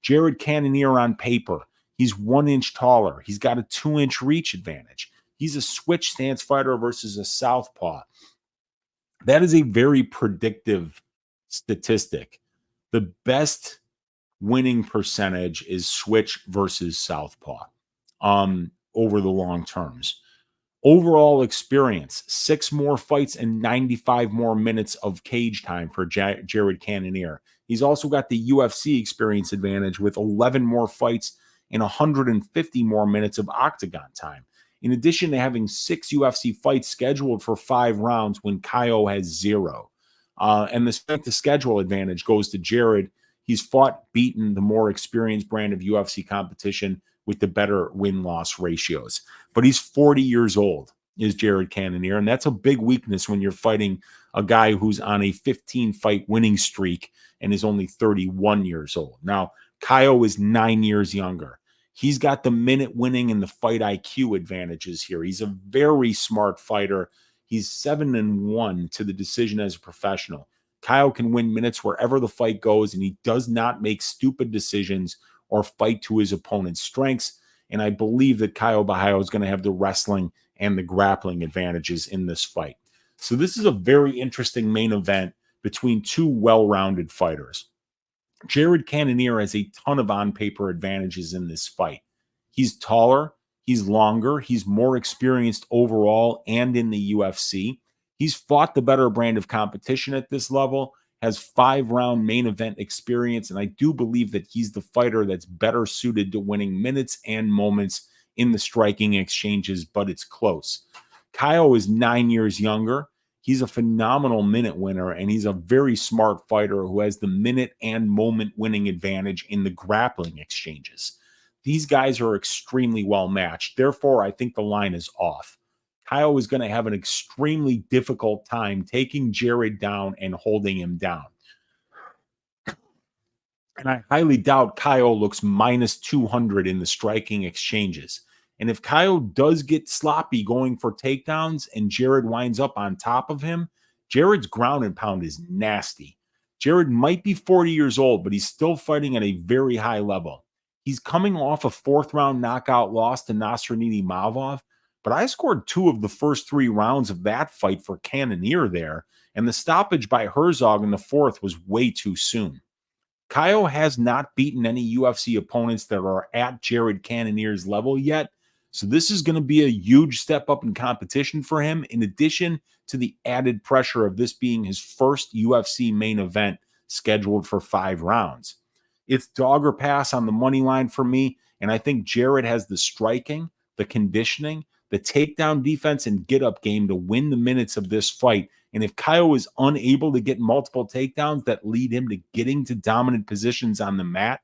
Jared Cannonier on paper, he's 1 inch taller. He's got a 2-inch reach advantage. He's a switch stance fighter versus a southpaw. That is a very predictive statistic. The best winning percentage is switch versus southpaw over the long terms. Overall experience, 6 more fights and 95 more minutes of cage time for Jared Cannonier. He's also got the UFC experience advantage with 11 more fights and 150 more minutes of octagon time. In addition to having 6 UFC fights scheduled for 5 rounds when Caio has 0. And the strength of schedule advantage goes to Jared. He's beaten the more experienced brand of UFC competition with the better win-loss ratios. But he's 40 years old, is Jared Cannonier, and that's a big weakness when you're fighting a guy who's on a 15-fight winning streak and is only 31 years old. Now, Caio is 9 years younger. He's got the minute winning and the fight IQ advantages here. He's a very smart fighter. He's 7-1 to the decision as a professional. Caio can win minutes wherever the fight goes, and he does not make stupid decisions or fight to his opponent's strengths. And I believe that Caio Borralho is going to have the wrestling and the grappling advantages in this fight. So this is a very interesting main event between 2 well-rounded fighters. Jared Cannonier has a ton of on-paper advantages in this fight. He's taller, he's longer, he's more experienced overall and in the UFC. He's fought the better brand of competition at this level, has 5-round main event experience, and I do believe that he's the fighter that's better suited to winning minutes and moments in the striking exchanges, but it's close. Caio is 9 years younger. He's a phenomenal minute winner, and he's a very smart fighter who has the minute and moment winning advantage in the grappling exchanges. These guys are extremely well matched. Therefore, I think the line is off. Caio is going to have an extremely difficult time taking Jared down and holding him down. And I highly doubt Caio looks minus 200 in the striking exchanges. And if Caio does get sloppy going for takedowns and Jared winds up on top of him, Jared's ground and pound is nasty. Jared might be 40 years old, but he's still fighting at a very high level. He's coming off a 4th-round knockout loss to Nasruddin Imavov, but I scored 2 of the first 3 rounds of that fight for Cannonier there, and the stoppage by Herzog in the 4th was way too soon. Caio has not beaten any UFC opponents that are at Jared Cannonier's level yet, So this is going to be a huge step up in competition for him, in addition to the added pressure of this being his first UFC main event scheduled for 5 rounds. It's dog or pass on the money line for me, and I think Gerald has the striking, the conditioning, the takedown defense, and get-up game to win the minutes of this fight. And if Kyle is unable to get multiple takedowns that lead him to getting to dominant positions on the mat,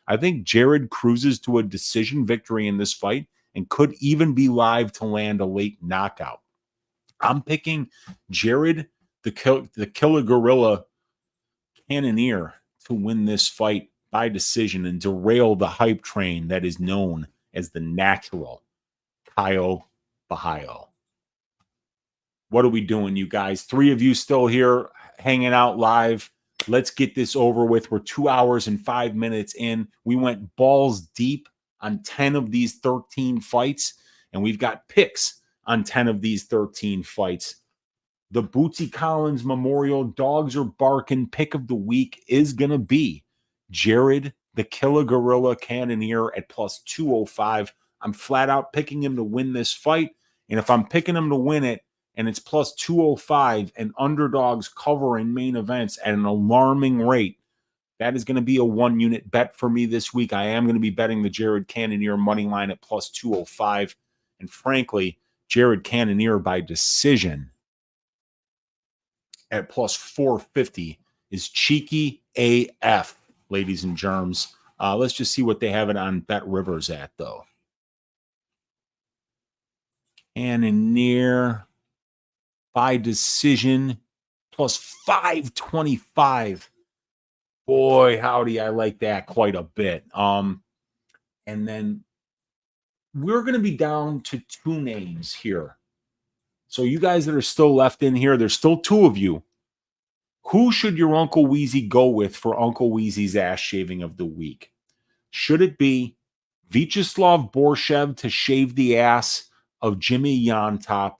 I think Gerald cruises to a decision victory in this fight and could even be live to land a late knockout. I'm picking Gerald, the killer gorilla Cannonier, to win this fight by decision and derail the hype train that is known as the natural Kyle Borralho. What are we doing, you guys? 3 of you still here hanging out live. Let's get this over with. We're 2 hours and 5 minutes in. We went balls deep on 10 of these 13 fights, and we've got picks on 10 of these 13 fights. The Bootsy Collins Memorial Dogs Are Barking pick of the week is going to be Gerald, the Killer Gorilla Cannonier, at plus 205. I'm flat out picking him to win this fight, and if I'm picking him to win it, and it's plus 205 and underdogs cover in main events at an alarming rate, that is going to be a 1-unit bet for me this week. I am going to be betting the Gerald Cannonier money line at plus 205. And frankly, Gerald Cannonier by decision at plus 450 is cheeky AF, ladies and germs. Let's just see what they have it on Bet Rivers at, though. Cannonier by decision plus 525. Boy, howdy, I like that quite a bit. And then we're going to be down to 2 names here. So you guys that are still left in here, there's still 2 of you. Who should your Uncle Weezy go with for Uncle Weezy's ass shaving of the week? Should it be Viacheslav Borshchev to shave the ass of Jimmy Llontop,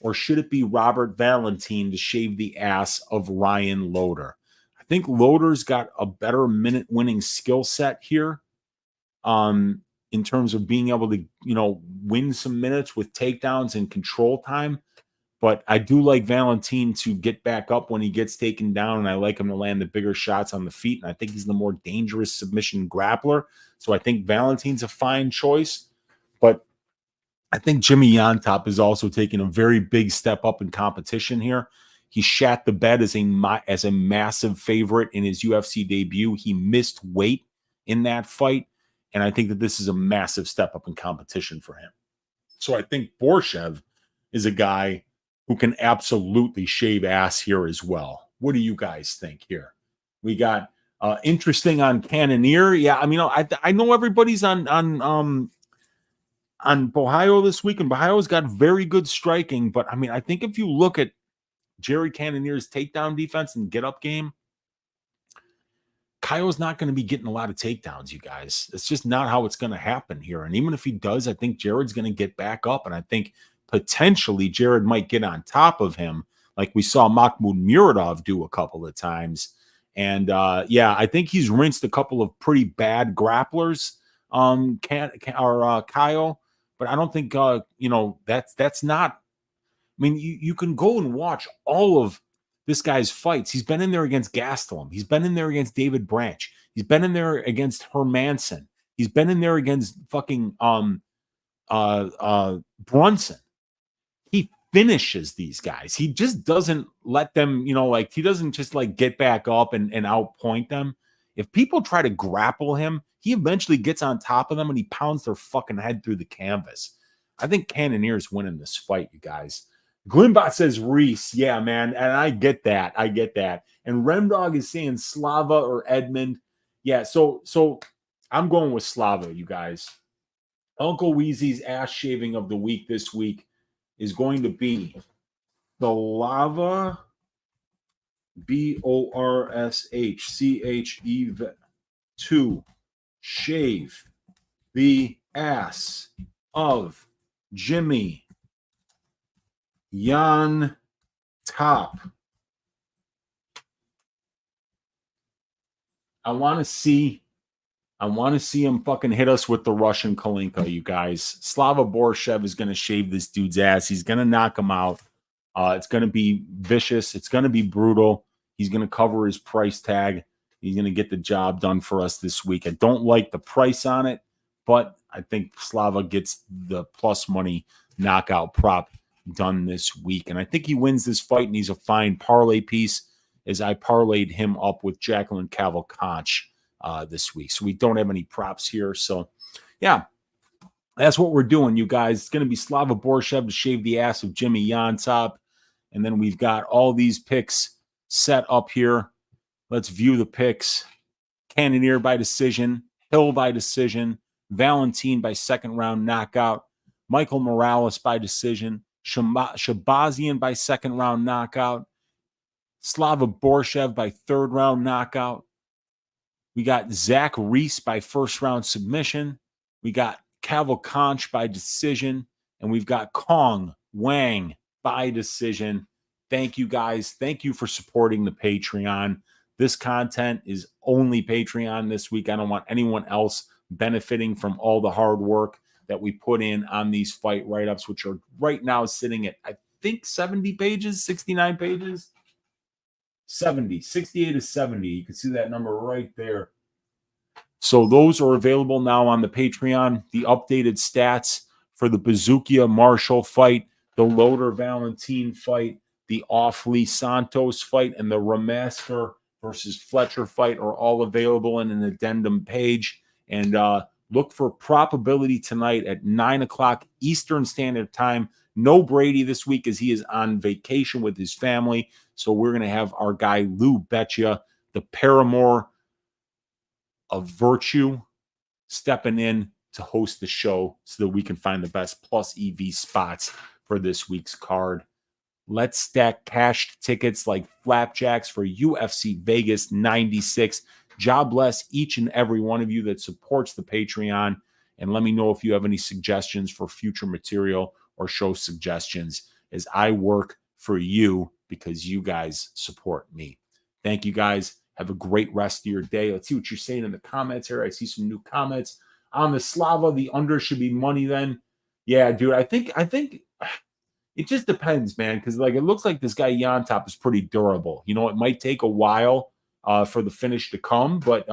or should it be Robert Valentin to shave the ass of Ryan Loder? I think Loder's got a better minute-winning skill set here in terms of being able to, win some minutes with takedowns and control time. But I do like Valentin to get back up when he gets taken down, and I like him to land the bigger shots on the feet, and I think he's the more dangerous submission grappler. So I think Valentin's a fine choice. But I think Jimmy Llontop is also taking a very big step up in competition here. He shat the bed as a massive favorite in his UFC debut. He missed weight in that fight, and I think that this is a massive step up in competition for him. So I think Borshchev is a guy who can absolutely shave ass here as well. What do you guys think here? We got interesting on Cannonier. Yeah, I mean, I know everybody's on Borralho this week, and Borralho's got very good striking. But I mean, I think if you look at Gerald Cannonier's takedown defense and get-up game, Kyle's not going to be getting a lot of takedowns, you guys. It's just not how it's going to happen here. And even if he does, I think Gerald's going to get back up, and I think potentially Gerald might get on top of him, like we saw Mahmoud Muradov do a couple of times. And I think he's rinsed a couple of pretty bad grapplers, Kyle. But I don't think that's not. I mean, you can go and watch all of this guy's fights. He's been in there against Gastelum. He's been in there against David Branch. He's been in there against Hermanson. He's been in there against fucking Brunson. He finishes these guys. He just doesn't let them, he doesn't just get back up and outpoint them. If people try to grapple him, he eventually gets on top of them and he pounds their fucking head through the canvas. I think Cannonier's winning this fight, you guys. Glimbot says Reese. Yeah, man. And I get that. And Remdog is saying Slava or Edmund. Yeah, so I'm going with Slava, you guys. Uncle Weezy's ass shaving of the week this week is going to be Slava, Borshchev, to shave the ass of Jimmy Llontop. I want to see I want to see him fucking hit us with the Russian Kalinka, you guys. Slava Borshchev is going to shave this dude's ass. He's going to knock him out. It's going to be vicious. It's going to be brutal. He's going to cover his price tag. He's going to get the job done for us this week. I don't like the price on it, but I think Slava gets the plus money knockout prop done this week. And I think he wins this fight, and he's a fine parlay piece, as I parlayed him up with Jacqueline Cavalcanti this week. So we don't have any props here. So, yeah, that's what we're doing, you guys. It's going to be Slava Borshchev to shave the ass of Jimmy Llontop. And then we've got all these picks set up here. Let's view the picks. Cannonier by decision. Hill by decision. Valentin by second round knockout. Michael Morales by decision. Shahbazyan by second round knockout. Slava Borshchev by third round knockout. We got Zach Reese by first round submission. We got Cavalcanti by decision. And we've got Cong, Wang by decision. Thank you, guys. Thank you for supporting the Patreon. This content is only Patreon this week. I don't want anyone else benefiting from all the hard work that we put in on these fight write-ups, which are right now sitting at, I think, 70 pages, 69 pages. 70, 68 to 70. You can see that number right there. So those are available now on the Patreon. The updated stats for the Buzukja Marshall fight, the Loder Valentin fight, the Ofli Santos fight, and the Rymaska versus Fletcher fight are all available in an addendum page. And look for probability tonight at 9 o'clock Eastern Standard Time. No Brady this week as he is on vacation with his family. So we're going to have our guy Lou Betcha, the paramour of virtue, stepping in to host the show so that we can find the best plus EV spots for this week's card. Let's stack cashed tickets like flapjacks for UFC Vegas 96. God bless each and every one of you that supports the Patreon. And let me know if you have any suggestions for future material or show suggestions as I work for you because you guys support me. Thank you, guys. Have a great rest of your day. Let's see what you're saying in the comments here. I see some new comments. On the Slava, the under should be money then. Yeah, dude, I think it just depends, man, because like it looks like this guy Llontop is pretty durable. You know, it might take a while for the finish to come, but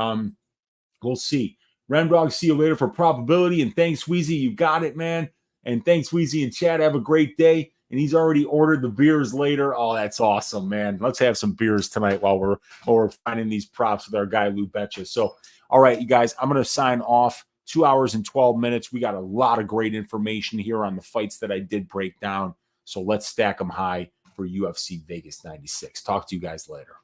we'll see. Rendog, see you later for probability, and thanks, Weezy. You got it, man. And thanks, Weezy and Chad. Have a great day. And he's already ordered the beers later. Oh, that's awesome, man. Let's have some beers tonight while we're finding these props with our guy Lou Betcha. So, all right, you guys, I'm going to sign off. 2 hours and 12 minutes. We got a lot of great information here on the fights that I did break down. So let's stack them high for UFC Vegas 96. Talk to you guys later.